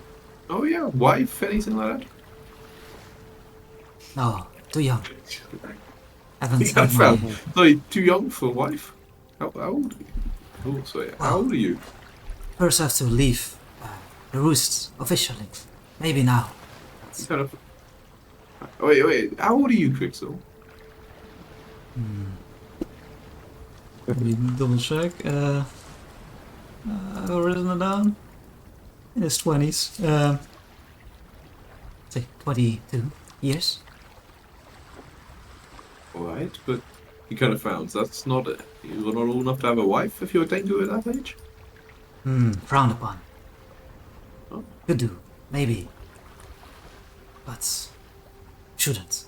Oh yeah, wife, anything like that? No, too young. Haven't Yeah, had my... found. So you're too young for a wife? How old are you? Oh, sorry. How old are you? First have to leave the roost officially. Maybe now. You kind of. Wait. How old are you, Quixel? Let me double check. I've written it down. In his 20s. Say 22 years. Alright, but he kind of frowns. That's not it. You're not old enough to have a wife if you're a Tengu at that age? Frowned upon. Oh. Could do, maybe. But shouldn't.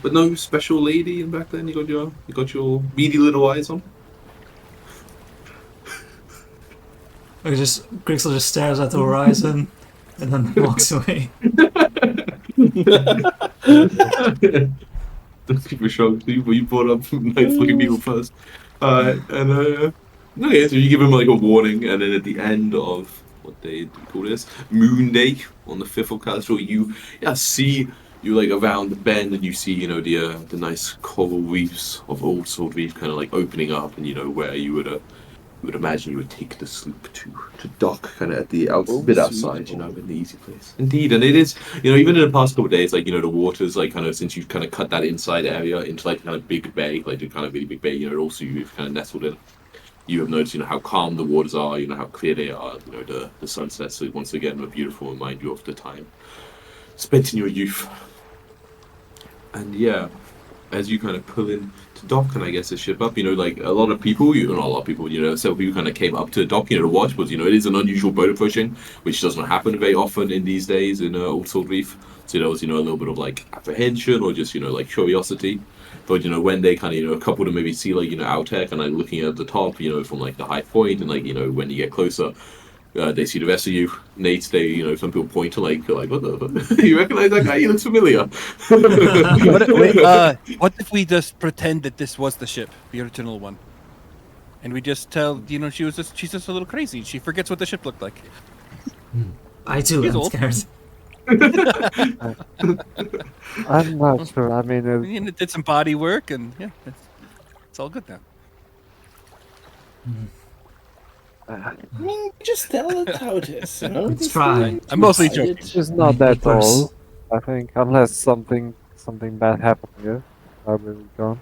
But no special lady in back then? You got your beady little eyes on? Like Crixel just stares at the horizon and then walks away. Those people shocked. You brought up nice looking people first. Okay, so you give him like a warning, and then at the end of what day do you call this? Moon Day on the 5th of Calistral, you see you like around the bend, and you see the nice coral reefs of Old Sword Reef kind of like opening up, and where you would imagine you would take the sloop to dock kind of at the bit outside, in the easy place. Indeed, and it is, even in the past couple of days, like, the water's like kind of, since you've kind of cut that inside area into like kind of big bay, like the kind of really big bay, also you've kind of nestled in. You have noticed, how calm the waters are, how clear they are, the sunsets, so once again, a beautiful reminder of the time spent in your youth. And yeah, as you kind of pull in to dock and I guess the ship up, like a lot of people, not a lot of people, several people kind of came up to the dock, to watch, but it is an unusual boat approaching, which doesn't happen very often in these days in Old Sword Reef. So there was, a little bit of like apprehension or just, like curiosity. But when they kind of, a couple to maybe see like, out there kind of looking at the top, from like the high point, and like, when you get closer, they see the rest of you. Nate, some people point to like what the you recognize that guy? He looks familiar. What if we just pretend that this was the ship, the original one, and we just tell she's just a little crazy. She forgets what the ship looked like. I too He's am old. scared. I'm not sure. I mean, And it did some body work, and yeah, it's all good now. I mean, just tell it how it is. You know, Let's this try. thing- I'm mostly I joking. did- it's not that Papers. old. I think unless something bad happened here, I will be gone.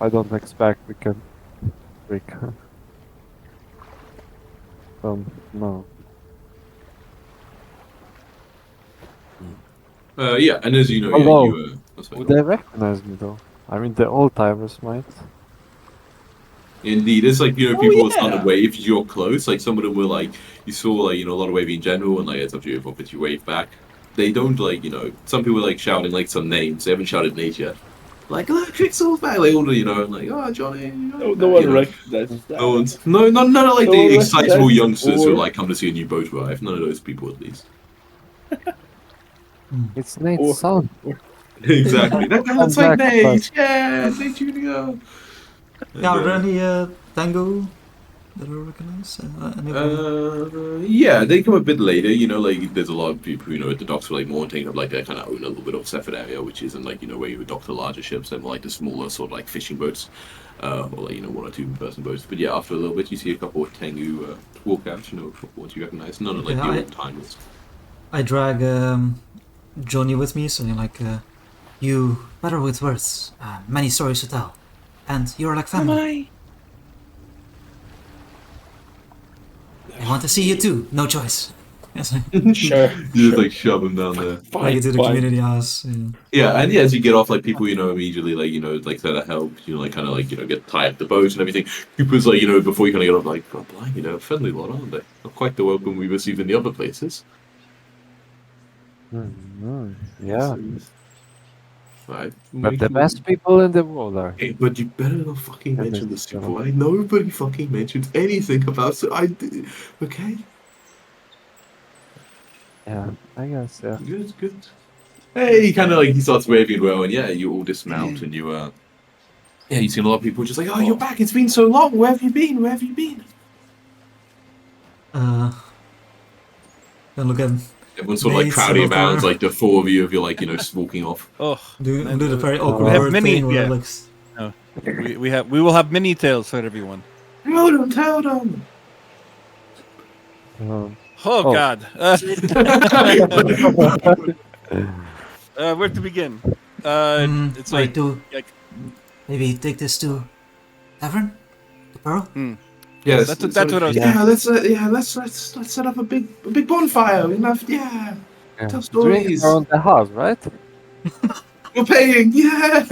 I don't expect we can break. No. Yeah, and as you know, yeah, Hello. you. Sorry, Would they recognize me though? I mean, the old timers might. Indeed, it's like Oh, people will start to yeah. wave if you're close. Like some of them will you saw a lot of waving in general, and it's up to you if you wave back. They don't some people are shouting some names. They haven't shouted names yet. Like Jigsaw back, like all oh Johnny. No one recognizes that. No one's none of No the one excitable recognizes youngsters who or- come to see a new boat arrive. None of those people at least. It's Nate's Or- son. Exactly. That guy looks I'm like back, Nate. Yeah, Nate Junior. Yeah, are there any tango that I recognize? Any of them? Yeah, they come a bit later. There's a lot of people, at the docks for more taking up they kind of own a little bit of Sephard area, which isn't where you would dock the larger ships and more the smaller sort of fishing boats, or one or two person boats. But yeah, after a little bit, you see a couple of Tengu walk out. What you recognize? None of the Okay, old timers. I drag Johnny with me, so you better with words, many stories to tell, and you're like family. I want to see you too. No choice. Yes, Sure. You just shove them down there. like to the fine. community house. Yeah, and as you get off, people immediately try to help, get tie up the boat and everything. Cooper's before you kind of get off, God blind, friendly lot, aren't they? Not quite the welcome we received in the other places. Yeah. Right. But the best people in the world are. Hey, but you better not fucking Yeah, mention the that's super. true. Right? Nobody fucking mentions anything about it. Okay. Yeah, I guess, yeah. Good. Hey, he kind of he starts waving well, and yeah, you all dismount, and you you see a lot of people just oh, you're back. It's been so long. Where have you been? Where have you been? Then look at Everyone's sort of Mates crowding in the around, corner. the four of you, if you're walking off. Oh, do the very awkward we have word many- thing where yeah. we will have many tales for everyone. Tell them. Oh, Oh. God. Where to begin? It's wait, do like maybe take this to tavern, the Pearl. Yeah, That's what I was. Yeah, let's set up a big bonfire. We love Tell Drinks stories. around the house, right? We're paying. Yeah.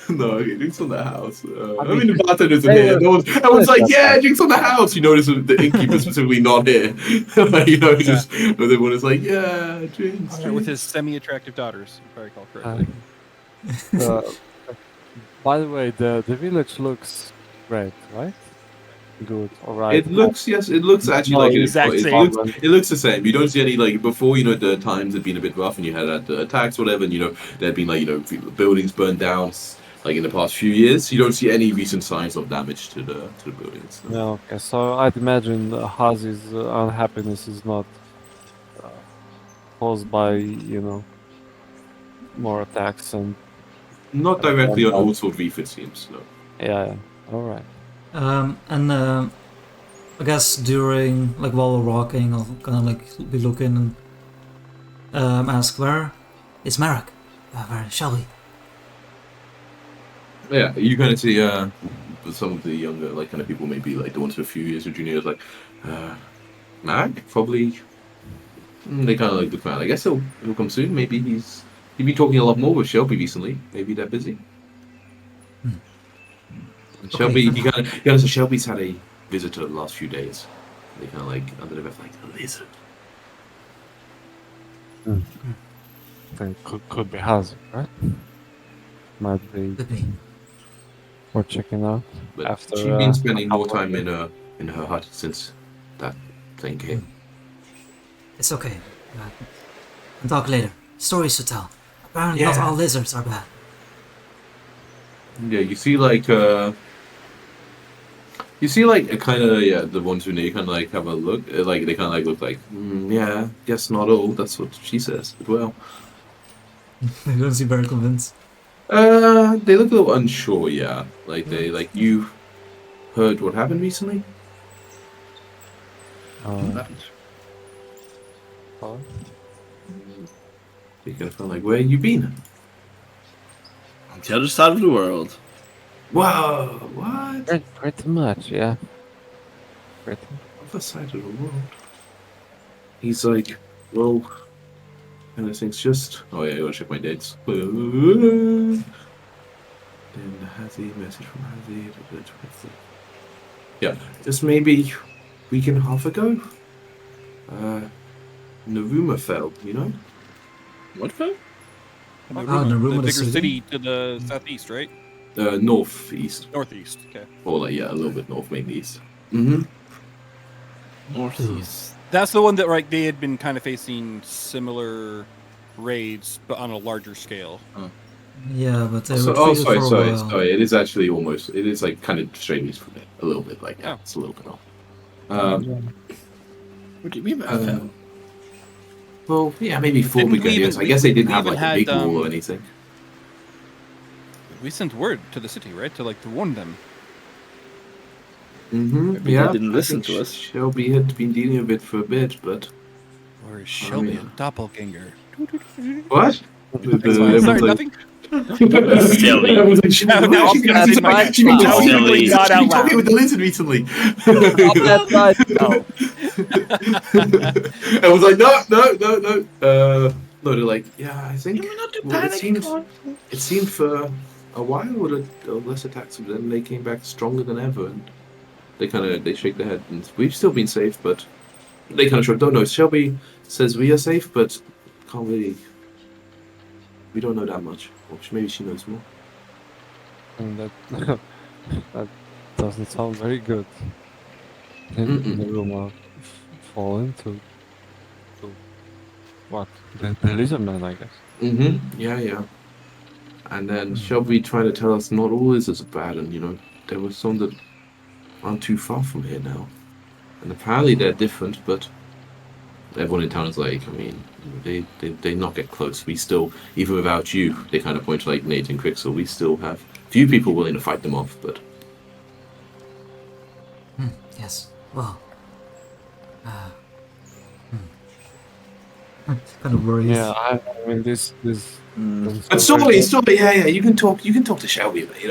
No, drinks on the house. I mean, the bartender's in here. Everyone's yeah, drinks on the house. You notice the innkeeper specifically not here. Just everyone is yeah, drinks. With his semi-attractive daughters, if I recall correctly. Uh, by the way, the village looks great, right? Good, alright. It looks actually No, like exact it same. looks the same. You don't see any before. The times had been a bit rough, and you had attacks, whatever. And there had been buildings burned down, in the past few years. You don't see any recent signs of damage to the buildings. No. No, okay, so I'd imagine Hazi's unhappiness is not caused by, more attacks and... Not directly on all sort of reef, it seems. No. Yeah, alright. And I guess during while we're walking, I'll kind of be looking and ask where is Merrick? Where shall we? Yeah, you kind of see some of the younger kind of people, maybe the ones with a few years or juniors, Mac probably. They kind of look around. I guess he'll come soon. Maybe he's been talking a lot more with Shelby recently. Maybe they're busy. Shelby, Okay, you kind of say Shelby's had a visitor the last few days. They kind of under the breath a lizard. Then could be Hazi, right? Might be Could be. worth checking out. But After, she's been spending a more couple of time in her hut since that thing came. It's okay. We'll talk later. Stories to tell. Apparently, not Yeah. all lizards are bad. Yeah, you see You see, like, a kind of, the ones who need kind of, like, have a look. Like, they kind of, like, look like, yeah, guess not all. That's what she says as well. You don't seem very convinced. They look a little unsure, yeah. Like, you heard what happened recently? They kind of feel like, where you been? On the other side of the world. Whoa, what? Pretty much, yeah. Pretty. Other side of the world. He's like, well, and I think just. Oh yeah, I gotta check my dates. Then Hazy, message from Hazy. Yeah, just maybe week and a half ago. Naruma fell, you know? What fell? Naruma, Naruma, the the bigger city? city to the southeast, right? Northeast. Northeast. Okay. Or like, yeah, a little bit north, mainly east. Mm-hmm. Northeast. That's the one that they had been kind of facing similar raids, but on a larger scale. Yeah, but they So, retreated for a while. sorry. It is actually almost. It is like kind of straight east from it, a little bit. Like, yeah, Oh. it's a little bit off. What do you mean by fell? Well, yeah, maybe four Didn't we beginnings. even- I guess they didn't we have even like a big had, wall or anything. We sent word to the city, right, to warn them. Mm-hmm. Maybe Yeah, they didn't I listen think to us. Shelby had been dealing with it for a bit, but Or is Shelby yeah. a doppelganger? what? Sorry, nothing. Silly. Everyone's like, she- Now she's that's been my- she's been now talking- silly. she's Not been out talking loud. with the lizard recently. That side, no. Everyone's like, no. No, they're like, yeah, I think. Well, it seemed for a while with less attacks, but then they came back stronger than ever. And they shake their head, and we've still been safe, but they kind of shrug. Don't know. Shelby says we are safe, but can't really. We don't know that much. Or maybe she knows more. And that that doesn't sound very good. Mm-mm. In the rumor fall into what? The lizard man, I guess. Mm-hmm. Yeah. And then Shelby trying to tell us not all lizards are bad, and there were some that aren't too far from here now, and apparently they're different. But everyone in town is like, I mean, they not get close. We still, even without you, they kind of point to like Nate and Quixel. We still have few people willing to fight them off, but Yes. Well. Kind of worries. Yeah, I mean this. doesn't But sound very sorry, good. yeah. You can talk to Shelby, but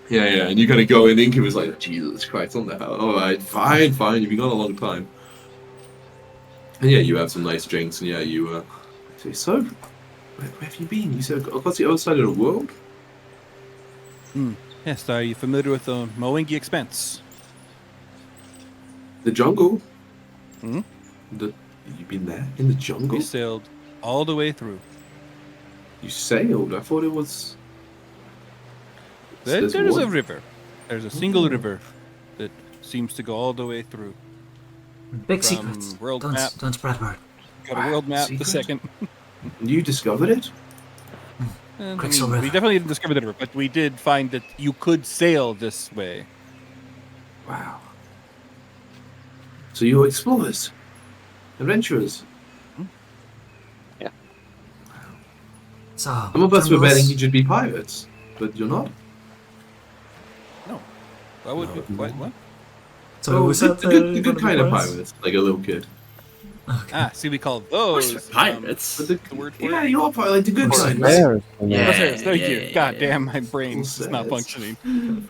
Yeah, and you kind of go in. Incubus like, Jesus Christ, on the hell. All right, fine. You've been gone a long time. And yeah, you have some nice drinks, and yeah, you so where have you been? You said across the other side of the world. Yes, are you familiar with the Moengi Expanse? The jungle. Hmm? You've been there in the jungle. We sailed all the way through. You sailed. I thought it was. There There's is a one. river. There's a single river that seems to go all the way through. Big From secrets. world Don't map. don't spread word. Got a world map. Secret? The second. You discovered it. And, Quicksilver we River. definitely didn't discover the river, but we did find that you could sail this way. Wow. So you're explorers, adventurers. So. Some of us were jungles- betting you should be pirates, but you're not. No. Why would we? What? So we said the good you're gonna be kind of pirates? pirates, like a little kid. Ah, see, we call those Pirates. But the word for yeah, it. you are pirate, like the good kind. Bears, Yeah. Thank you. yeah, God yeah. damn, my brain's Cool not says. functioning.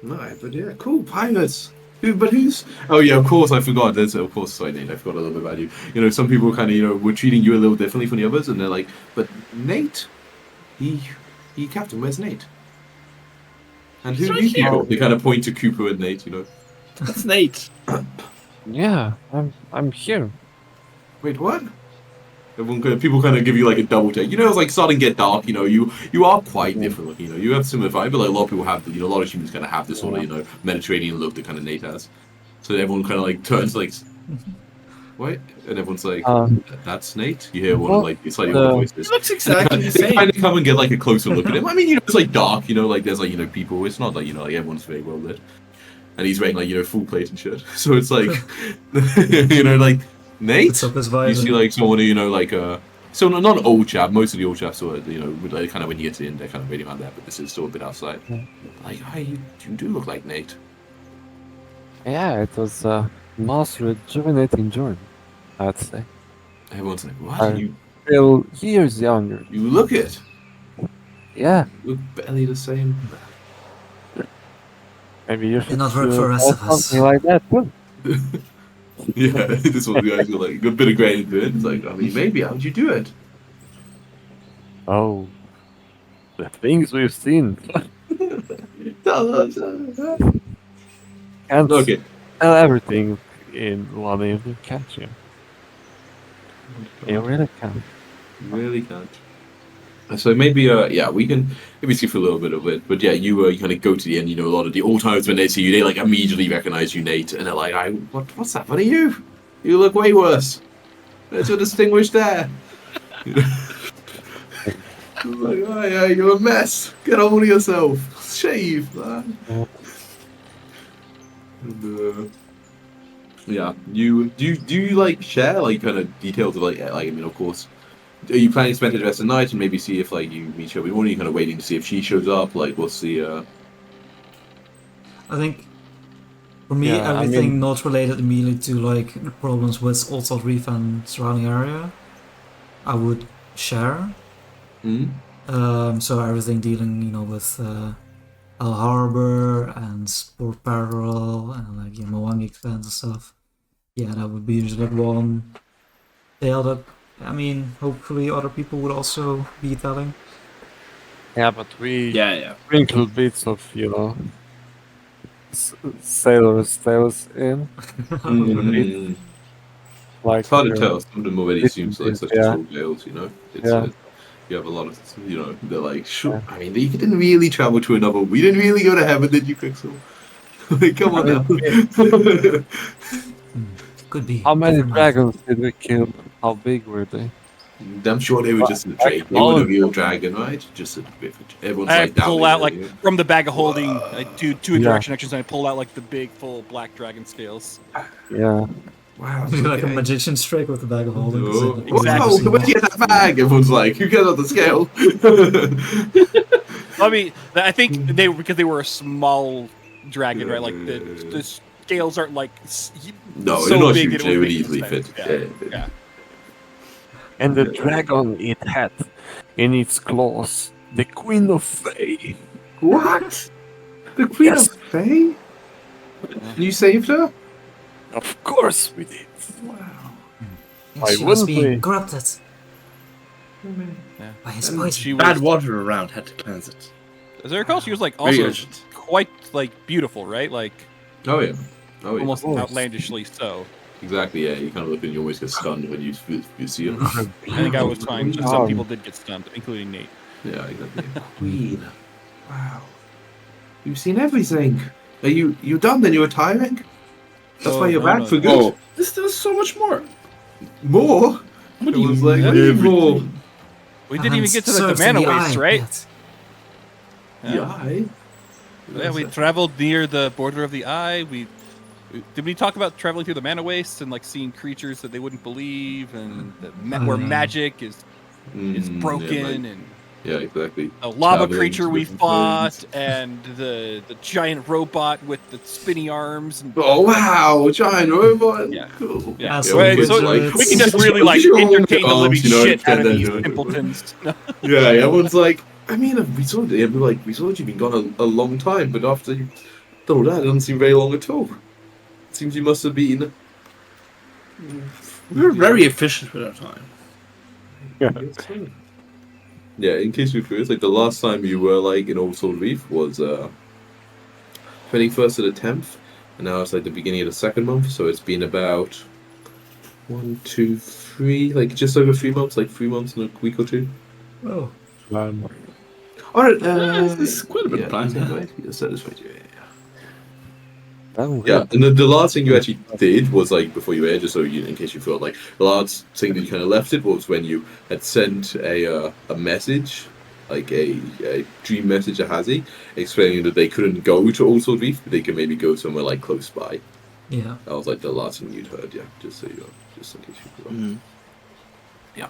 Right, but yeah, cool pirates. Who's? Oh yeah, of course I forgot. Of course, sorry, Nate. I forgot a little bit about you. Some people kind of were treating you a little differently from the others, and they're like, but Nate, he captain. Where's Nate? And who He's are right you here. people? They kind of point to Cooper and Nate. That's Nate. Yeah, I'm here. Wait, what? People kind of give you like a double take. It's like starting to get dark. You are quite different looking. You have similar vibe, but like a lot of people have. A lot of humans kind of have this sort of Mediterranean look that kind of Nate has. So everyone kind of like turns like, Wait, and everyone's like, Um, "That's Nate." You hear one of like slightly What? older He voices. looks exactly the They kind same. of come and get like a closer look at him. I mean, it's like dark, like there's like people. It's not like like everyone's very well lit, and he's wearing like full plate and shit. So it's like, like Nate. Puts up his You visor. see like someone who like so not an old chap. Most of the old chaps are like, kind of when you get in, they're kind of waiting around there. But this is still a bit outside. Like, hey, you do look like Nate. Yeah, it was a most rejuvenating journey, I'd say. Everyone's like, what? I feel years younger. You look it. Yeah, You look barely the same. maybe you should not work for the rest try of us. something like that too. Yeah, this one the guys got like a bit of grain into it. It's like, I mean, maybe how'd you do it? Oh, the things we've seen. Tell us. Can't Okay. tell everything in one evening, can't you? You really can't. Really can't. So maybe, we can maybe skip a little bit of it. But yeah, you kind of go to the end. A lot of the old timers when they see you, they like immediately recognize you, Nate, and they're like, what's that? What are you? You look way worse. There's your distinguished there." Like, oh yeah, you're a mess. Get hold of yourself. Shave, man. And, yeah, do you like share like kind of details of like I mean, of course. Are you planning to spend the rest of the night and maybe see if like you meet Shelby morning? You kind of waiting to see if she shows up. Like, what's the? I think for me, Yeah, I everything mean- not related immediately to like the problems with Old Salt Reef and surrounding area, I would share. So everything dealing, with El Harbor and Port Parallel and like Mwangi expanse and stuff. Yeah, that would be just like one tale that I mean, hopefully other people would also be telling. Yeah, but we Yeah. sprinkle bits of, sailors' tales in. Like, It's hard to tell. Some of them already seems like such yeah. short tales. It's Yeah. you have a lot of they're like, sure. I mean, you didn't really travel to another. We didn't really go to heaven, did you, Pixel? Like, come on now. Could be. How many different dragons did we kill? How big were they? I'm sure they were just a drake. They were the real dragon, right? Just a bit. Everyone's I like pull out doubting like it. from the bag of holding. I do two Yeah. direction actions and I pull out like the big full black dragon scales. Yeah. Wow. Like a okay. magician's trick with the bag of holding. 'cause Oh, it Exactly. always where'd you get that bag? Everyone's like, who gets on the scale? I mean, I think because they were a small dragon, right? Like the scales aren't like No, so they're not big huge. that it They would make easily sense. fit. Yeah. And the dragon it had in its claws, the Queen of Fae. What? The Queen Yes. of Fae? You saved her? Of course we did. Wow. Yeah, I she was wouldn't being be. corrupted Yeah. by his And poison. She Bad was, water around, had to cleanse it. as I recall, she was like Very also urgent. quite like beautiful, right? Like Oh yeah. Oh yeah. almost course. outlandishly so. Exactly. Yeah. You kind of look and you always get stunned when you see her. I think I was fine. Just some people did get stunned, including Nate. Yeah. Exactly. Queen. Wow. You've seen everything. Are you done? Then you're retiring? That's why Oh, you're no, back no, for no. good. Oh, there's so much more. More? What It was like, mean? what do you mean more? We didn't even get to like, Serves the mana in waste, eye right? yet. The eye? Yeah, we traveled near the border of the eye. Did we talk about traveling through the mana waste and like seeing creatures that they wouldn't believe, and where magic is broken, and Yeah, exactly. a lava Traveling creature to we different fought, planes. and the giant robot with the spinny arms. And, Oh wow, giant robot. Yeah. Cool. yeah, Yeah, so, so we, we so could, we can just really like entertain the living shit out of these simpletons. Yeah, everyone's like, I mean, we saw that you've been gone a long time, but after you done all that, it doesn't seem very long at all. It seems you must have been. We were very efficient with our time. Yeah, in case you're curious, like the last time you were like in Old Salt Reef was 21st to the 10th, and now it's like the beginning of the second month, so it's been about 1, 2, 3, like just over 3 months, like 3 months and a week or two. Oh, Alright, this is quite a bit of time. Right? Yeah, satisfied, yeah. Oh, Yeah, and the last thing you actually did was like before you ate, just so you, in case you feel like the last thing that you kind of left it was when you had sent a message, like a dream message to Hazi, explaining that they couldn't go to Old Sword Reef, but they could maybe go somewhere like close by. Yeah. That was like the last thing you'd heard, yeah. Just so you know, just in case you forgot. Yeah.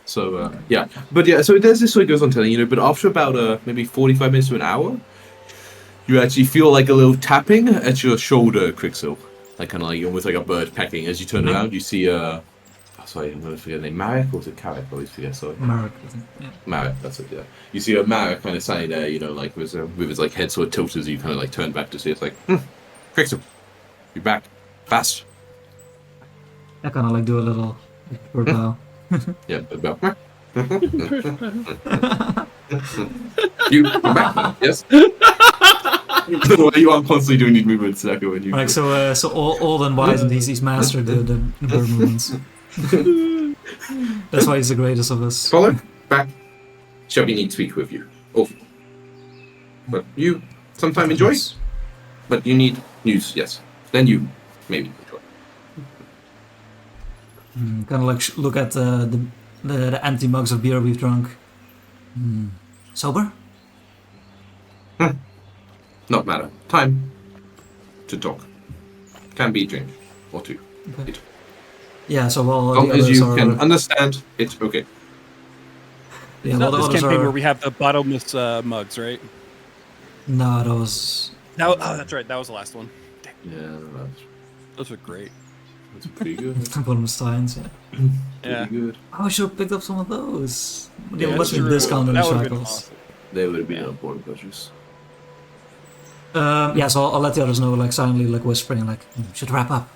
So yeah, but yeah, so there's this way it goes on telling but after about maybe 45 minutes to an hour. You actually feel like a little tapping at your shoulder, Crixel. Like kind of like almost like a bird pecking. As you turn around, you see sorry, I'm gonna forget the name. Marek or was it Carrick? I always forget. Sorry. Marek, I think. Yeah. Marek, that's it. Yeah. You see a Marek kind of standing there, like with his like head sort of tilted as you kind of like turn back to see. It's like, Crixel, you're back, fast. I kind of like do a little bird bow. Yeah, about. You're back. Yes. You are constantly doing these movements, Sako, when you. Like so old and wise, and he's mastered the bird movements. That's why he's the greatest of us. Follow back. Shelby needs to speak with you. Off. But you sometime enjoy. But you need news, yes. Then you maybe enjoy. Kind of like look at the empty mugs of beer we've drunk. Sober? Not matter. Time to talk. Can be a drink or two. Okay. Yeah, so while As long the as others you are... can understand, it's okay. Yeah, It's while not the this others campaign are... where we have the bottomless mugs, right? No, that was... Oh, that's right. That was the last one. Yeah, Those were great. that's pretty good. bottomless steins, yeah. Yeah. Pretty good. Oh, I should have picked up some of those. Yeah, Yeah, must that's be true. discounted in That would've been Shackles. awesome. They would have been on board budgets. Yeah, so I'll let the others know, like silently, like whispering, like, should wrap up.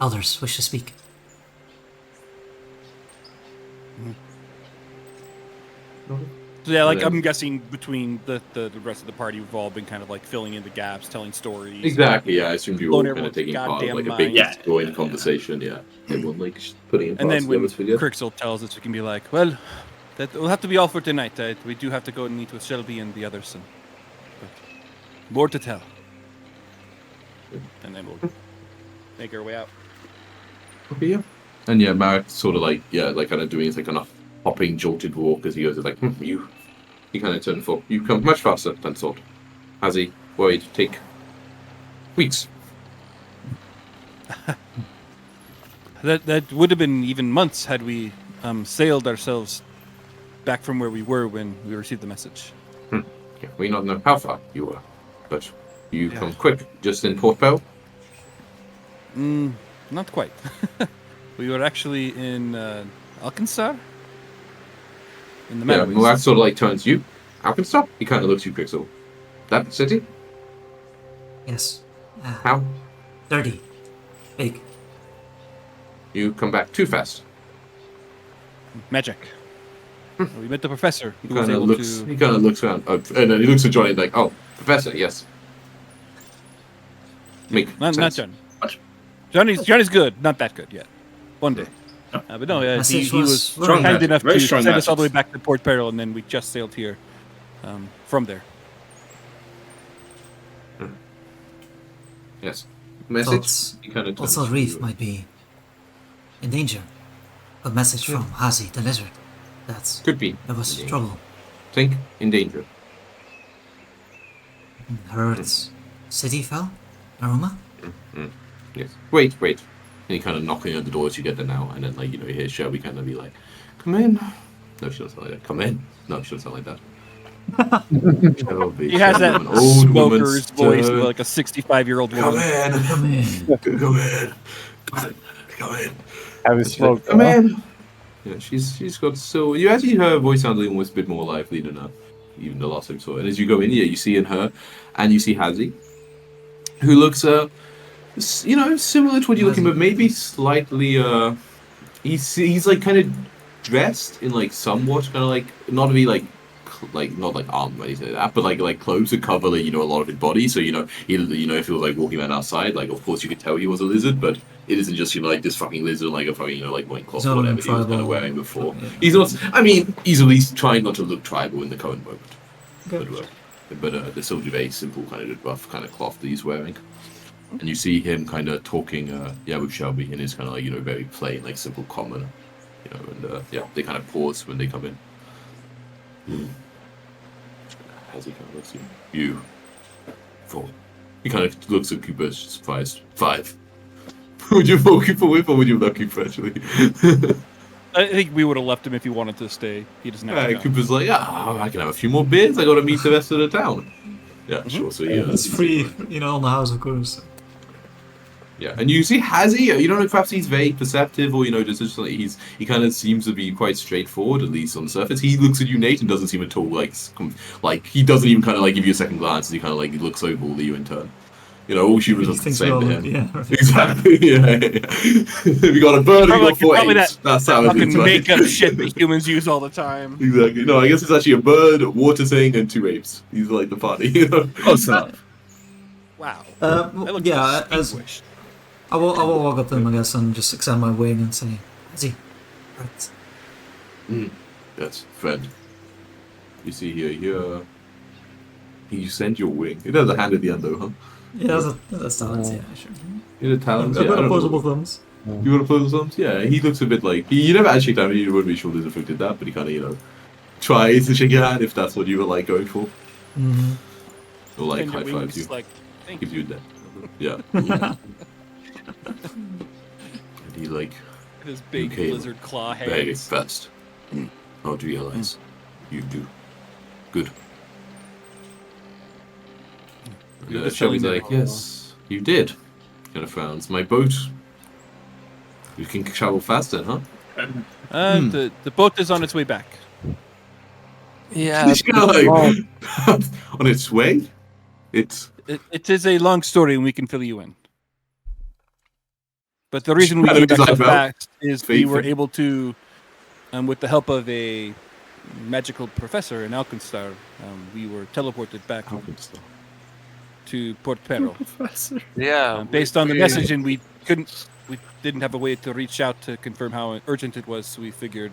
Elders wish to speak. So yeah, like And then- I'm guessing between the rest of the party, we've all been kind of like filling in the gaps, telling stories. Exactly, yeah. I assumed you were all Blowing kind of everyone's taking part of goddamn like a big minds. joint conversation, yeah. Everyone like putting in And then parts when of the figure. Crixel tells us, we can be like, well, that will have to be all for tonight. We do have to go and meet with Shelby and the others. But more to tell. And then we'll make our way out. Okay, yeah. And yeah, Marek sort of like, like kind of doing his like kind of hopping, jolted walk as he goes, like, you. He kind of turned for you come much faster than thought. Has he worried take weeks? That would have been even months had we sailed ourselves back from where we were when we received the message. Yeah, we not know how far you were, but you come quick, just in Port Bell. Not quite. We were actually in Alkenstar. In the Yeah, Meadows. Murat sort of like turns you. Alkenstar? He kind of looks at you, Crixel. That city? Yes. How? Dirty. Big. You come back too fast. Magic. We met the professor. He Who was kind of able looks. to... He kind of looks around, and then he looks at Johnny like, "Oh, Professor, yes." Not sense. Johnny. Johnny's good. Not that good yet. One day. But no, he Message was was strong kind magic. enough Very to strong send us all the way magic. back to Port Peril, and then we just sailed here from there. Yes. Message. Thoughts, He kind of turns also to Reef you. might be in danger. A message from Hazi, the lizard. Could be. There was in danger. trouble. Think in danger. Heard city fell? Aroma? Yes. Wait. And he kind of knocking on the door as you get there now, and then like you hear Shelby kind of be like, "Come in." No, she doesn't sound like that. Come in. No, she doesn't sound like that. Shelby, He has that an old smoker's woman's voice, turn. like a 65-year-old Come woman. in. Come in. Come in. Come in. Have you She's like, smoked? Come in. Yeah, she's got so you actually her voice sounded almost a bit more lively than even the last time you saw it. And as you go in, you see in her, and you see Hazi, who looks similar to what you're looking, but maybe slightly he's like kind of dressed in like somewhat kind of like not to be like not like armed or anything like that, but like clothes that cover like, a lot of his body. So he if he was like walking around outside, like of course you could tell he was a lizard, but it isn't just like this fucking lizard like a fucking like loincloth He's or not whatever he was kind tribal. of wearing before. Yeah. He's not. I mean, he's at least trying not to look tribal in the current moment. Okay. But, but there's still a very simple kind of rough kind of cloth that he's wearing. And you see him kind of talking, with Shelby in his kind of like, very plain, like simple common, and they kind of pause when they come in. As he kind of looks at you, 4. He kind of looks at Cooper, surprised. 5. Would you vote Cooper with, or would you let Cooper actually? I think we would have left him if he wanted to stay. He doesn't have to go. Cooper's like, I can have a few more beers. I got to meet the rest of the town. Yeah, sure. So It's free, on the house, of course. Yeah, and you see, you don't know if perhaps he's very perceptive, or just like he kind of seems to be quite straightforward, at least on the surface. He looks at you, Nate, and doesn't seem at all like he doesn't even kind of like give you a second glance. He kind of like looks over all at you in turn. All humans are the same to him. Yeah, right. Exactly. Yeah. We got a bird. We got 4 apes. That's how it is. Fucking makeup shit that humans use all the time. Exactly. No, I guess it's actually a bird, a water thing, and 2 apes. These are like the party. Close enough. Wow. Yeah, I will walk up to him, I guess, and just extend my wing and say, "Izzy, right." Yes, friend. You see here, you send your wing. It has a hand at the end, though, huh? Yeah, that's talents, yeah, sure. You know, talents, I've yeah. got opposable thumbs. You got opposable thumbs? Yeah, he looks a bit like... You never actually tell me you wouldn't be sure there's did that, but he kind of, tries to shake your hand if that's what you were, like, going for. Mm-hmm. Or, like, And your high-fives wings, you. like, thank Gives you. you a death. Yeah. And he, like... His big Okay, lizard claw very hands. fast. How do you realize? You do. Good. You're And just Shelby's telling like, them. yes, you did. Kind of frowns. My boat. You can travel faster, huh? The boat is on its way back. Yeah. He's kind of like, on its way? It is a long story, and we can fill you in. But the reason we Kind came of back so like, well, fast is we were faith. able to, with the help of a magical professor in Alkenstar, we were teleported back to Port Perro. Yeah. Based on the message, and we didn't have a way to reach out to confirm how urgent it was, so we figured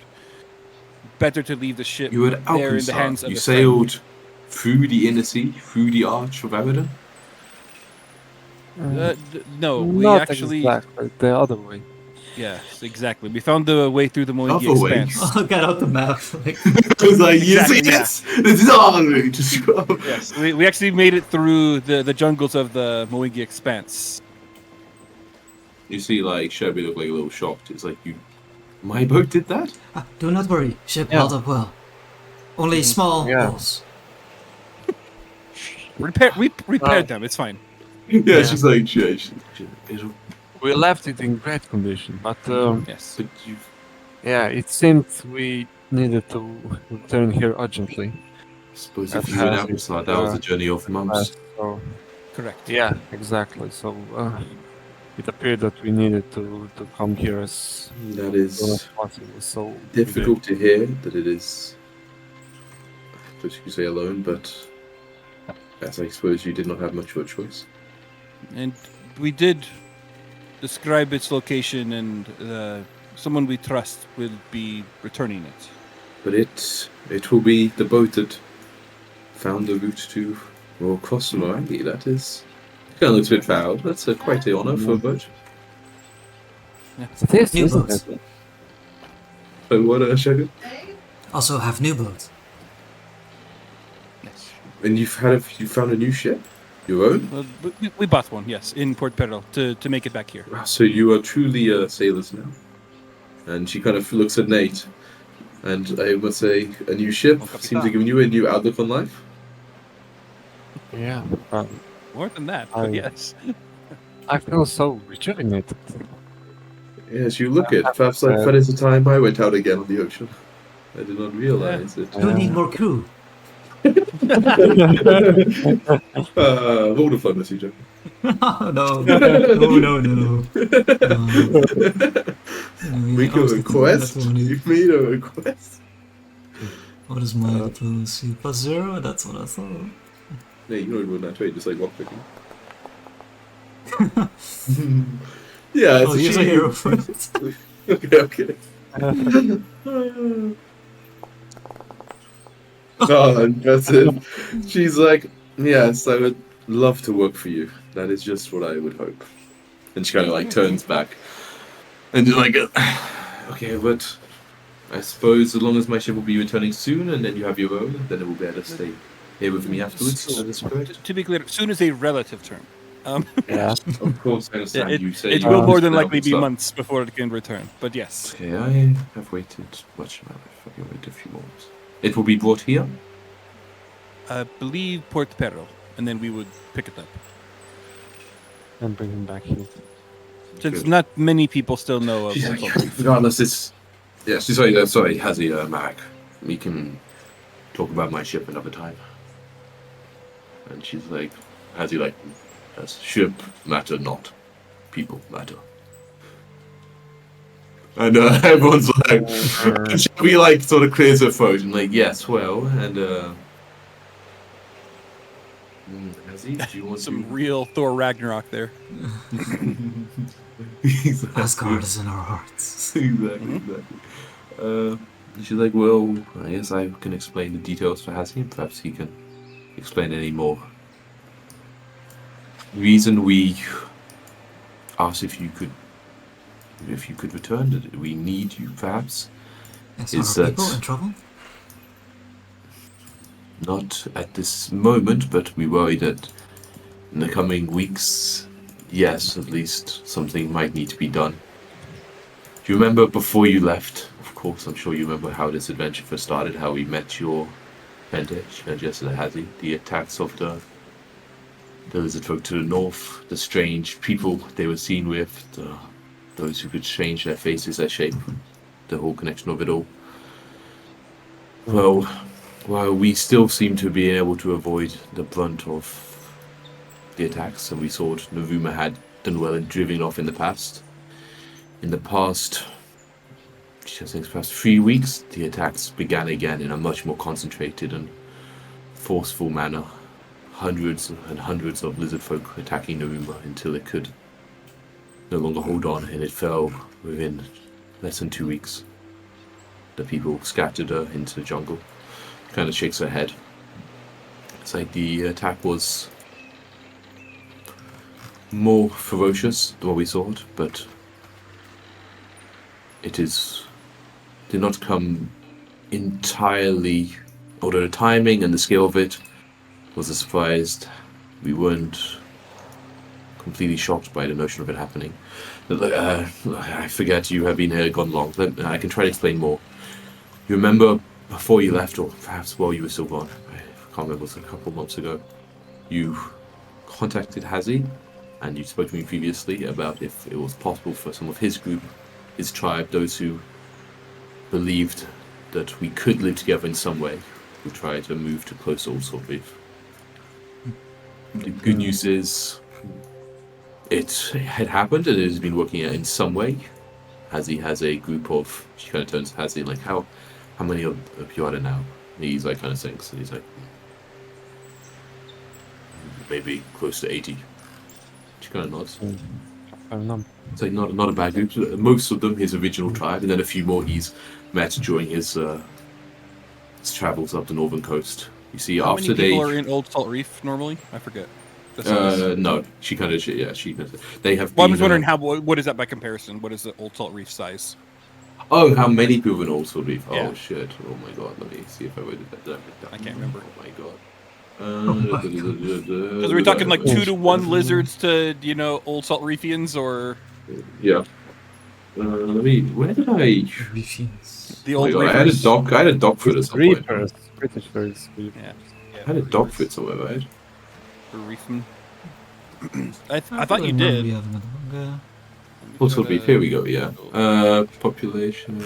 better to leave the ship You were at there in the hands Alkenstar. of You a friend. sailed through the inner sea, through the Arch of Abaddon. No, we Not actually... exactly, the other way. Yes, exactly. We found the way through the Moingi Other way? Expanse. I'll get out the map. Like, I was like, Exactly, yes, this is our way to scrub. Yes, we actually made it through the jungles of the Moingi Expanse. You see, like, Shelby look like a little shocked. It's like, my boat did that? do not worry, ship Yeah. held up well. Only small Yeah. holes. We repaired them. It's fine. Yeah, she's like, it'll... We left it in great condition, but Yes. But you... yeah, it seemed we needed to return here urgently. suppose That if you were has out its, that was a journey of months. So Correct. yeah, exactly. So it appeared that we needed to come here as That soon as is possible. So we difficult to hear that it is, I suppose you could say alone, but as I suppose you did not have much of a choice. And we did describe its location, and someone we trust will be returning it. But it will be the boat that found the route to, or across the Morangi. That is, kind of looks a bit proud. That's quite an honour for a boat. It is, New isn't boats. it? So what, Shackles? Also have new boats. Yes. And you found a new ship, your own. Well, we bought one, yes, in Port Perro to make it back here. So you are truly sailors now. And she kind of looks at Nate, and I must say, a new ship Oh, Capitan. seems to give you a new outlook on life. Yeah. More than that, I- but yes. I feel so rejuvenated. Yes, you look it. Perhaps like that is the time I went out again on the ocean. I did not realize it. You need more crew. All the fun, Mr. Joe. no. Make a request? You've made a request? What is my diplomacy? +0? That's what I thought. Yeah, you don't even that trade, just like walk picking. Yeah, it's Oh, he's a hero for it. Okay. Oh, impressive. She's like, yes, I would love to work for you. That is just what I would hope. And she kind of like turns back. And you're like, okay, but I suppose as long as my ship will be returning soon and then you have your own, then it will be able to stay here with me afterwards. That is correct. To be clear, soon is a relative term. Yeah. Of course, I understand. You say It you will more understand than likely be stuff. months before it can return. But yes. Okay, I have waited much of my life. I can wait a few months. It will be brought here. I believe Port Perro, and then we would pick it up. And bring him back here. Since Good. not many people still know of She's like, Old Salt Reef. regardless, it's... Yeah, she's like, sorry, Hazzy, Marek. We can talk about my ship another time. And she's like, Hazzy, like, yes, ship matter not. People matter. And everyone's like, she like sort of clears her throat and like, yes, well, and Hazzy, do you want Some to... real Thor Ragnarok there. Exactly. Asgard is in our hearts. Exactly. She's like, well, I guess I can explain the details for Hazzy, and perhaps he can explain any more. The reason we asked if you could return, that we need you, perhaps, Yes, is are our that people in trouble? not at this moment, but we worry that in the coming weeks, yes, at least something might need to be done. Do you remember before you left? Of course, I'm sure you remember how this adventure first started, how we met your mentor, yesterday, Hazzy, the attacks of the lizard folk to the north, the strange people they were seen with, those who could change their faces, their shape, the whole connection of it all. Well, while we still seem to be able to avoid the brunt of the attacks, and we saw what Navuma had done well in driving off in the past, I think past 3 weeks, the attacks began again in a much more concentrated and forceful manner. Hundreds and hundreds of lizard folk attacking Naruma until it could no longer hold on, and it fell within less than 2 weeks. The people scattered her into the jungle. Kind of shakes her head. It's like the attack was more ferocious than what we thought, but it did not come entirely, although the timing and the scale of it was a surprise. We weren't completely shocked by the notion of it happening. I forget, you have been here gone long. I can try to explain more. You remember before you left, or perhaps while you were still gone, I can't remember, it was a couple months ago, you contacted Hazzy, and you spoke to me previously about if it was possible for some of his group, his tribe, those who believed that we could live together in some way, who tried to move to close Old Salt Reef. The good news is it had happened and it has been working out in some way. Hazzy has a group of, she kind of turns to Hazzy like, how many of you are there now? And he's like kind of thinks, and he's like, maybe close to 80. She kind of nods. I don't know. It's like not a bad group. Most of them his original tribe, and then a few more he's met during his travels up the northern coast. You see, How after many people are in Old Salt Reef normally? I forget. no, she kind of they have. Well, I'm been, just wondering what is that by comparison? What is the Old Salt Reef size? Oh, how many people in Old Salt Reef? Yeah. Oh shit! Oh my god! Let me see if I wrote it down. I can't remember. Oh my god. Because we're talking like 2-to-1 lizards to Old Salt Reefians, or Yeah. Let me. Where did I? Refuge. the Oh my old god, I had a Reefers? dog. I had a dog foot at some point. Reapers. British birds. Yeah. I had a dog foot somewhere, right? Or Reefman. I thought you did. We have another one. Old Salt Reef. Here we go. Yeah. Population.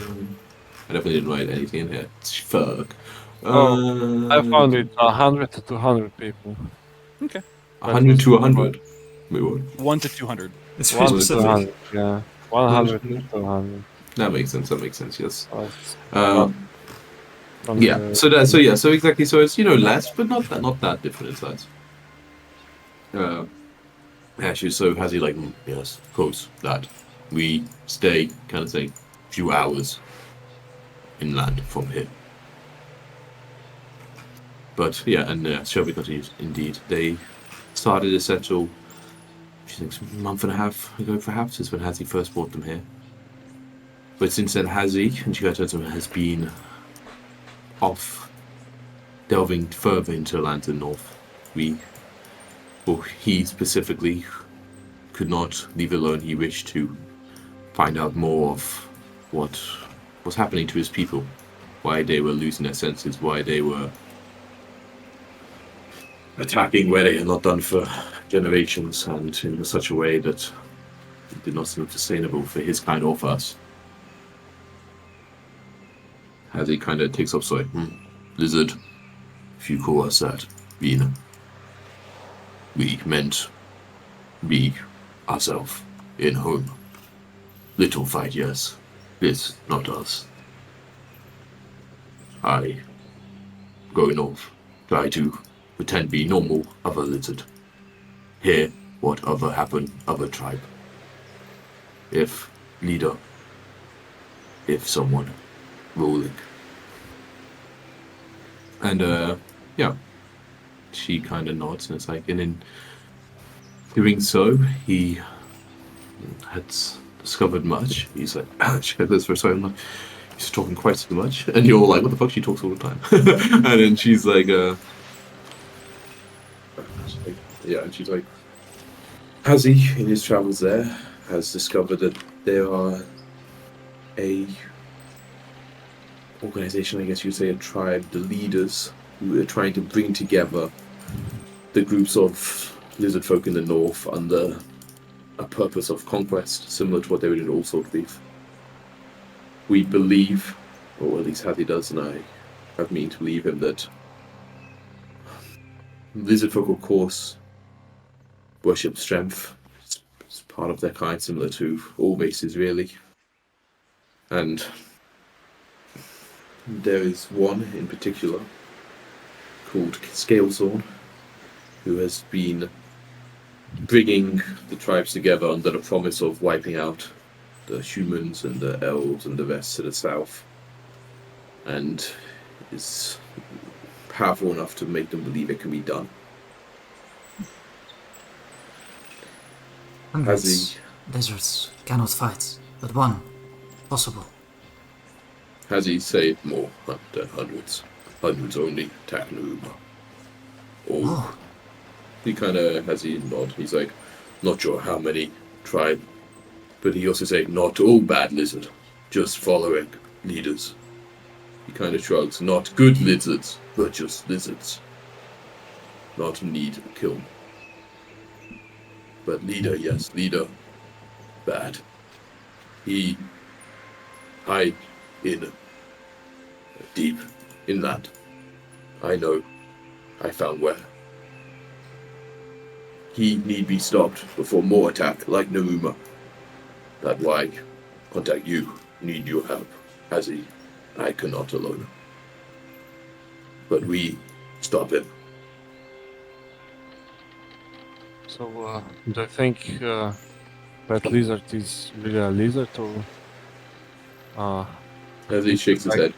I definitely didn't write anything in here. Fuck. I found it 100 to 200 people. Okay. 100 to 100. Wait, what? 1 to 200. It's very 1 to specific. 200, yeah. 100 to 200. That makes sense. That makes sense. Yes. From Yeah. the- So exactly. So it's less, but not that different in size. Actually, so has he like yes, of course that we stay kind of thing, few hours inland from here. But yeah, and Shelby continues. Indeed, they started to settle. She thinks a month and a half ago, perhaps, is when Hazzy first brought them here. But since then, Hazzy, and she got to him, has been off, delving further into the lands in the north. He specifically could not leave alone. He wished to find out more of what was happening to his people, why they were losing their senses, why they were attacking where they had not done for generations, and in such a way that it did not seem sustainable for his kind or for us. As he kind of takes up, sorry, Lizard, if you call us that, we meant we ourselves in home. Little fight, yes. This, not us. I go north, try to pretend be normal other lizard. Hear what other happen, other tribe. If leader, if someone ruling. And yeah, she kind of nods, and it's like, and in doing so, he had discovered much. He's like, she had this for so long. He's talking quite so much, and you're all like, what the fuck? She talks all the time. And then she's like, yeah, and she's like, has he, in his travels there, has discovered that there are a organization, I guess you'd say a tribe, the leaders, who are trying to bring together the groups of lizard folk in the north under a purpose of conquest, similar to what they did in All Salt Reef. We believe, or at least Hattie does, and I have mean to believe him, that lizard folk, of course, worship strength. It's part of their kind, similar to all races, really. And there is one in particular called Scalethorn, who has been bringing the tribes together under the promise of wiping out the humans and the elves and the rest to the south, and is powerful enough to make them believe it can be done. Hundreds lizards cannot fight, but one possible. Has he say more than hundreds? Hundreds only attack Numa. Oh. He kind of has he nod. He's like, not sure how many tribe, but he also say not all bad lizard, just following leaders. He kind of shrugs. Not good lizards, but just lizards. Not need to kill. But leader, yes, leader. Bad. He hide in deep inland. I know. I found where. He need be stopped before more attack like Naruma. That's why contact you. Need your help. As he, I cannot alone. But we stop him. So, do you think that lizard is really a lizard, or? As he shakes his head,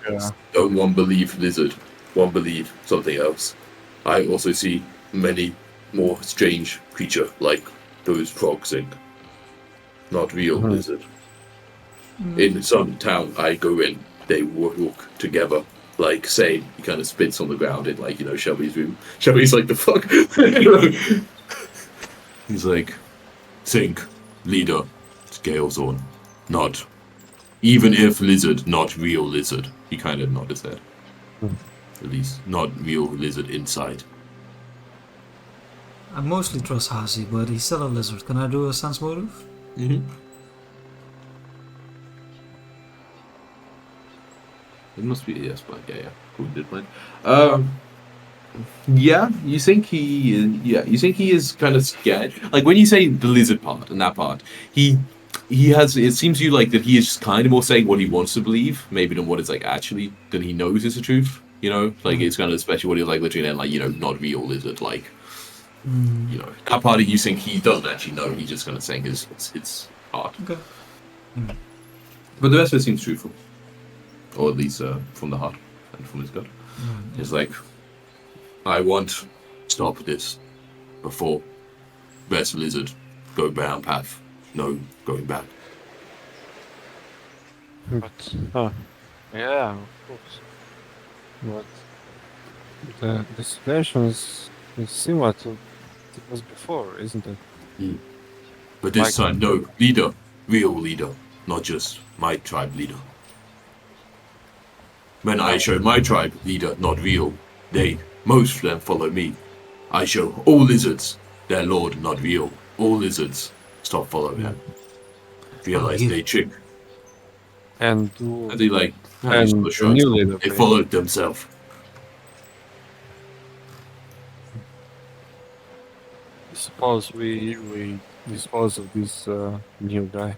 don't one believe lizard, one believe something else. I also see many more strange creature like those frogs in. Not real lizard. In some town I go in, they walk together, like same. He kind of spits on the ground in, like, Shelby's room. Shelby's like, the fuck? He's like, think, leader, scales on, not. Even if lizard, not real lizard. He kind of nodded his head. At least, not real lizard inside. I mostly trust Hazi, but he's still a lizard. Can I do a sense motive? Mm-hmm. It must be a yes, but yeah. Cool, did mine. Yeah, you think he is kind of scared. Like when you say the lizard part and that part, he has. It seems to you like that he is just kind of more saying what he wants to believe, maybe than what is like actually that he knows is the truth. Like it's kind of especially what he's like literally then like not real lizard like. That part of you think he doesn't actually know. He's just kind of saying his heart. Okay. But the rest of it seems truthful, or at least from the heart and from his gut. It's like I want stop this before best lizard go down path. No going back. But yeah, of course. But the situation is similar to it was before, isn't it? But this Like- time, no leader, real leader, not just my tribe leader. When I show my tribe leader not real, most of them follow me. I show all lizards their lord not real. All lizards stop following him. Realize you- they trick. And And they like, And the new leader, they they- followed themselves. suppose we dispose of this new guy,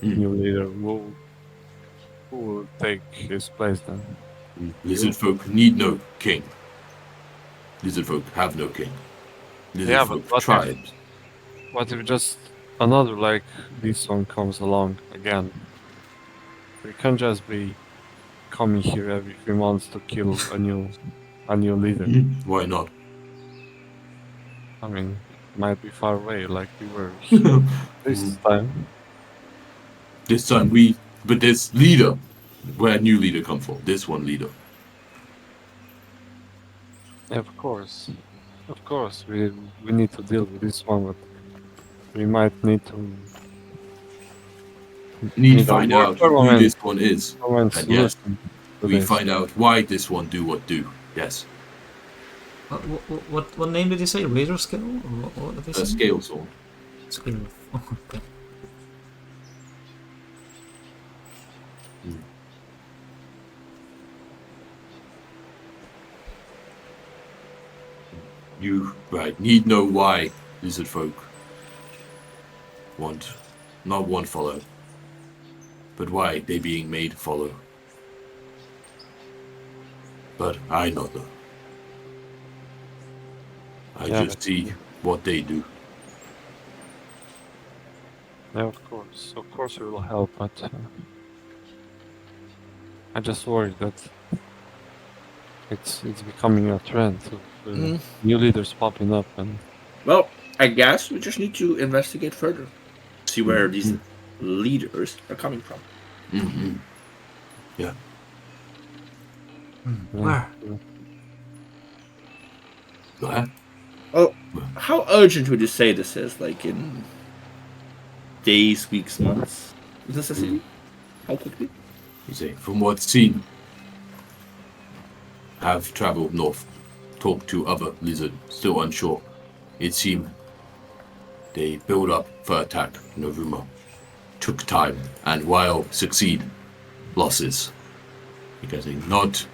Mm. new leader. Who will take his place then? Lizard folk need no king. Lizard folk have no king. Lizard Yeah, but folk what if- tribes. What if just another like this one comes along again? We can't just be coming here every few months to kill a new leader. Why not? I mean, might be far away like we were this time. This time but this leader, where new leader come from? This one leader. Yeah, of course, we need to deal with this one, but we might need to Need to a find more out who permanent- this one is. permanent And yes, solution to we this. find out why this one do what do. Yes, What name did you say? Raider Scale? Or what did they a say? scale sword. Scale. Oh, okay. You need know why lizard folk not one follow, but why they being made follow. But I not know. I Yeah, just but- see what they do. Yeah, of course we will help, but I just worry that it's becoming a trend of new leaders popping up, and Well, I guess we just need to investigate further, see where these leaders are coming from. Mm-hmm. Yeah. Where? Go ahead. How urgent would you say this is? Like in days, weeks, months? Is this a city? How quickly? You say, from what's seen, have traveled north, talked to other lizard, still unsure. It seemed they build up for attack, no rumor. Took time, and while succeed, losses. Because they're not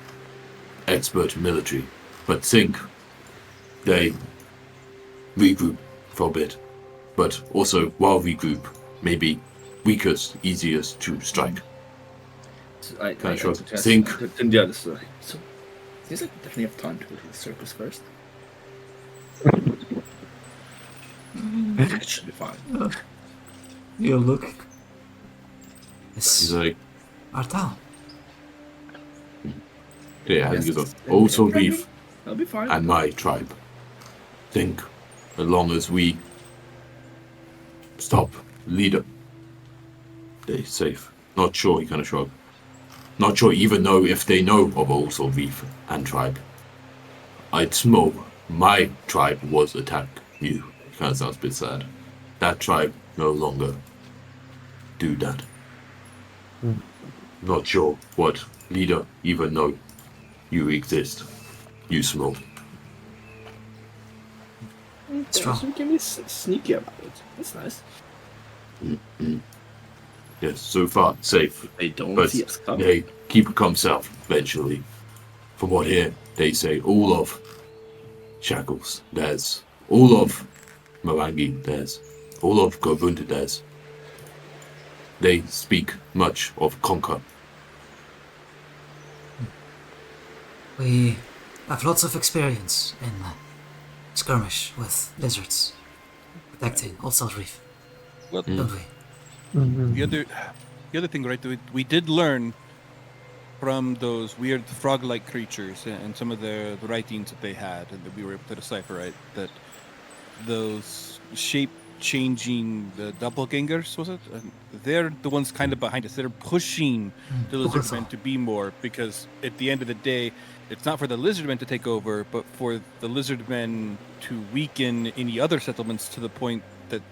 expert military, but think they regroup for a bit. But also, while regroup, maybe weakest, easiest to strike. So Kinda sure. suggest- Think. to the other side. So, seems like we definitely have time to go to the circus first. It should be fine. You look. He's It's like, our town. yeah, Yes, he's it's- also beef That'll be fine. and my tribe. Think, as long as we stop leader, they safe. Not sure, he kind of shrug. Not sure even know if they know of also beef and tribe. I'd smell my tribe was attacked. You kind of sounds a bit sad. That tribe no longer do that. Not sure what leader even know you exist. You smell. Strong. So we can be sneaky about it. That's nice. Yes, so far safe. They don't But see us coming. they keep come south eventually. From what here, they say all of Shackles, there's all of Marangi, there's all of Govunda, there's. They speak much of conquer. We have lots of experience in skirmish with lizards, protecting Old South Reef, Well, don't we? the other thing, right? We did learn from those weird frog-like creatures and some of the writings that they had, and that we were able to decipher, right, that those shape-changing the doppelgangers, was it? They're the ones kind of behind us. They're pushing the lizardmen to be more, because at the end of the day, it's not for the lizardmen to take over, but for the lizardmen to weaken any other settlements to the point that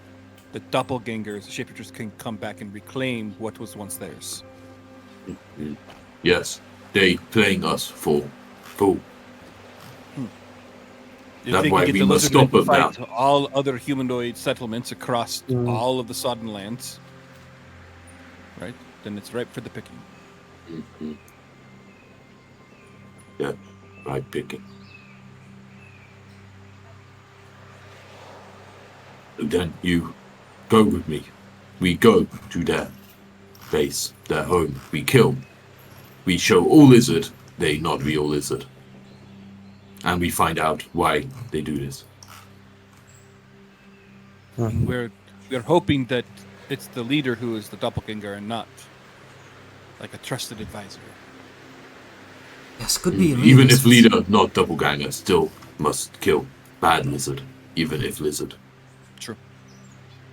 the doppelgangers, the shapeshifters, can come back and reclaim what was once theirs. Yes, they playing us for fool. If That's they why can we get the must lizardmen stop to them now. fight all other humanoid settlements across all of the Sodden lands, right? Then it's ripe for the picking. Mm-hmm. Yeah, right picking. Then you go with me. We go to their base, their home. We kill. We show all lizard they not real lizard. And we find out why they do this. And we're hoping that it's the leader who is the doppelganger and not like a trusted advisor. Yes, could be. Even if leader, not doppelganger, still must kill bad lizard. Even if lizard. True.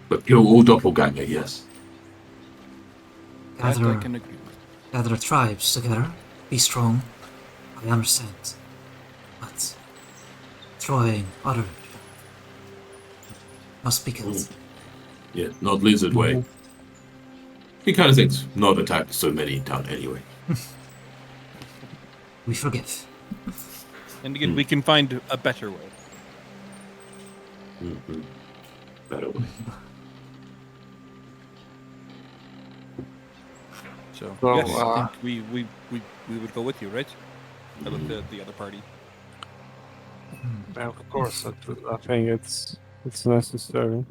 But kill all doppelganger, yes. That I can agree with. Gather tribes together. Be strong. I understand. But throwing other must be killed. Yeah, not lizard way. He kind of thinks not attack so many down anyway. We forgive. And again, we can find a better way. Mm-hmm. Better way. So So, yes, I think we would go with you, right? I looked at the other party. Yeah, of course, I think it's necessary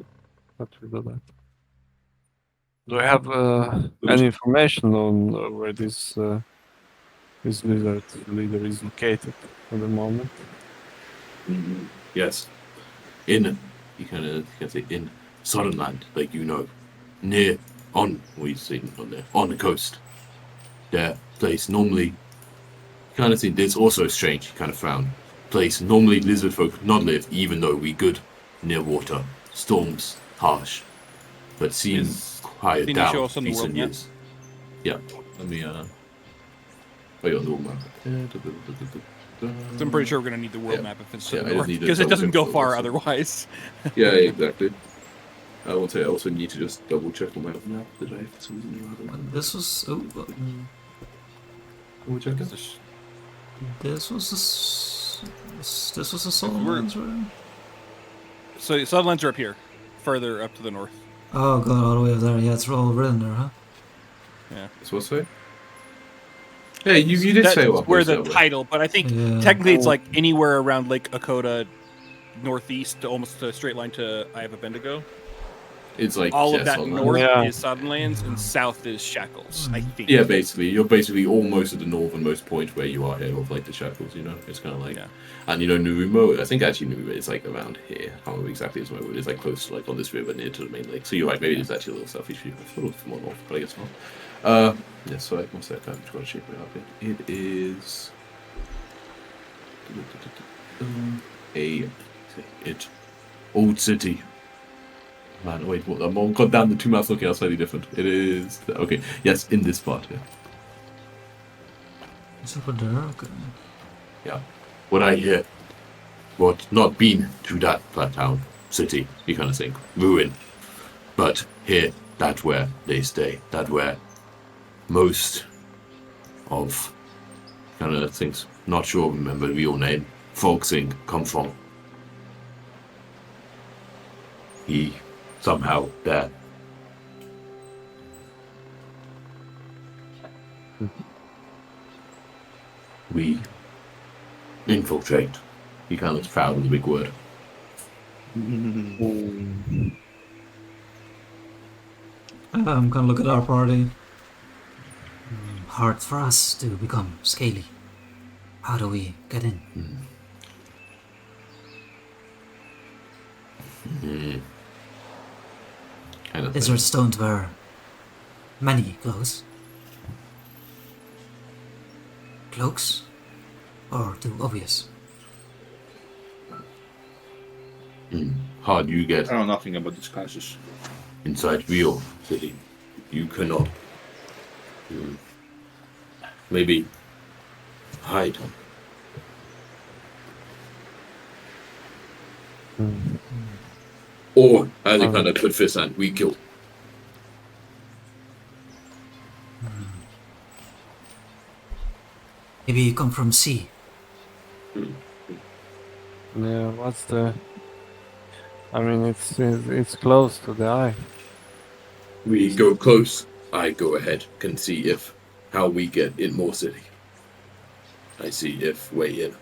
that we do that. Do I have any information on where this lizard leader is located at the moment? Yes. In, you can say in Soddenland, like you know, near, on, we see on there, on the coast. Their place normally, kind of think there's also strange, kind of found place normally lizard folk not live, even though we good near water, storms harsh, but seems quiet Can you down show us on the recent world map? years. Yeah, let me wait on the world map. So I'm pretty sure we're gonna need the world Yeah. map if it's Yeah, to I the just north, need to because it double doesn't check go all far this. otherwise. Yeah, exactly. I will say I also need to just double check on my map that I have for some reason. This was Double check it. this was this was a Solomon's, right? So Sodlands are up here, further up to the north. Oh god, all the way up there. Yeah, it's all written there, huh? Yeah. That's what's say. Hey, you did That's say what where was the that way. title, but I think Yeah. technically it's like anywhere around Lake Akota, northeast, almost a straight line to Eye of Bendigo. It's like All yeah, of that Soddenland. north Yeah. is Soddenlands, and south is Shackles. I think. Yeah, basically, you're basically almost at the northernmost point where you are here of like the Shackles. You know, it's kind of like, Yeah. and you know, Nurumo. I think actually Nurumo is like around here. I don't know exactly it's where it is, like close to like on this river near to the main lake. So you're right, maybe there's actually a little stuff issue. I thought it was more north, but I guess not. Yeah, so like, what's that? I'm just gonna shape it up. It is it old city. Man, wait, what? I'm got down the two maps looking out slightly different. It is okay. Yes, in this part here. It's over there. Okay. Yeah. What I hear, what not been to that town, city, you kind of think ruin, but here, that where they stay, that where most of kind of things. Not sure, remember the real name. Folksing come from. He somehow there. We infiltrate. He kind of looks proud with a big word. I'm gonna look at our party. Hard for us to become scaly. How do we get in? Kind of Is there a stone to wear many clothes? cloaks? Or too obvious? How do you get I know nothing about disguises. inside real city? You cannot. Maybe hide. Or, as he kind of put fist hand, we kill. Maybe you come from sea. Yeah, what's the? I mean, it's close to the eye. We go close. I go ahead, can see if how we get in more city. I see if way in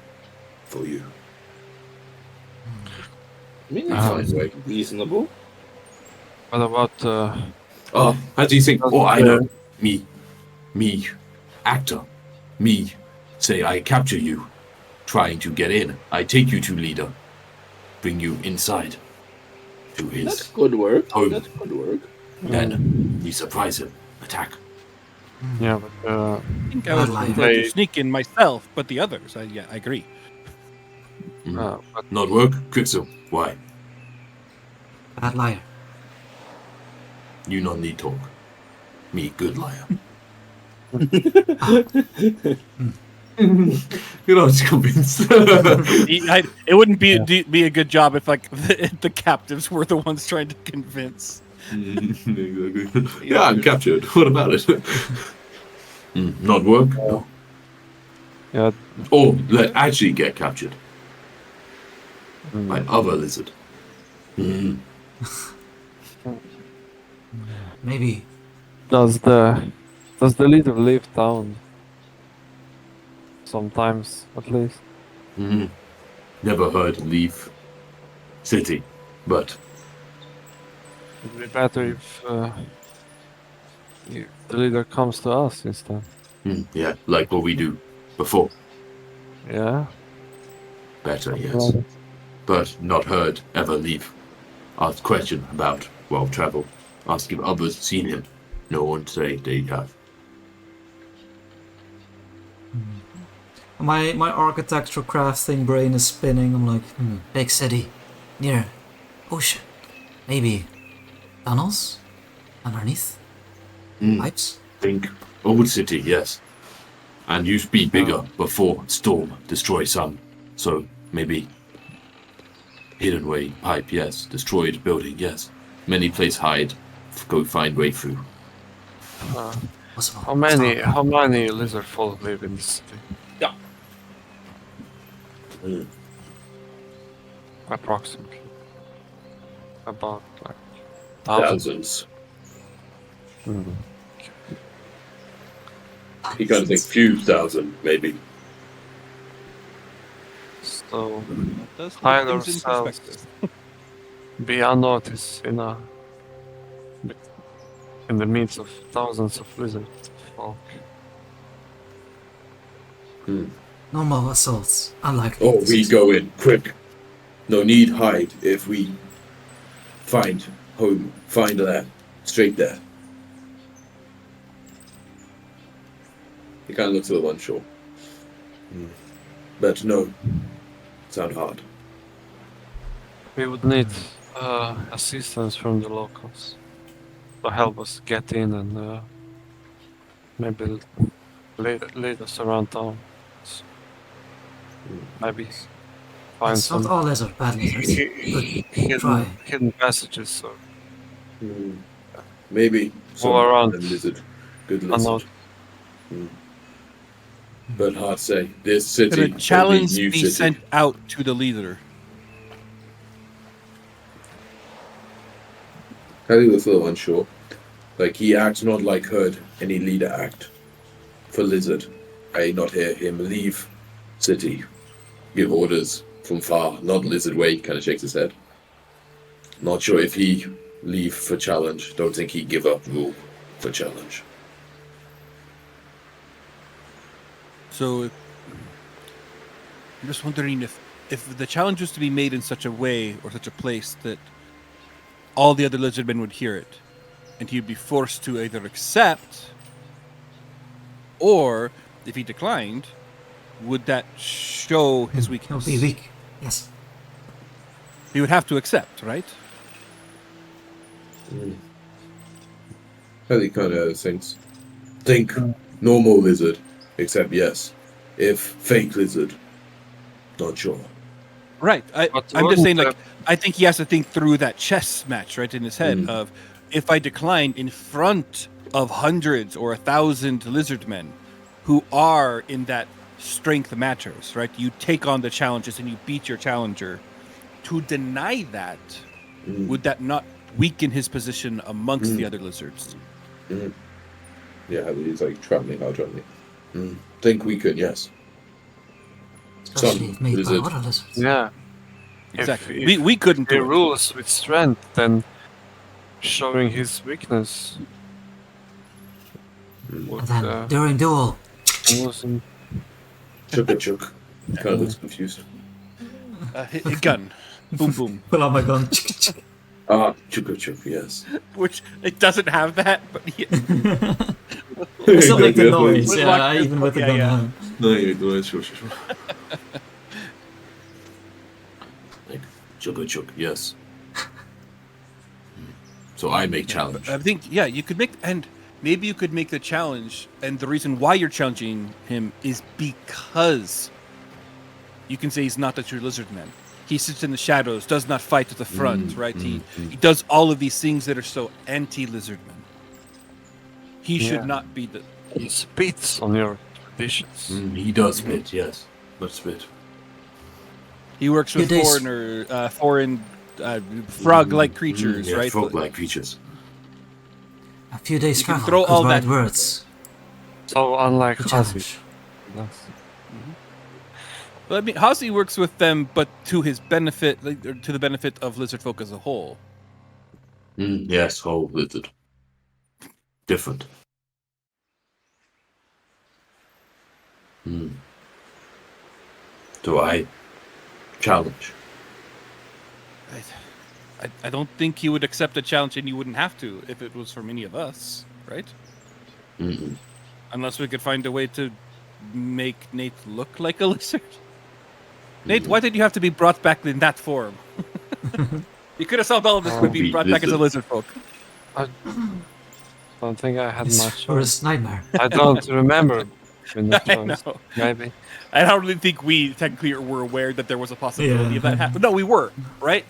for you. I mean, We it's find way. reasonable. What about? Oh, how do you think? Oh, I know. Me, actor. Me, say I capture you, trying to get in. I take you to leader, bring you inside to his That's good work. home. That's good work. Then we surprise him, attack. Yeah, but I think I would I'd prefer to like- sneak in myself, but the others, I agree. but Not work, Kritzel. Why? Bad liar. You not need talk. Me, good liar. You're not convinced. It wouldn't be a good job if like the captives were the ones trying to convince. Exactly. Yeah, I'm captured. What about it? Not work? No. yeah, Or actually get captured mm, by other lizard. Maybe. does the leader leave town? Sometimes, at least. Never heard leave city, but It'd be better if the leader comes to us instead. yeah, like what we do before. Yeah. Better, yes. But not heard ever leave. Ask question about travel. Ask if others seen him. No one say they have. My architectural crafting brain is spinning. I'm like, big city, near ocean, maybe tunnels underneath, pipes. Think old city, yes. And used to be bigger before storm destroy some. So maybe hidden way pipe, yes. Destroyed building, yes. Many place hide. Go find way through. Possible. How many lizard folk live in this city? Yeah. Approximately. About like thousands. Thousands. You gotta think few thousand, maybe. So Does put hide things in ourselves, perspective. be unnoticed in the midst of thousands of lizard folk. Normal assaults, unlikely. Oh, we go in quick. No need hide if we find home, find there, straight there. He kind of looks a little unsure. But no, sound hard. We would need assistance from the locals to help us get in and maybe lead us around town. Maybe find It's not some all lizard, bad lizards. Good try. hidden passages or Maybe All around. lizard, good unknown. lizard. But hard to say. This city, Could a will challenge new be city. sent out to the leader? I think that's a little unsure. Like he acts not like heard any leader act. For lizard, I not hear him leave city, give orders from far. Not lizard way. Kind of shakes his head. Not sure if he leave for challenge. Don't think he give up rule for challenge. So I'm just wondering if the challenge was to be made in such a way or such a place that all the other lizardmen would hear it, and he'd be forced to either accept, or if he declined, would that show his He'll weakness? be weak. Yes. He would have to accept, right? How he kind of thinks. Think normal lizard, except yes. If fake lizard, not sure. Right. But I'm just saying, wouldn't, like, I think he has to think through that chess match, right, in his head of, if I decline in front of hundreds or 1,000 lizard men who are in that strength matters, right? You take on the challenges and you beat your challenger. To deny that, would that not weaken his position amongst the other lizards? Yeah, he's like traveling out on me. Think we could, yes. Especially if made by lizard. other lizards. yeah. Exactly. If we couldn't he do it. rules with strength, then showing his weakness would And then during duel, losing. Chuk. Kind of looks confused. Hit gun. Boom, boom. pull out my gun. Chuk, yes. Which, it doesn't have that, but yeah. I still make the Yeah, noise, please. yeah, even with the Yeah, gun. yeah. on. No, you do it, sure. Like, chuk, yes. So I make challenge. I think, yeah, you could make, and maybe you could make the challenge, and the reason why you're challenging him is because you can say he's not the true lizard man. He sits in the shadows, does not fight at the front, right? He does all of these things that are so anti-lizard man. He should Yeah. not be the. He spits on your traditions. He does spit, yes. But spit. He works with Few days. foreign frog-like creatures, Yeah, right? frog-like creatures. A few days You can travel, throw good all right that- words. So unlike The Hazi. challenge. Well, I mean, Hazi works with them, but to his benefit, like, or to the benefit of lizard folk as a whole. Yes, whole lizard. Different. So I challenge. I don't think he would accept a challenge, and you wouldn't have to if it was from any of us, right? Unless we could find a way to make Nate look like a lizard. Nate, why did you have to be brought back in that form? You could have solved all of this by being Be brought back as a lizard folk. I don't think I had His much. worst nightmare. I don't remember. In the I choice. know. Maybe. I don't really think we technically were aware that there was a possibility Yeah. of that happening. No, we were, right?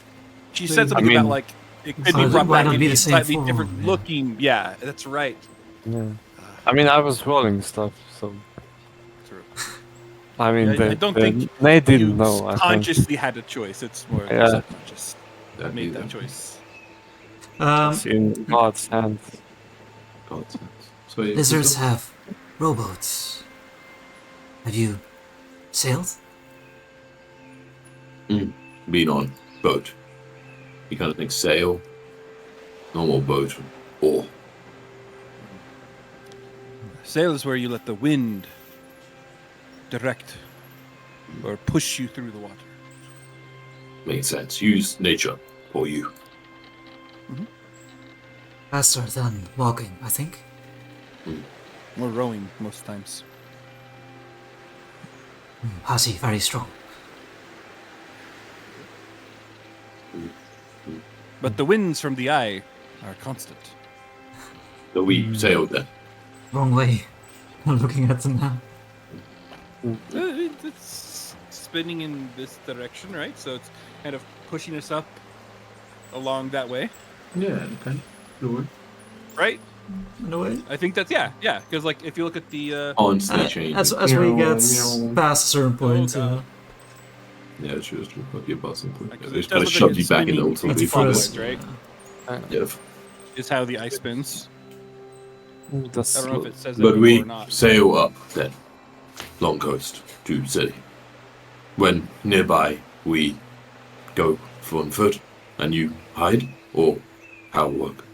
She said something mean- about, like, it could be So brought why back not in be a the same slightly form? different Yeah. looking. Yeah, that's right. Yeah. I mean, I was rolling stuff, so. True. I mean, I don't think they didn't You know. I think. consciously had a choice. It's more Yeah. subconscious that made that choice. It's in God's hands. So Lizards have rowboats. Have you sailed? Been on boat. You kind of think sail, normal boat, or Sail is where you let the wind direct or push you through the water. makes sense. Use nature for you. Faster than walking, I think. Or rowing most times. Hazi, very strong. But the winds from the eye are constant. So we sailed then. Wrong way. I'm looking at them now. It's spinning in this direction, right? So it's kind of pushing us up along that way, Yeah, okay. Sure. right? No way. I think that's yeah. Because like if you look at the Constantly changing. As we get past a certain point, God. Yeah, it's true. Might be a bus and Like, they it just kind of does look shove like you it's back in the spinning ultimate It's clockwise, frozen. right? Yeah. Is how the ice spins. That's I don't know if it says But that we or not. sail up then, long coast to city. When nearby, we go on foot, and you hide, or how it work.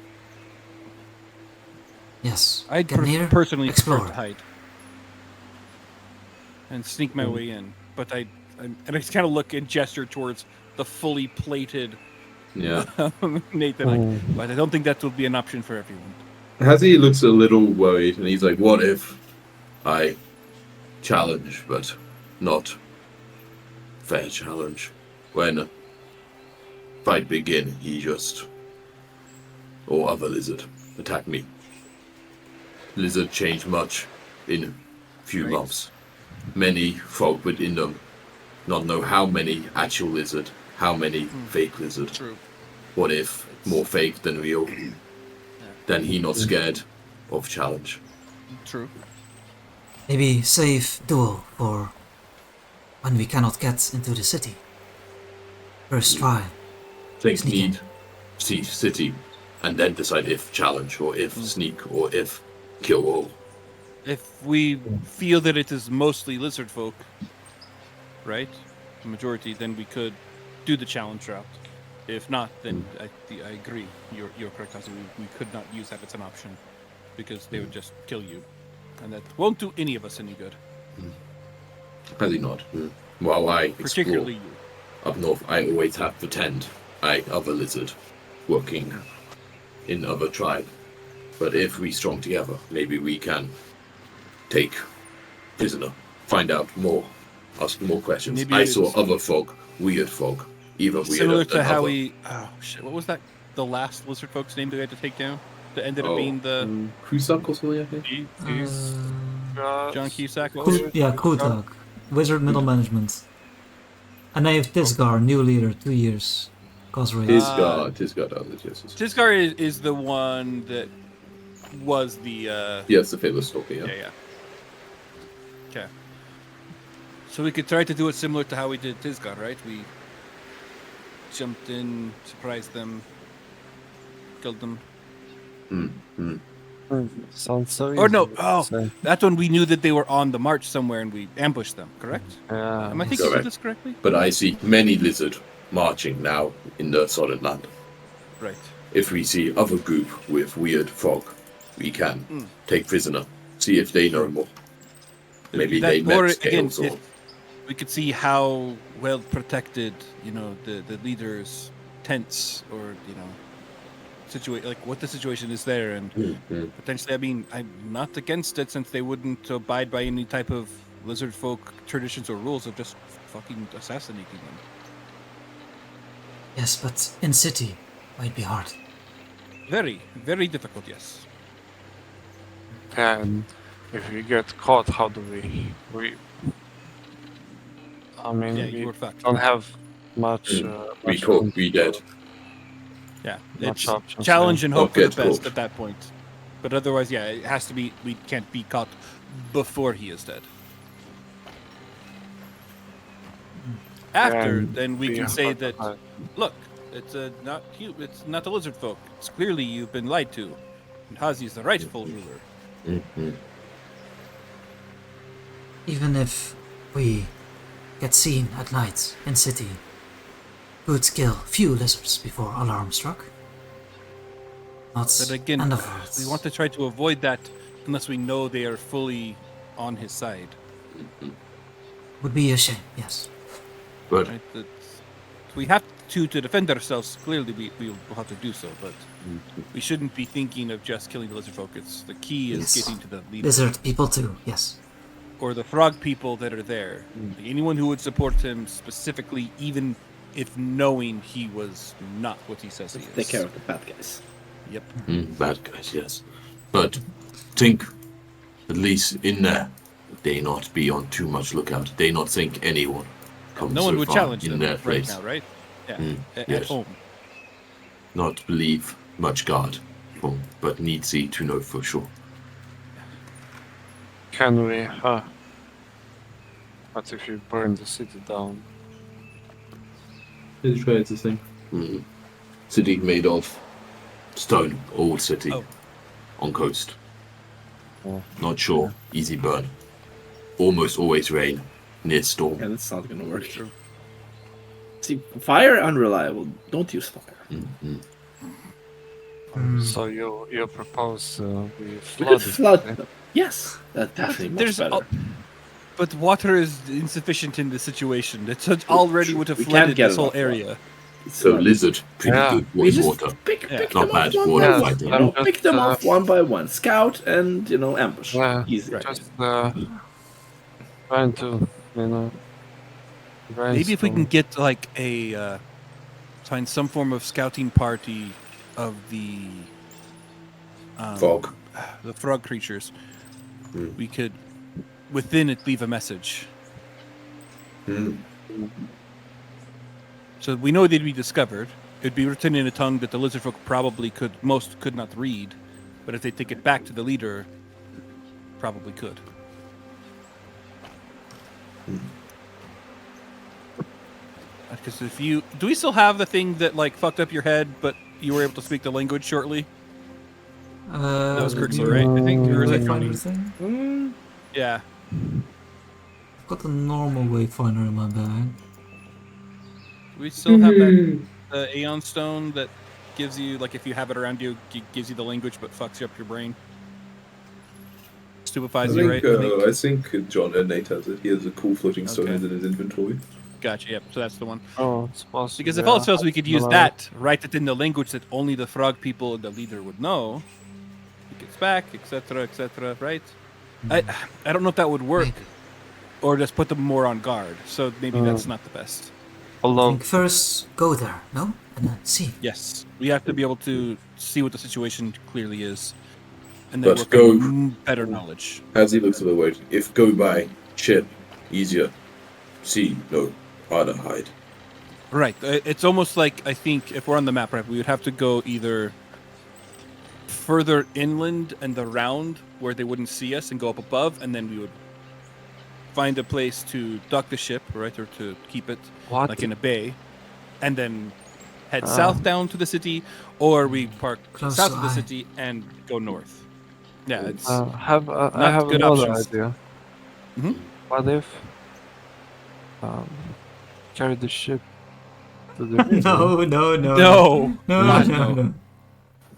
yes. I'd Get near, personally prefer explore. to hide and sneak my way in, but I just kind of look and gesture towards the fully plated Yeah. Nathan. But I don't think that would be an option for everyone. Hazi looks a little worried, and he's like, "What if I challenge, but not fair challenge. When fight begin, he just or other lizard attack me. Lizard change much in few months. Many folk within them not know how many actual lizard, how many fake lizard. True. What if more fake than real? Then he not scared of challenge. True. Maybe save duel for when we cannot get into the city. First try. Think Sneak need see city, and then decide if challenge or if sneak or if kill all. If we feel that it is mostly lizard folk, right, the majority, then we could do the challenge route. If not, then I agree. You're correct, Kazu. We could not use that as an option because they would just kill you, and that won't do any of us any good. Probably not. While I explore Particularly you. up north, I always have pretend I other lizard working in other tribe. But if we strong together, maybe we can take prisoner, find out more, ask more questions. Maybe I it's saw other folk, weird folk, even weirder Similar than to how other. we. Oh shit! What was that? The last lizard folk's name that we had to take down. That ended up being the Cusack or something, I think. John Cusack. What was it? Kutag. Wizard middle management. And I have Tisgar, new leader, 2 years. Cause rate. Tisgard, yes. Tisgar is the one that was the. Yes, the famous stalker, Yeah. Okay. So we could try to do it similar to how we did Tisgar, right? We jumped in, surprised them, killed them. Sounds so Or no, easy, oh, so- that's when we knew that they were on the march somewhere and we ambushed them, correct? Yeah. Am I thinking of Correct. this correctly? But I see many lizard marching now in the solid land. Right. If we see other group with weird fog, we can take prisoner, see if they know more. Maybe That- they or met again, scales or... we could see how well protected, the leaders' tents or, like what the situation is there, and potentially, I mean, I'm not against it since they wouldn't abide by any type of lizard folk traditions or rules of just fucking assassinating them. Yes, but in city might be hard. Very, very difficult, yes. And if we get caught, how do we? I mean, Yeah, we you were fucked. don't have much. we much caught, we dead. Yeah, Much it's options, challenge yeah. and hope for Okay, the best cool. at that point. But otherwise, yeah, it has to be. We can't be caught before he is dead. After, And then we we can have say to that. fight. Look, it's not it's not the lizard folk. It's clearly you've been lied to, and Hazi is the rightful ruler. Even if we get seen at night in city, could kill few lizards before alarm struck. Not But again, end of we words. want to try to avoid that unless we know they are fully on his side. Would be a shame, yes. But Right? We have to defend ourselves. Clearly, we will have to do so, but we shouldn't be thinking of just killing the lizard folk. It's the key is Yes. getting to the leader Lizard people too, yes. or the frog people that are there. Anyone who would support him specifically, even if knowing he was not what he says he is. Take care of the bad guys. Yep. bad guys, yes. But think, at least in there, they not be on too much lookout. They not think anyone comes No one so would far challenge in them their right place. now, right? Yeah. At yes. home. Not believe much guard, but need see to know for sure. Can we? What if you burn the city down? It's right, it's the thing. City made of stone, old city, Oh. on coast. Oh. Not sure, easy burn. Almost always rain, near storm. Yeah, that's not gonna work. See, fire unreliable. Don't use fire. So you propose we We flood could it, flood right? them. Yes, that's definitely much There's better. but water is insufficient in this situation. It's already would have We can't flooded get this whole enough area. So lizard, pretty Yeah. good We with just water. pick Yeah. them Not off bad. one Water by one. fighting. You know, I'm pick them just, off one by one. Scout and ambush. Yeah. Easy. Right. Just trying to You know. Maybe if we can Brainstorm. get like find some form of scouting party of the Fog. the frog creatures, Hmm. we could within it leave a message. Hmm. So we know they'd be discovered. It'd be written in a tongue that the lizard folk probably could not read, but if they take it back to the leader, probably could. Because if you do, we still have the thing that like fucked up your head, but you were able to speak the language shortly. That was Kirk's, right? I think, or is that Wayfinder Johnny? thing? Yeah. I've got the normal Wayfinder in my bag. We still have that the Aeon Stone that gives you, like, if you have it around you, gives you the language but fucks you up your brain. Stupefies you, right? I think John and Nate has it. He has a cool floating stone Okay. in his inventory. Gotcha, yep, so that's the one. Oh, it's possible. Because if all else fails, we could use Well, that, write it in the language that only the frog people and the leader would know. It gets back, etc., right? I don't know if that would work, Maybe. or just put them more on guard. So maybe that's not the best. I Although, think first go there, no? And then see. Yes, we have to be able to see what the situation clearly is, and then But work go- on better knowledge. As he looks at the word, if go by ship, easier. See, no, harder hide. Right. It's almost like, I think, if we're on the map, right, we would have to go either further inland and around where they wouldn't see us and go up above, and then we would find a place to dock the ship, right, or to keep it, what? like in a bay, and then head south down to the city, or we park Close south to of the eye. city and go north. Yeah, it's I have good another options. idea. Mhm. What if carry the ship to the river? No. no. No, God, no, no. no.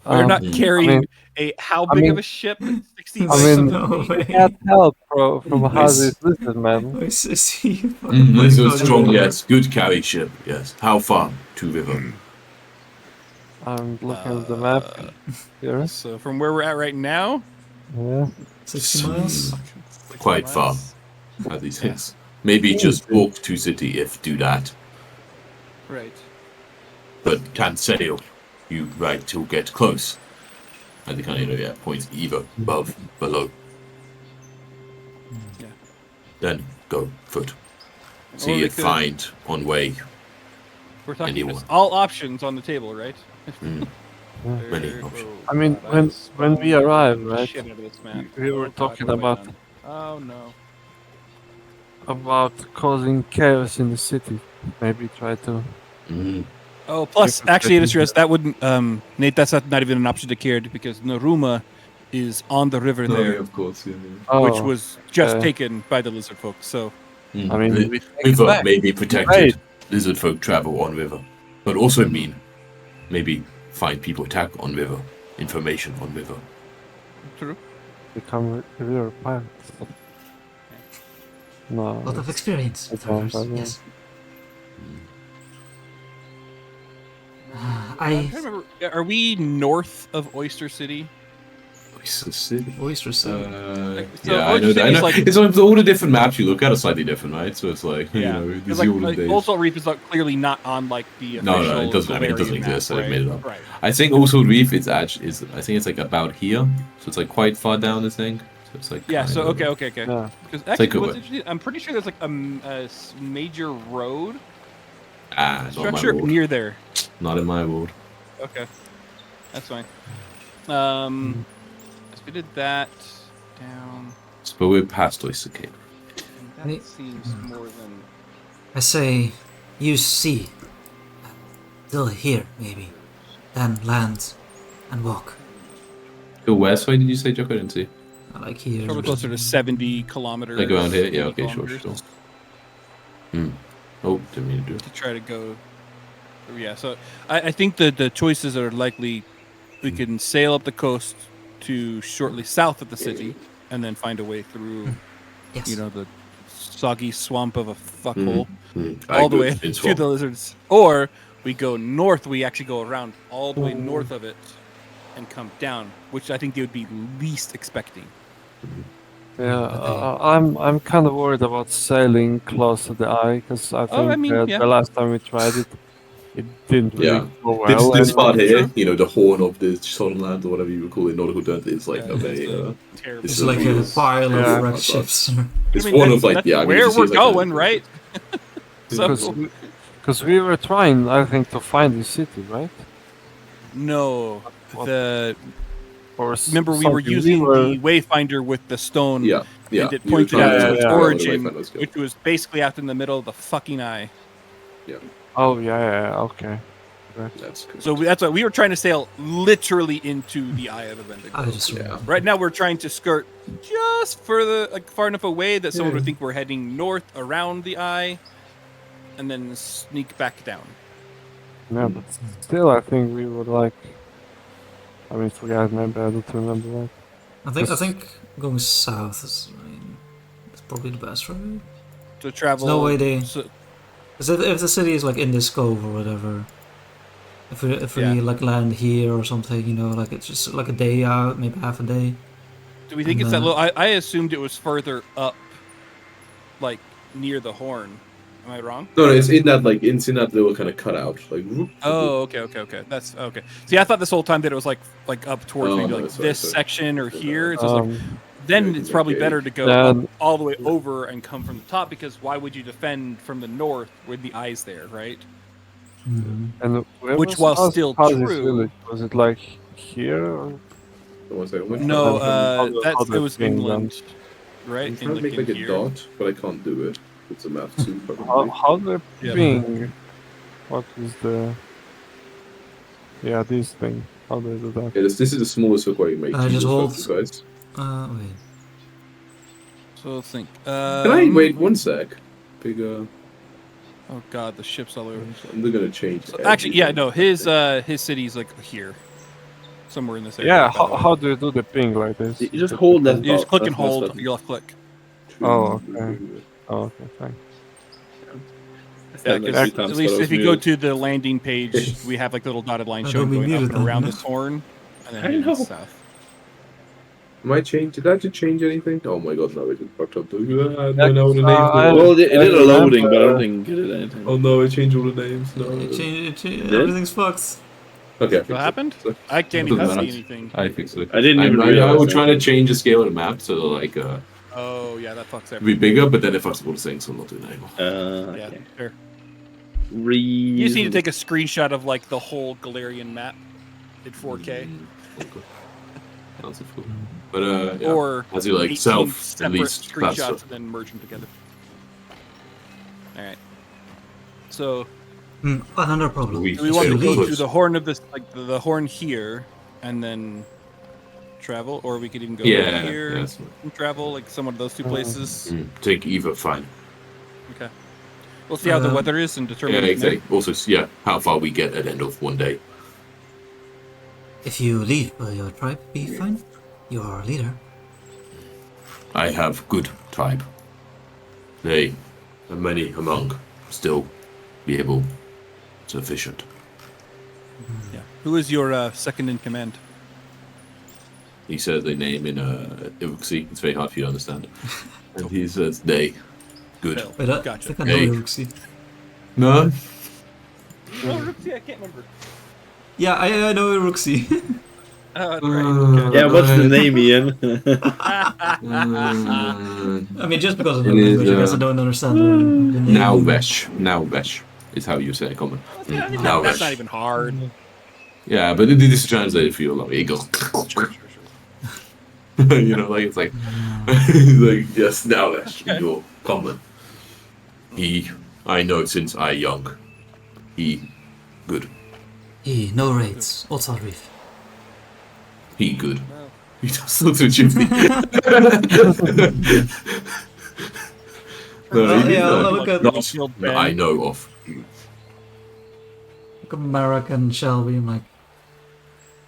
We're not I carrying mean- how I big mean- of a ship? 60 I mean, No way. can't help from how Yes. this lizard man. I see. This is strong, yes. Good carry ship, yes. How far to river? I'm looking at the map here. So from where we're at right now, Yeah. 60 miles? Quite far, as he says. Maybe just walk to city if do that. Right. But can't sail. You right to get close. And they kind of points either above, below. Yeah. Then go foot. Or See we if could- find on way. We're talking Anyone. just all options on the table, right? Mm. Many There options. goes I mean, that. when we arrive, right? Shit out of this map. We were Oh, God, talking what have I about done? Oh no. causing chaos in the city. Maybe try to. Mm. Oh, plus, Different actually, it is settings. true. That wouldn't, Nate. That's not even an option to carry because Naruma is on the river there, of course. Yeah, Oh, which was just okay. taken by the lizard folk. So yeah. I mean, Ri- we take it river back. may be protected. Right. Lizard folk travel on river, but also mean maybe find people attack on river, information on river. true. become river pirates. No. A lot of experience. That's Travelers, all, yes. I'm I trying to remember. Are we north of Oyster City? Oyster City. Oyster City. So Yeah, I Oyster know. I City's know. like- It's on all the different maps you look at are slightly different, right? So it's like Yeah. you know, Because there's like, the olden days. Ultimate Reef is like clearly not on like the No, official. it doesn't. I mean, it doesn't Solarian exist. map, I made it up. Right. I think also Reef is actually is. I think it's like about here, so it's like quite far down. I think. So it's like. Yeah. So kind of- okay. Yeah. Because like actually, a- what's interesting, I'm pretty sure there's like a major road Not my structure world. near there. Not in my world. Okay, that's fine. So we did that down. But we're past Oyster Cave. And that seems more than. I say use sea. Till here, maybe. Then land and walk. Go west. Why did you say, Joko? I didn't see. I like here. Probably closer to 70 kilometers. Like around here? Yeah. 80 Okay. Sure. kilometers Oh, didn't mean to do it. To try to go. Yeah. So I think the choices are likely. We can sail up the coast to shortly south of the city, and then find a way through. Yes. You know, the soggy swamp of a fuckhole I all the go way in to swamp. the lizards. Or we go north. We actually go around all the way north of it and come down, which I think they would be least expecting. Yeah, Okay. I'm kind of worried about sailing close to the eye because I think I mean, yeah. the last time we tried it, it didn't really Yeah. go well. This part here, True. the horn of the Sunland or whatever you would call it, nautical terms, is like Yeah, a it's very. a terrible. It's It's a like a real. pile of Yeah. wrecked ships. It's I mean, one of like that's yeah. I mean, it where just we're seems like going, right? So Because we were trying, I think, to find the city, right? no, What- the Or remember we were something. using the Wayfinder with the stone, Yeah, yeah. and it You were pointed trying out to to yeah, its yeah. figure out where the origin, Wayfinder was going. which was basically out in the middle of the fucking eye. Oh yeah, okay. That's good. So that's why we were trying to sail literally into the eye of the Wendigo. I just Yeah. Right now we're trying to skirt just further, like far enough away that someone would Yeah. think we're heading north around the eye, and then sneak back down. Yeah, but still, I think we would like. I mean, forget maybe I don't remember right. I think going south is, I mean, it's probably the best route. To travel. no way they- So, Because if the city is like in this cove or whatever, if we Yeah. like land here or something, like it's just like a day out, maybe half a day. do we think it's that little? I assumed it was further up, like near the horn. Am I wrong? No, it's in that it's in that little kind of cutout. Like. Whoop, Oh, okay. That's okay. See, I thought this whole time that it was like up towards Oh, maybe no, like sorry, this sorry. section or here. So it's like then yeah, it's probably okay. better to go Yeah. up all the way over and come from the top, because why would you defend from the north with the eyes there, right? Mhm. And where Which, was while Haz- still Haz's true- village? Was it like here? Or? One second. Which No, one? it other was thing, inland, right? I'm trying to make like a dot, but I can't do it. It's a map too. Probably. How they're Yeah. being? What is the? Yeah, this thing. How they do that? Yeah, this is the smallest hook you make. Just Jesus hold- fuck you guys. Wait. So think. Can I wait one sec? Bigger. Oh god, the ship's all over. I'm gonna change. So, actually, yeah, no, his city's like here, somewhere in this area. Yeah, by the way. how do you do the ping like this? You just hold that. You just click and That's hold button. your left click. Oh, okay. Oh, okay, thanks. Yeah, Like 'cause three at times, least but I if was you go muted. to the landing page, we have like little dotted line Oh, showing don't be going up muted and then. around this horn, and then I heading know. south. Am I change? Did I have to change anything? Oh my god, no, it just fucked up. I don't know the names. I- Well, it did a remember- loading, but I don't think it did anything. Oh no, I changed all the names. No. Did? Everything's fucked. Okay. I What fixed it. happened? So- I can't Doesn't even matter. see anything. I fixed it. I didn't even I realize was that. trying to change the scale of the map to like Oh yeah, that fucks be everything. bigger, but then it fucks all the things, so I'm not doing that anymore. Yeah, Okay. fair. You You just need to take a screenshot of like the whole Galarian map in 4K, Okay. That's a fool. But yeah. or as you like 18 self at separate least screenshots faster. and then merge them together. All right. So Another problem. We- do we want to Sail go close. to the horn of this, like the horn here, and then travel, or we could even go Yeah, here yes. and travel, like some of those two places. Take either, fine. Okay. We'll see how the Um, weather is and determine. Yeah, from there. exactly. Also, yeah, how far we get at the end of one day. If you leave, will your tribe be fine? You are our leader. I have good tribe. They, and many among, still be able sufficient. Yeah. Who is your second in command? He says their name in Ivuxi. It's very hard for you to understand. And he says they. Good. Phil. Wait, I Gotcha. think I know Hey. Uruxi. No? Oh, Ripsy, I can't remember. Yeah, I know Uruxi. That's right. Okay. Yeah, what's the name, Ian? I mean, just because of the It is, language, I guess I don't understand the name. Now Vesh is how you say it common. Now That's not Vesh. even hard. Yeah, but this is translated for you a lot. It goes. It's like, like yes, now Vesh, you're common. I know since I young. Good. No raids. Otsal Reef. He good. He just looks at you. No, Well, he- yeah, no, I'll look at- not Field that Ben. I know of. Look at Marek and Shelby. I'm like,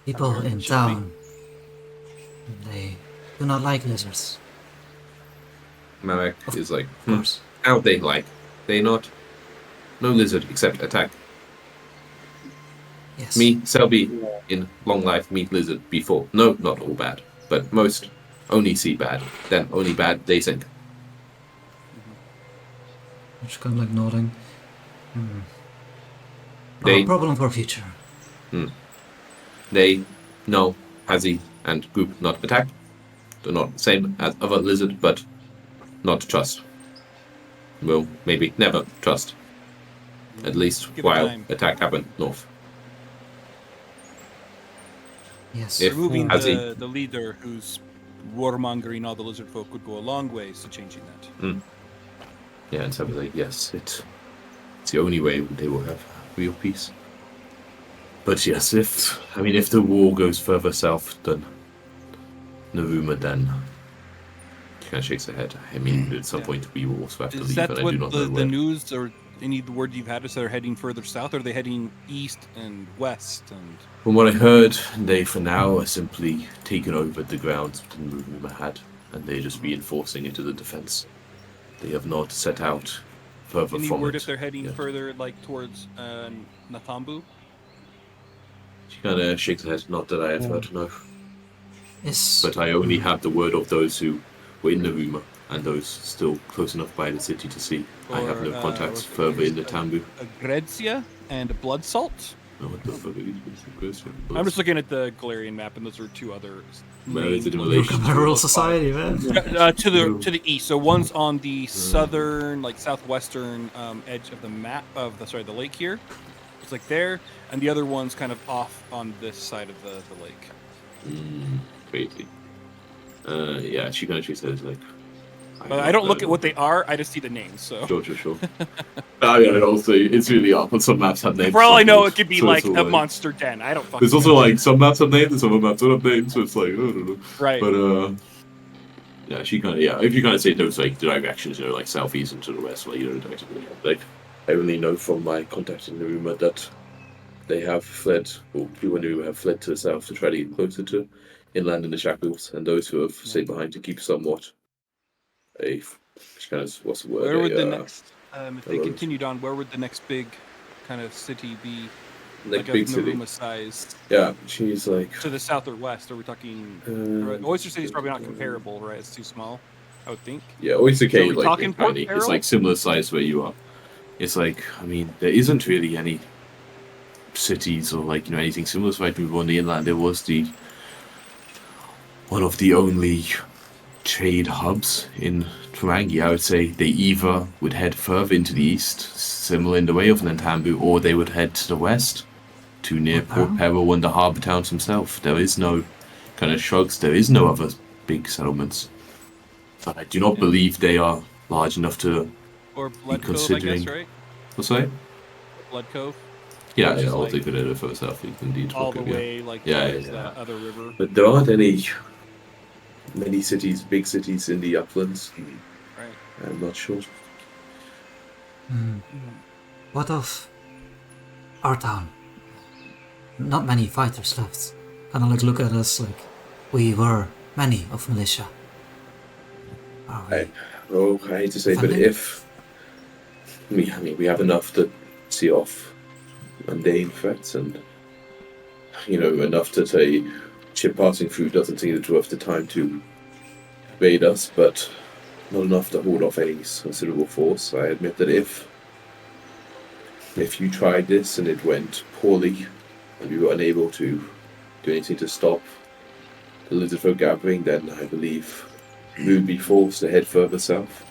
people Marek in and Shelby. town, they do not like lizards. Marek is like, Of course. how they like. They not. No lizard except attack. Yes. Me, Selby, in long life, meet lizard before. No, not all bad, but most only see bad. Then only bad, they sink. Just kind of like nodding. They Problem for future. they know Hazi and group not attack. They're not the same as other lizard, but not trust. Will maybe never trust. At least Give it while time. attack happen north. Yes. If Removing Hazi the leader who's warmongering all the lizard folk would go a long ways to changing that. Yeah, and so like, yes, it's the only way they will have real peace. But yes, if the war goes further south than Naruma, then she kind of shakes her head. I mean, at some point we will also have to Is leave, that and I what do not know the where. news or any of the word you've had is they're heading further south, or are they heading east and west? And From what I heard, they for now are simply taking over the grounds that Naruma had, and they're just reinforcing into the defense. They have not set out further any from word it. if they're heading yet. further, like towards Natambu? She kind of shakes her head. Not that I have heard, no. Is But I only have the word of those who were in Naruma and those still close enough by the city to see. I have no contacts further in the Tambu. Agredzia and Blood Salt. Oh, what the fuck are these places? I'm just looking at the Galarian map, and those are two other. Where is it in named relation locations. to- Royal Society, man. To the east. So one's on the southern, like southwestern edge of the map of the lake here. It's like there, and the other one's kind of off on this side of the lake. Crazy. Yeah, she kind of shakes her head like. But I don't look at what they are. I just see the names. So Sure. I mean, also, it's really off, but some maps have names. for all I know, it could be so like it's a all monster den. I don't fucking. There's also know. like some maps have names and some maps don't have names, so it's like, I don't know. Right. But yeah, she kind of if you kind of say those like directions, like southeast and to the west, like like I only know from my contact in Naruma that they have fled, or people in Naruma have fled to the south to try to get closer to inland in the Shackles, and those who have stayed behind to keep somewhat a kind of what's the word? Where would the next, if they road. continued on, where would the next big kind of city be? like big city? Naruma size. Yeah, she's like To the south or west? Are we talking? Oyster City's probably not comparable, right? It's too small, I would think. yeah, Oyster So Cay, we're like talking in Port County, it's Carroll? like similar size where you are. It's like there isn't really any cities or anything similar. So like we were on the inland, there was one of the only trade hubs in Turangi. I would say they either would head further into the east, similar in the way of Nantambu, or they would head to the west, to near Port Peril and the harbour towns himself. There is no kind of shrugs. There is no other big settlements. But I do not believe they are large enough to. Or Blood Cove, I considering- guess, right? What's that? Blood Cove, Yeah, Which is I'll like take it further south, indeed. all the Okay, yeah. way like Yeah, towards yeah. that other river. But there aren't many cities, big cities in the uplands. Right. I'm not sure. What of our town? Not many fighters left. Kind of like look at us like we were many of militia. Are we? I hate to say, but Funding? if we have enough to see off mundane threats, and enough to say ship passing through doesn't seem it's worth the time to invade us, but not enough to hold off any considerable force. I admit that if you tried this and it went poorly, and we were unable to do anything to stop the lizard folk gathering, then I believe we would be forced to head further south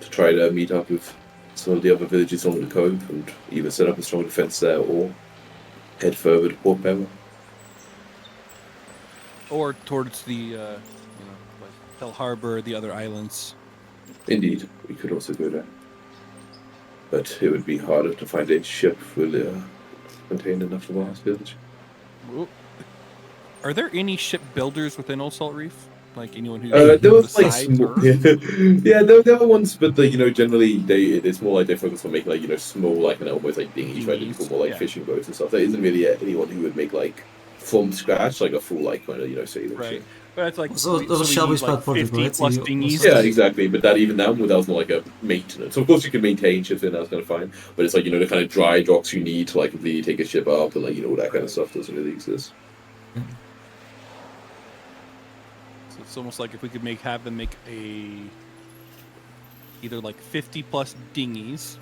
to try to meet up with some of the other villages along the cove and either set up a strong defense there or head further to Port Peril. Or towards the, like Pearl Harbor, the other islands. Indeed, we could also go there. But it would be harder to find a ship will contain enough of our village. Are there any ship builders within Old Salt Reef? Like anyone who There was like decides small, or- yeah, there were ones, but generally it's more like they focus on making small almost like dinghies, right? Dinghies, More like yeah. fishing boats and stuff. There isn't really anyone who would make from scratch a full sailing Right. ship. But it's like So that was Shelby's pet project, 50 right? plus You- dinghies. Yeah, exactly. But that even that was not like a maintenance. So of course you can maintain ships and that's kind of fine. But it's the kind of dry docks you need to completely take a ship up and all that kind of stuff doesn't really exist. So it's almost like if we could have them make either like 50+ dinghies,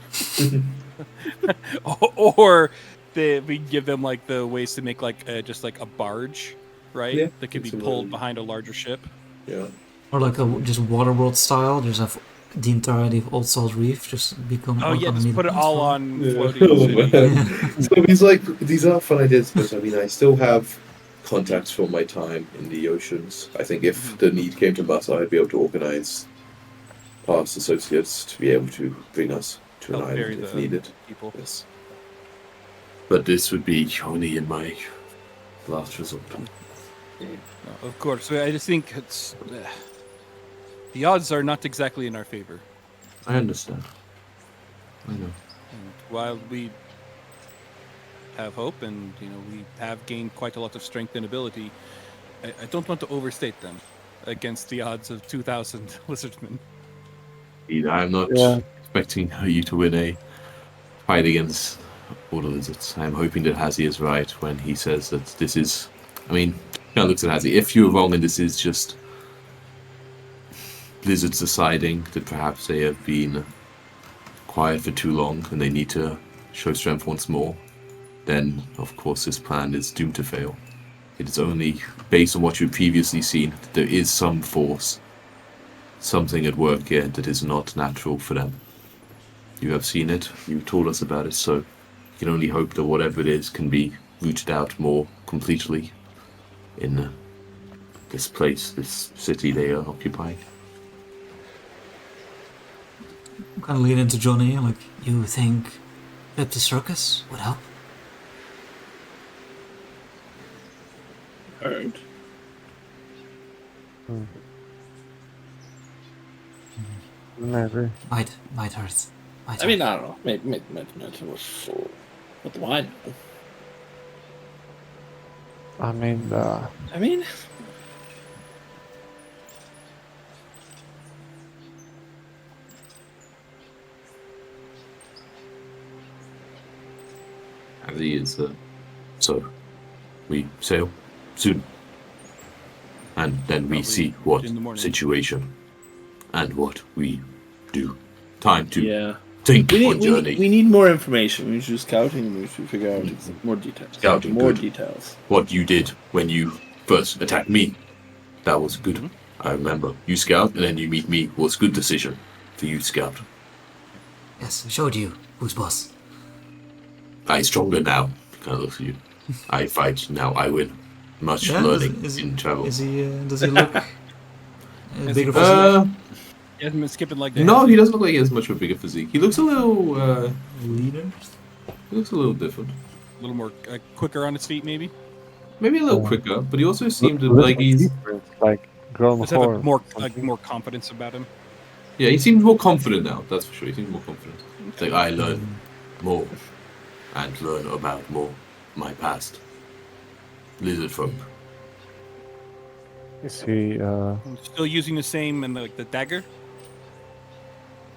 or we give them like the ways to make like just like a barge, right? Yeah, that can be it's a pulled little- behind a larger ship. Yeah. Or like just Waterworld style, just have the entirety of Old Salt Reef just become. Oh yeah, just underneath put the it all platform. on Yeah. floating Oh, city. man. So these are fun ideas, but I mean, I still have contacts from my time in the oceans. I think if the need came to us, I'd be able to organize past associates to be able to bring us to an Help ferry island if the needed. people. Yes. But this would be only in my last resort. No, of course, I just think it's the odds are not exactly in our favor. I understand. I know. And while we have hope, and we have gained quite a lot of strength and ability, I don't want to overstate them against the odds of 2,000 lizardmen. I'm not Yeah. expecting you to win a fight against all the lizards. I'm hoping that Hazzy is right when he says that this is. I mean, kind of looks at Hazzy. If you're wrong and this is just lizards deciding that perhaps they have been quiet for too long and they need to show strength once more, then of course this plan is doomed to fail. It is only based on what you've previously seen that there is some force, something at work here that is not natural for them. You have seen it, you told us about it, so you can only hope that whatever it is can be rooted out more completely in this place, this city they are occupying. I'm kind of leaning into Johnny, like, you think Flip the Circus would help? Heard. Maybe. Might hurt. I mean, I don't know. Maybe what do I know? I mean, I mean, As he is, so we sail soon, and then we Probably see what in the morning. situation and what we do. Time to yeah. think We on need, journey. we need more information. We need to do scouting. We need to figure out more details. Scouting, more good. details. What you did when you first attacked me, that was good. Mm-hmm. I remember. You scout, and then you meet me. Was good decision for you, scout. Yes, I showed you who's boss. I stronger now. Kind of looks at you. I fight now. I win. Much Yeah, learning is in travel. Does he look Is bigger he- physique? He hasn't been skipping like that. No, he doesn't look like he has much of a bigger physique. He looks a little. Leader? He looks a little different. A little more quicker on his feet, maybe. Maybe a little Yeah. quicker, but he also seemed little like he's. different, like grown Just have a horn. more something. more confidence about him. Yeah, he seems more confident now. That's for sure. He seems more confident. It's like I learn more, and learn about more my past. Lizard folk. Is he? Still using the same and the dagger.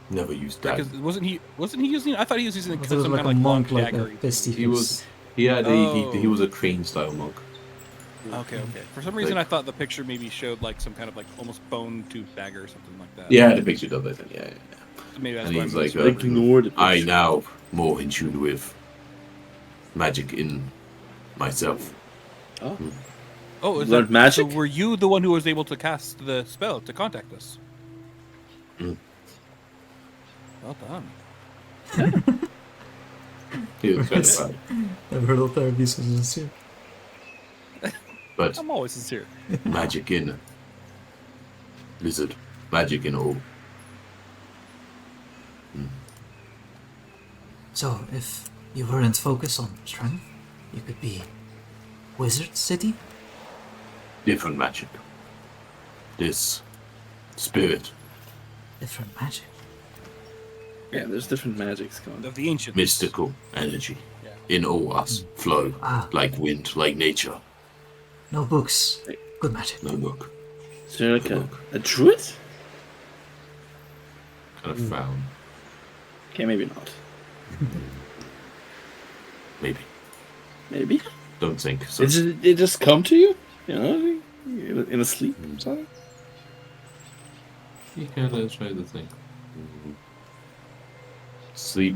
Never used that. Because wasn't he using? I thought he was using It some was kind like of a long monk, like a dagger. pisty He was. He had a. He Oh. was a crane style monk. Okay. For some reason, I thought the picture maybe showed like some kind of like almost bone tooth dagger or something like that. Yeah, the picture of it. Yeah. So maybe that's And why he's I'm like, Ignore the I picture. now more in tune with magic in myself. Oh, is Learned that magic? So were you the one who was able to cast the spell to contact us? Mm. Well done. He was kind of Yes. bad. Never heard of therapy so sincere. But I'm always sincere. magic in lizard, magic in all. So, if you weren't focused on strength, you could be Wizard City? Different magic. This spirit, Different magic. Yeah, there's different magics going on. Of the ancients. mystical energy Yeah. in all us flow Ah, like wind, like nature. no books. Good magic. No book. Is there like a druid? Kind of frown. Okay, maybe not. Maybe. Maybe. Don't think so. It just come to you? You know, in a sleep or something? You kind of try to think. Sleep,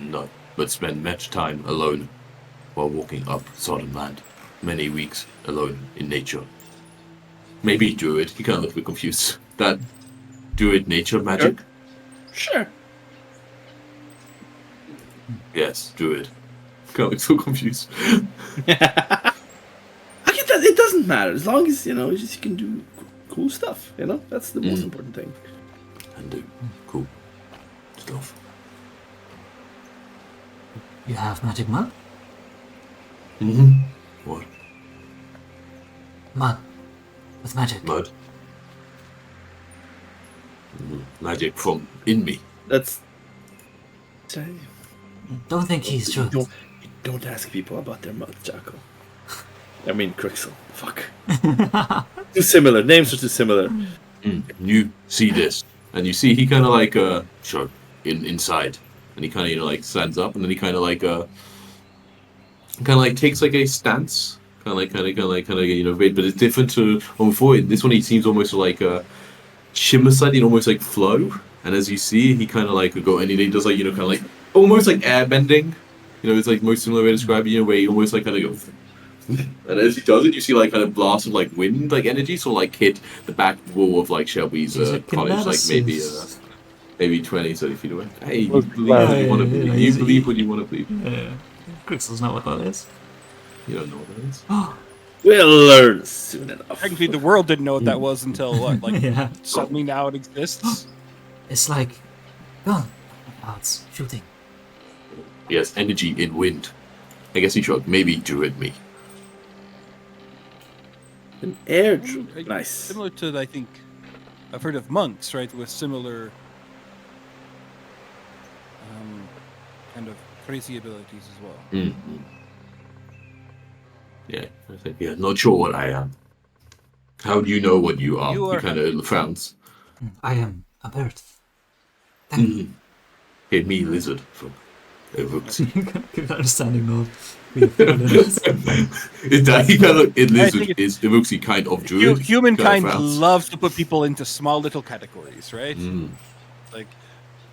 not, but spend much time alone while walking up sodden land. Many weeks alone in nature. Maybe druid. He kind of looked a bit confused. That druid nature magic? Sure. Yes, druid. Kind of look so confused. I get that. It doesn't matter as long as you can do cool stuff. That's the most important thing. And do cool stuff. You have magic mud? Mm-hmm. What? Mud. With magic. Mud? Magic from in me. That's. Don't think he's true. Don't ask people about their mouth, Jacko. I mean, Crixel. Fuck. Too similar. Names are too similar. You see this, and you see he kind of like sure inside, and he kind of like stands up, and then he kind of like takes like a stance, kind of but it's different to one before. This one he seems almost like shimmer slightly, and almost like flow. And as you see, he kind of like go and he does like kind of like almost like air bending. It's like most similar way to describe it. Where he almost like kind of go. And as he does it, you see like kind of blasts of like wind, like energy, so like hit the back wall of like Shelby's cottage, like maybe 20, 30 feet away. Hey, you believe what you want to believe. You believe what you want to believe. Yeah. Crixel's not what that is. You don't know what that is. We'll learn soon enough. Technically, the world didn't know what that was until what? Like Yeah. suddenly now it exists. It's like gun. Now it's shooting. Yes, energy in wind. I guess he shrugged. Maybe druid me. An air. Like, Nice. Similar to, I think, I've heard of monks, right, with similar kind of crazy abilities as well. Mm-hmm. Yeah, I think, not sure what I am. How do you know what you are? You are- He kind of frowns. I am a bird. Mm-hmm. Okay, me, lizard, from Evoxy. Good understanding of He kind of lizard think is Evoxy kind of druid. Humankind kind of frowns. loves to put people into small little categories, right? Like,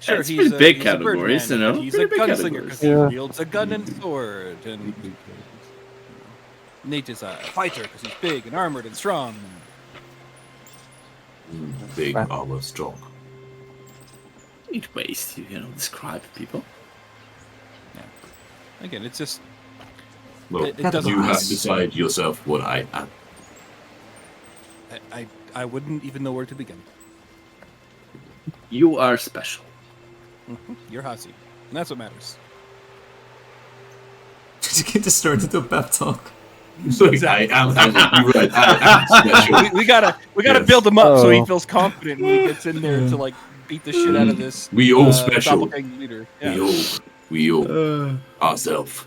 sure, That's he's pretty a, big he's categories, a birdman, but he's a Pretty big gunslinger categories. because he Yeah. wields a gun and sword, and Nate is a fighter because he's big and armored and strong. Big armor, strong. Need ways to describe people. Again, it's just Well, it doesn't. you have to decide yourself what I am. I wouldn't even know where to begin. You are special. You're Hasi, and that's what matters. to get this started into a pep talk. So I am you're right. I am special. We gotta Yes. build him up so he Oh. feels confident when he gets in there to like beat the shit out of this. We all special. doppelganger leader. Yeah. We all ourselves.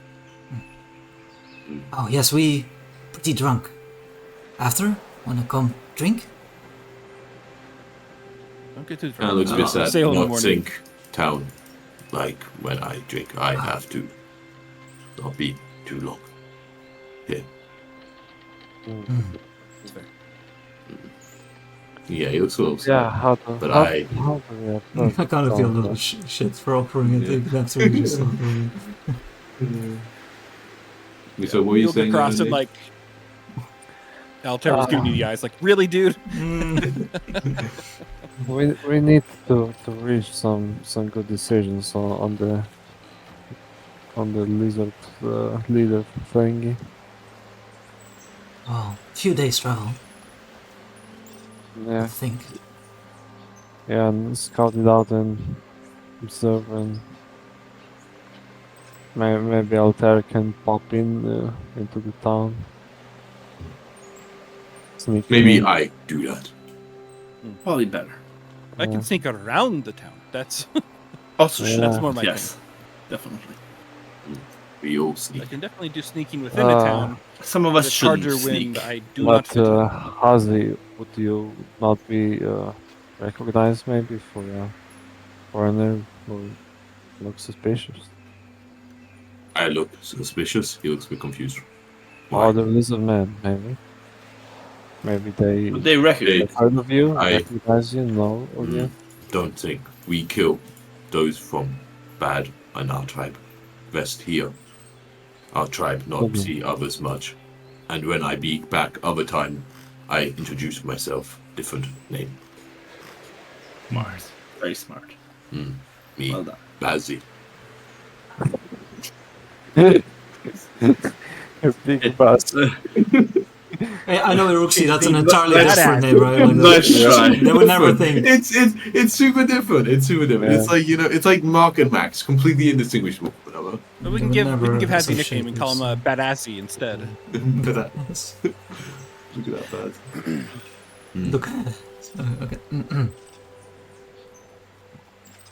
Oh yes, we pretty drunk. After, wanna come drink? Don't get too Kind of looks a bit sad. Sail in the Not morning. sink town like when I drink. I have to not be too long. Yeah. That's fair. Yeah, he looks a little sad. Yeah, how to. But how, I- how do we approach I kind of feel a all little that? shit for offering it. Yeah. That's really just offering So what were you You'll get saying? across Andy? and like Alterra's giving you the eyes like, really, dude? We need to reach some good decisions on the lizard leader thingy. Well, few days travel, I Yeah, think. yeah, and scout it out and observe, and maybe Altair can pop into the town. Sneak Maybe in. I do that. Probably better. I can sneak around the town. That's Also, Yeah. that's more my yes, definitely. We all thing. sneak. I can definitely do sneaking within a town. Some of With us a shouldn't charger sneak. wind, I do not But fit in. Hazi, would you not be recognized maybe for a foreigner who looks suspicious? I look suspicious. He looks a bit confused. Why? Or the lizard man, maybe. Maybe they But they recognize. heard of you, I- recognize you, know of you. Don't think we kill those from bad in our tribe. Rest here. Our tribe not see others much. And when I be back other time, I introduce myself, different name. Smart. Very smart. Me, Well done. Bazzy. A big bus. Hey, I know, Roxy, that's an Big entirely badass. different name, right? Like, Nice try. they would never think. It's super different. It's super different. Yeah. It's like it's like Mark and Max, completely indistinguishable. Whatever. But we They can would give never Hazzy a associate nickname and call him this. Badassy instead. Look at that. Yes. Look at that, Baz. Look.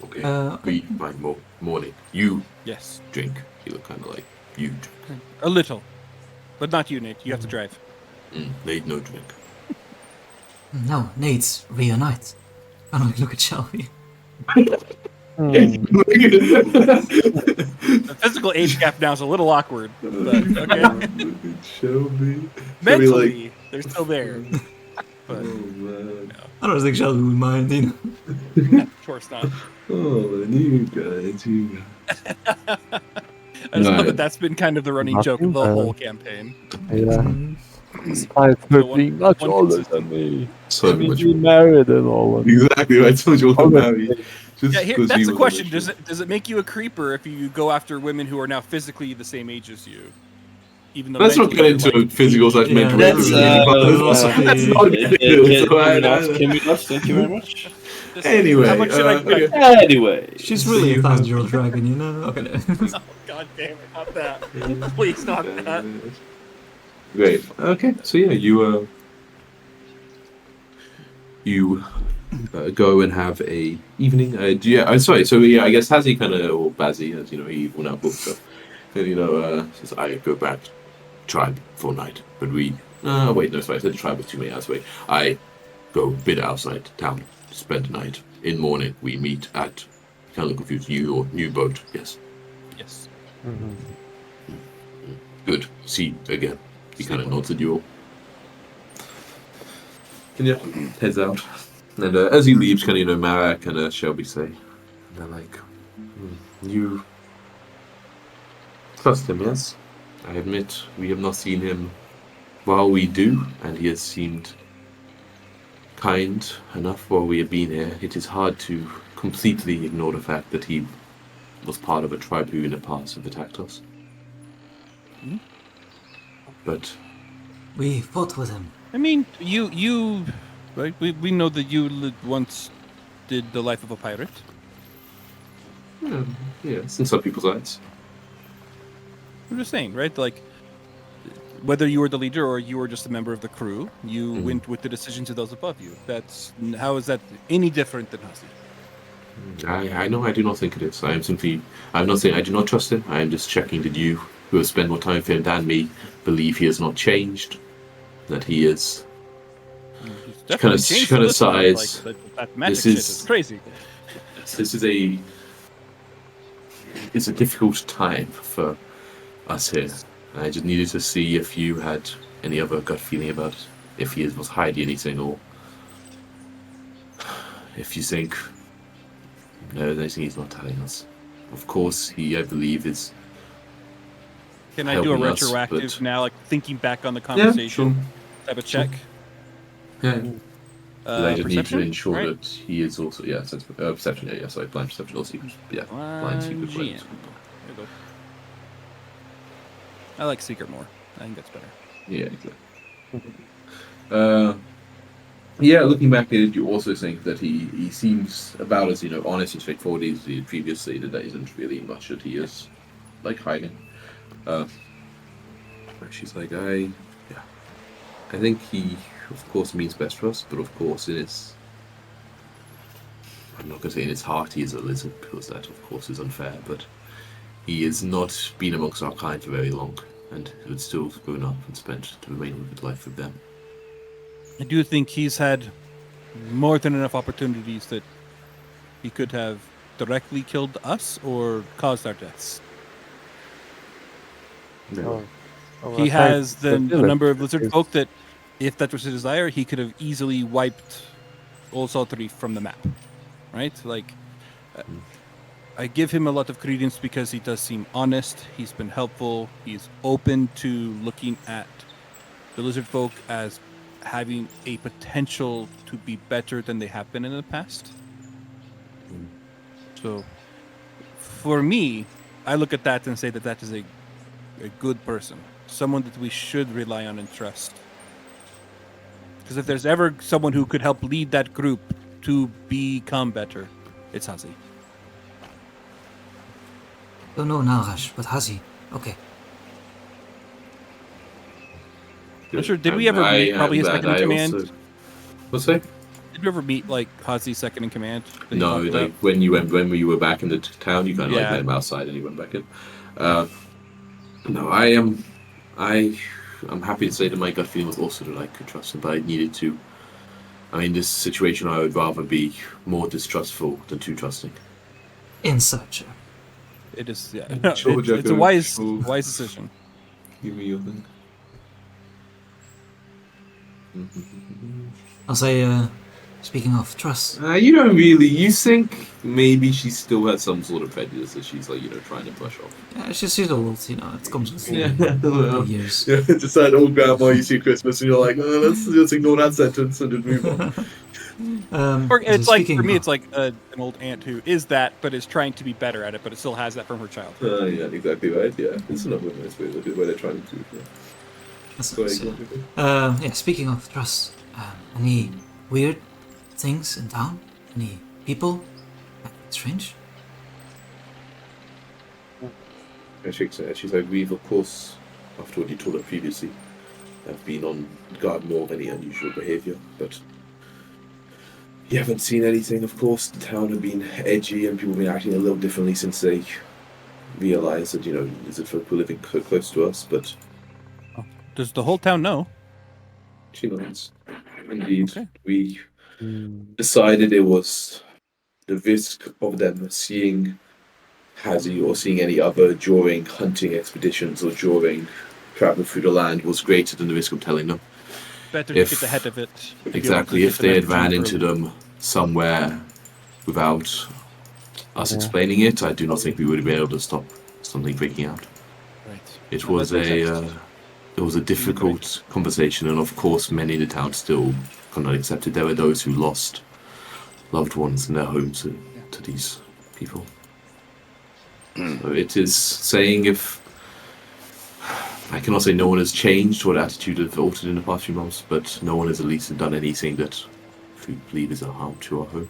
Okay. Okay. We my morning. You Yes, drink. You look kind of like you drink. a little, but not you, Nate. You have to drive. They'd no drink. No, Nate's reunite. I don't look at Shelby. The physical age gap now is a little awkward, but okay. Shelby. Mentally, they're still there. But Oh man. I don't think Shelby would mind, you know. of course not. Oh, you guys. I just love Right. that that's been kind of the running joke of the whole campaign. Yeah. Mm. Despite her So one- being much one older consistent- than me. So I mean, much. we married and all. Exactly. I told you all about Honestly. it. Just Yeah, here, 'cause that's he the was question. on the Does it make you a creeper if you go after women who are now physically the same age as you? Even though Let's not get mentally into you're physical slash Yeah, mental. that's, That's not good. Can we not? Thank you very much. Just- Anyway, how much should I okay. Anyway. She's really a 1,000-year-old dragon, you know? Okay. Oh, God damn it! Not that. Please, not that. Great. Okay. So yeah, you go and have a evening. Yeah. I'm sorry. So yeah, I guess Hazzy kind of or Bazzy, as you know, he will now book stuff. And says I go back tribe for night, but we. Wait, no, sorry. I said tribe with too many hours away. I go bit outside town, spend the night. In morning, we meet at. Kind of confused. Your new boat. Yes. Yes. Good. See again. He kind of nods at you all. And yeah, heads out. And as he leaves, kind of, Marak and Shelby say, they're like, you trust him, yes? I admit we have not seen him while we do, and he has seemed kind enough while we have been here. It is hard to completely ignore the fact that he was part of a tribe who in the past have attacked us. But We fought with him. I mean, you, right? We know that you once did the life of a pirate. yes, in some people's eyes. I'm just saying, right? Like, whether you were the leader or you were just a member of the crew, you went with the decisions of those above you. How is that any different than Hussey? I know I do not think it is. I'm not saying I do not trust him. I am just checking that you, who have spent more time with him than me, believe he has not changed. That he is. Definitely Kinda- changed kinda this one, size. Like, that magic This shit is- is crazy. This is it's a difficult time for us here. I just needed to see if you had any other gut feeling about if he was hiding anything, or if you think no, there's anything he's not telling us. Of course, he, I believe, is. Can I do a helping us, retroactive but- now, like thinking back on the conversation type of check? Yeah. I just need to Perception, ensure right? that he is also perception. Yeah, sorry, blind perception also. Yeah, blind secret. GM. Blind. There you go. I like secret more. I think that's better. Yeah, exactly. Yeah, looking back at it, you also think that he seems about as honest and straightforward as he previously. That there isn't really much that he is like hiding. She's like, I think he, of course, means best for us, but of course, I'm not going to say in his heart he is a lizard, because that, of course, is unfair, but he has not been amongst our kind for very long, and would still have grown up and spent the remainder of his life with them. I do think he's had more than enough opportunities that he could have directly killed us or caused our deaths. Oh, He has the number of lizard folk that if that was his desire, he could have easily wiped Old Salt Reef from the map, right? Like, I give him a lot of credence because he does seem honest. He's been helpful. He's open to looking at the lizard folk as having a potential to be better than they have been in the past. So, for me, I look at that and say that that is a good person, someone that we should rely on and trust. Because if there's ever someone who could help lead that group to become better, it's Hazi. Don't know now, Rash, but Hazi. Okay. I'm not sure. Did we ever meet probably his second in command? What's that? Did you ever meet like Hazi's second in command? that he No, talked like about? when you were back in the town, you kind of like Yeah. met him outside and you went back in. No, I'm happy to say that my gut feeling was also that I could trust him, but I needed to. I mean, in this situation, I would rather be more distrustful than too trusting. Inside joke. It is, yeah. Sure, It's a Jacko, wise sure. decision. Give me your thing. I'll say, speaking of trust, You don't really. You think maybe she still has some sort of prejudice that she's like, trying to brush off. yeah, she's old, it comes with Well, years. yeah, it's that old grandma you see at Christmas and you're like, let's just ignore that sentence and just move on. Or it's like, speaking for me, of- it's like an old aunt who is that, but is trying to be better at it, but it still has that from her child. Yeah, exactly right. Yeah, it's another nice way to look at where they're trying to do. Yeah. That's Go nice, ahead, yeah. go on. Yeah, speaking of trust, any weird things in town? Any people? Strange? She's like, we've of course, after what you told her previously, have been on guard more of any unusual behaviour, but you haven't seen anything, of course. The town have been edgy and people have been acting a little differently since they realised that, lizard folk were living close to us, but Does the whole town know? she knows. Indeed, Okay. we decided it was the risk of them seeing Hazi or seeing any other during hunting expeditions or during travel through the land was greater than the risk of telling them. Better If- to get ahead of it. to be able Exactly, to if get the they had messaging ran through. into them somewhere without us explaining it, I do not think we would have been able to stop something breaking out. Right. It No, was that makes sense. it was a difficult conversation, and of course, many in the town still cannot accept it. There were those who lost loved ones in their homes to these people. So it is saying if I cannot say no one has changed or the attitude has altered in the past few months, but no one has at least done anything that we believe is a harm to our home.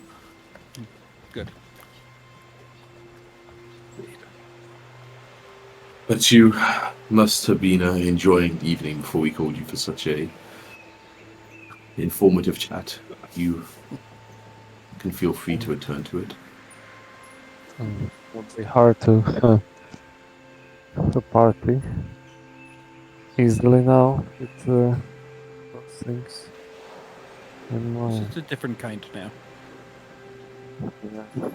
Good. But you must have been enjoying the evening before we called you for such a informative chat. You can feel free to return to it. It would be hard to party easily now with those things in mind. It's a different kind now. Yeah.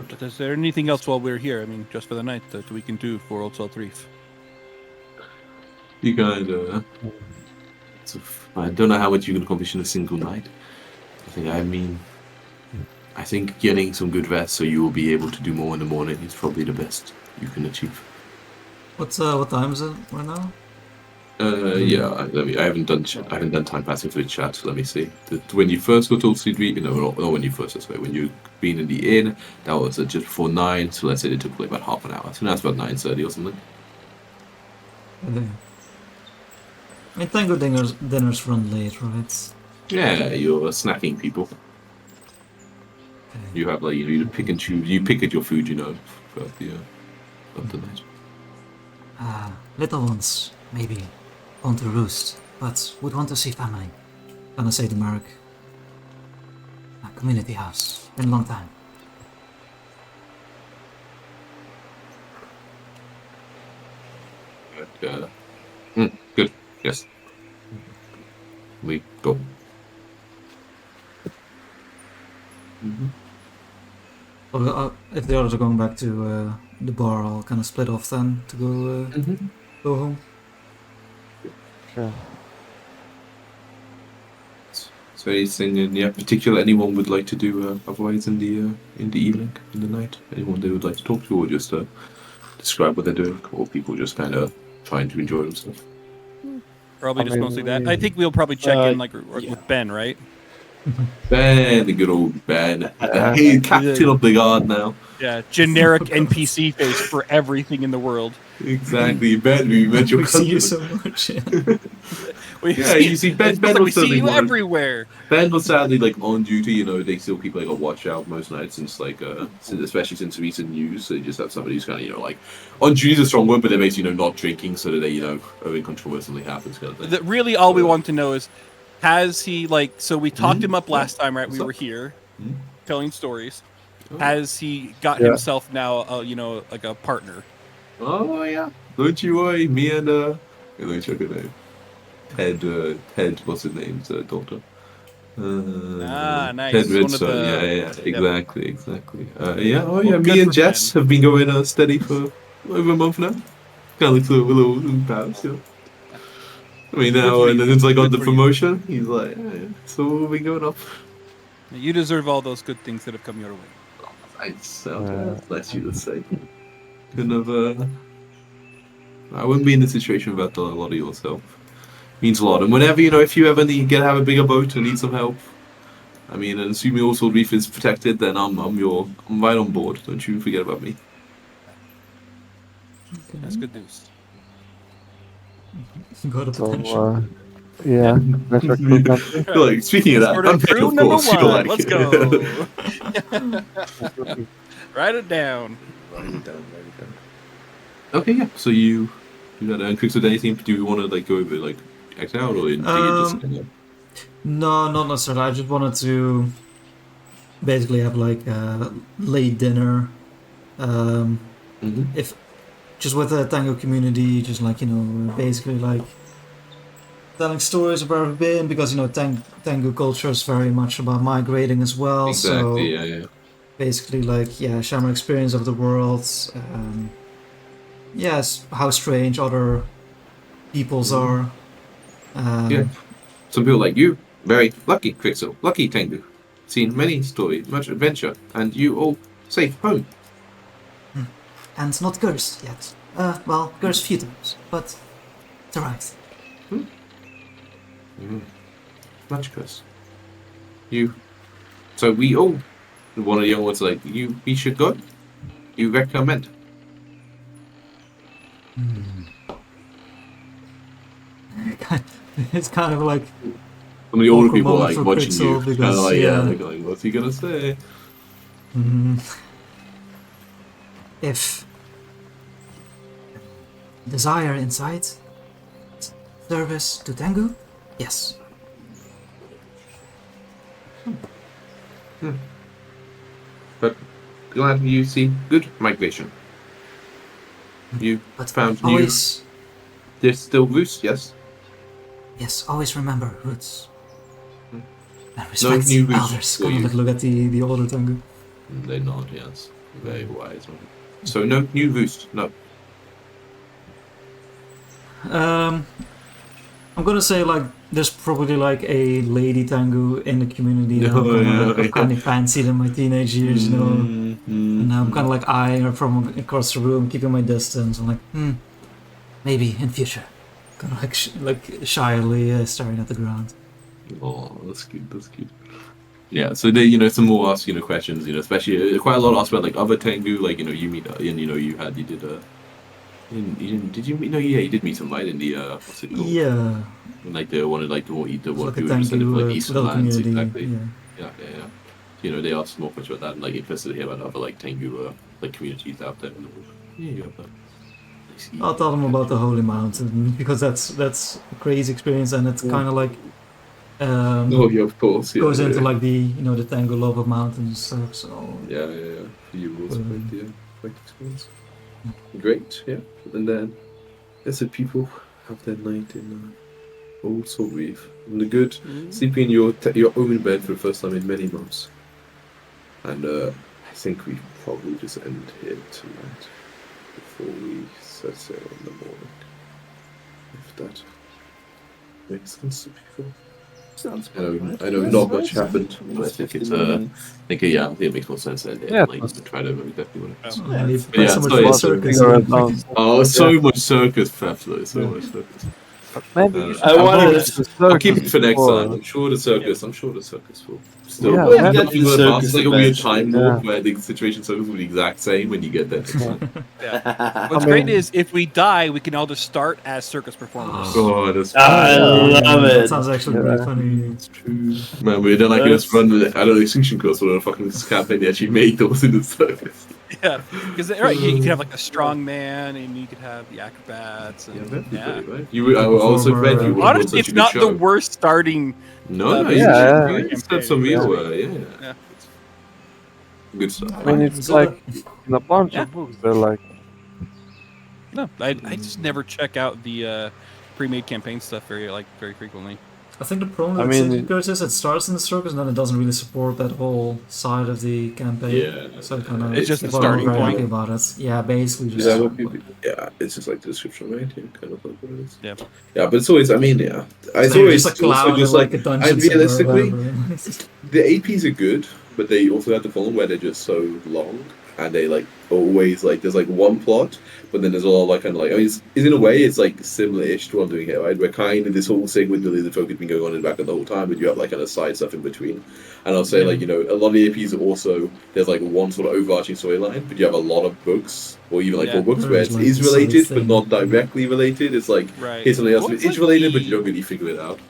But is there anything else while we're here? I mean, just for the night that we can do for Old Salt Reef? You kind of. I don't know how much you can accomplish in a single night. I think getting some good rest so you will be able to do more in the morning is probably the best you can achieve. What time is it right now? Yeah. I haven't done time passing through the chat. Let me see. When you first got to Old Street, not when you first. Sorry, when you been in the inn, that was just before 9. So let's say it took like about half an hour. So now it's about 9:30 or something. Yeah. I mean, Tango dinners run late, right? Yeah, you're snacking people. You have you pick and choose. You pick at your food, throughout the night. Little ones, maybe, want to roost, but would want to see family. Gonna say to Marek. Community house. Been a long time. But, good. Yes. We go. Well, if the others are going back to the bar, I'll kind of split off then to go go home. Yeah. So anything in particular anyone would like to do otherwise in the evening, in the night? Anyone they would like to talk to, or just describe what they're doing, or people just kind of trying to enjoy themselves? Probably I just mean, mostly that. I think we'll probably check in like with Ben, right? Ben, the good old Ben, Uh, hey, captain of the guard now. Yeah, generic NPC face for everything in the world. Exactly, Ben. We met your We see you cousin. so much. Yeah. Yeah, you see, Ben. It's Ben like we was still see you one. everywhere. Ben was sadly like on duty. You know, they still keep like a watch out most nights since especially since recent news. So they just have somebody who's kind of like on duty is a strong word, but they're basically not drinking, so that they are in control when something happens. Kind of thing. Really, all we want to know is, has he so we talked him up last time, right? What's We up? were here Mhm. telling stories. Oh. Has he got Yeah. himself now, like a partner? Oh yeah, don't you worry. Me and let me check her name. Ted, what's his name? Daughter. Nice. Ted One of Redstone. the- Yeah, Yep. exactly. Yeah, Well, me good and for Jess Ben. have been going steady for over a month now. Kind of like a little pals, you know. I mean, Good now for and you. then since I got Good the for you. promotion, he's like, yeah. So we've been going up. You deserve all those good things that have come your way. Nice. That's you to say. Couldn't have. I wouldn't be in this situation without a lot of yourself. Means a lot. And whenever if you ever have a bigger boat and need some help, I mean, and assuming also reef is protected, then I'm right on board. Don't you forget about me. That's good news. Got a So, potential. yeah, let's recruit them. Like speaking of that, Sort I'm of back, crew of number course. You're one. like, Let's go. Write it down. Write it down. Okay, yeah. So you got Chris with anything? Do you want to like go over like act out, or do you just kind of? No, not necessarily. I just wanted to basically have like a late dinner. If just with the tango community, just like basically like telling stories of where we've been, because tango culture is very much about migrating as well. Exactly. So Yeah. basically like share my experience of the world. Yes, how strange other peoples are. Yeah. Some people like you, very lucky, Quixel, lucky Tengu. Seen many stories, much adventure, and you all safe home. And not cursed yet. Well, cursed few times, but it's arrived. Much curse. You. So we all. One of the young ones like you. We should go. You recommend. It's kind of like Some of the older awkward people moment like for watching you, Quixel kind because, of like yeah. they're going, what's he gonna say? If desire inside service to Tengu, yes. But glad you see good migration. You But found new. always, There's still roots, yes. yes, always remember roots. And No respect new roots elders. for Kind of you. like look at the older Tengu. They nod, yes. Very wise. So no new roost, no. I'm gonna say like there's probably like a lady Tengu in the community that I've kind of fancied in my teenage years, And now I'm kind of like eyeing her from across the room, keeping my distance. I'm like, maybe in future. Kind of like shyly staring at the ground. Oh, that's cute. That's cute. Yeah, so they, some more ask, questions, especially quite a lot asked about like other Tengu, like you meet, and you did did you meet? No, yeah, you did meet some right in the what's it called? Yeah, Like the one like the what it's you like a were saying for Tengu like Eastern little lands, community. exactly. Yeah. Yeah. They asked more questions about that, and like interested to hear about other like Tengu like communities out there. Yeah, you have that. I'll tell them about the Holy Mountain because that's a crazy experience, and it's kind of like Oh yeah, of course. Yeah, goes yeah, into yeah. like the Tengu love of mountains and stuff. So Yeah. For you was quite experience. Great, yeah. And then, as the people have their night in Old Salt Reef, and the good sleeping in your own bed for the first time in many months. And I think we probably just end here tonight before we set sail in the morning. If that Mexican soup before. Sounds I know, right. I know not much happened, but I think it's I think it makes more sense that Yeah, like try to remember exactly what it is. Oh, man, you've But played yeah, so much so for it's circus. figure it out. Oh, so much circus prep though, so much circus. Maybe Uh, you should I go wanted to to- I'll keep circus it for next time. before. I'm sure the circus will still Yeah, work. maybe- Get to the circus It's like a weird eventually. time warp where the situation circus will be the exact same when you get there next time. What's great is if we die, we can all just start as circus performers. Oh, that's I love That it. sounds actually really funny. That's true. Man, we don't like just run the I don't know extinction course or a fucking campaign they actually made those in the circus. Yeah, because right, you could have like a strong man, and you could have the acrobats. And, Right? I also read you would Honestly, such it's a good not show. the worst starting. No, you yeah, should have some real Yeah. good stuff. I mean, it's So like in a bunch of books, they're like, No, I just never check out the pre-made campaign stuff very frequently. I think the problem I with mean, City Goes is it starts in the circus and then it doesn't really support that whole side of the campaign. Yeah, So kind of It's just the people starting aren't very point. happy about it. Yeah, basically just. Yeah, it's just like the description, right? Yeah, kind of like what it is. Yeah. Yeah, but it's always. I mean, yeah, it's Maybe always just a cloud also just in, like a dungeon and realistically, somewhere or whatever. the APs are good, but they also have the problem where they're just so long and they like always like there's like one plot, but then there's all like kind of like I mean, it's in a way it's like similar-ish to what I'm doing here, right? Where kind of this whole segment with the focus been going on in the back of the whole time, but you have like kind of side stuff in between. And I'll say like a lot of the APs are also there's like one sort of overarching storyline, but you have a lot of books or even like 4 books where it There's, like, is the side related but thing. not directly related. It's like Right. here's something else Well, that it's is like related, but the- you don't really figure it out.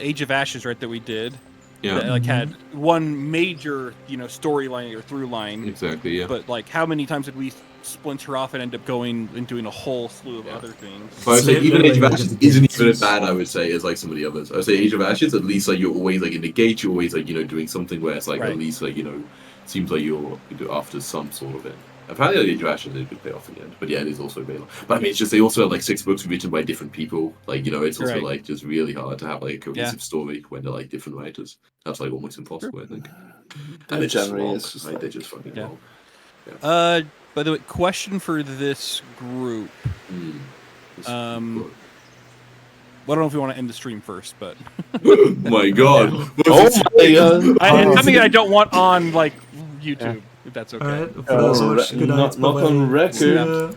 Age of Ashes, right? That we did. Yeah, That, like had one major, storyline or through line. exactly. Yeah. But like, how many times did we splinter off and end up going and doing a whole slew of other things? But I would say It's even Age of literally Ashes like the isn't gates. even as bad, I would say, as like some of the others. I would say Age of Ashes, at least like you're always like in the gate, you're always like, doing something where it's like Right. at least like, seems like you're after some sort of it. Apparently like, Age of Ashes is a good payoff in the end. But yeah, it is also very long. But I mean it's just they also have like 6 books written by different people. Like, it's also Right. like just really hard to have like a cohesive story when they're like different writers. That's like almost impossible, I think. And it's just Generally, long. it's just Like, like- they're just fucking Yeah. long. By the way, question for this group. It's Well, I don't know if we want to end the stream first, but oh my god. Oh my god. it's something I don't want on like YouTube, if that's okay. Alright, for those who watch, good night. Not on bye-bye. record. See ya.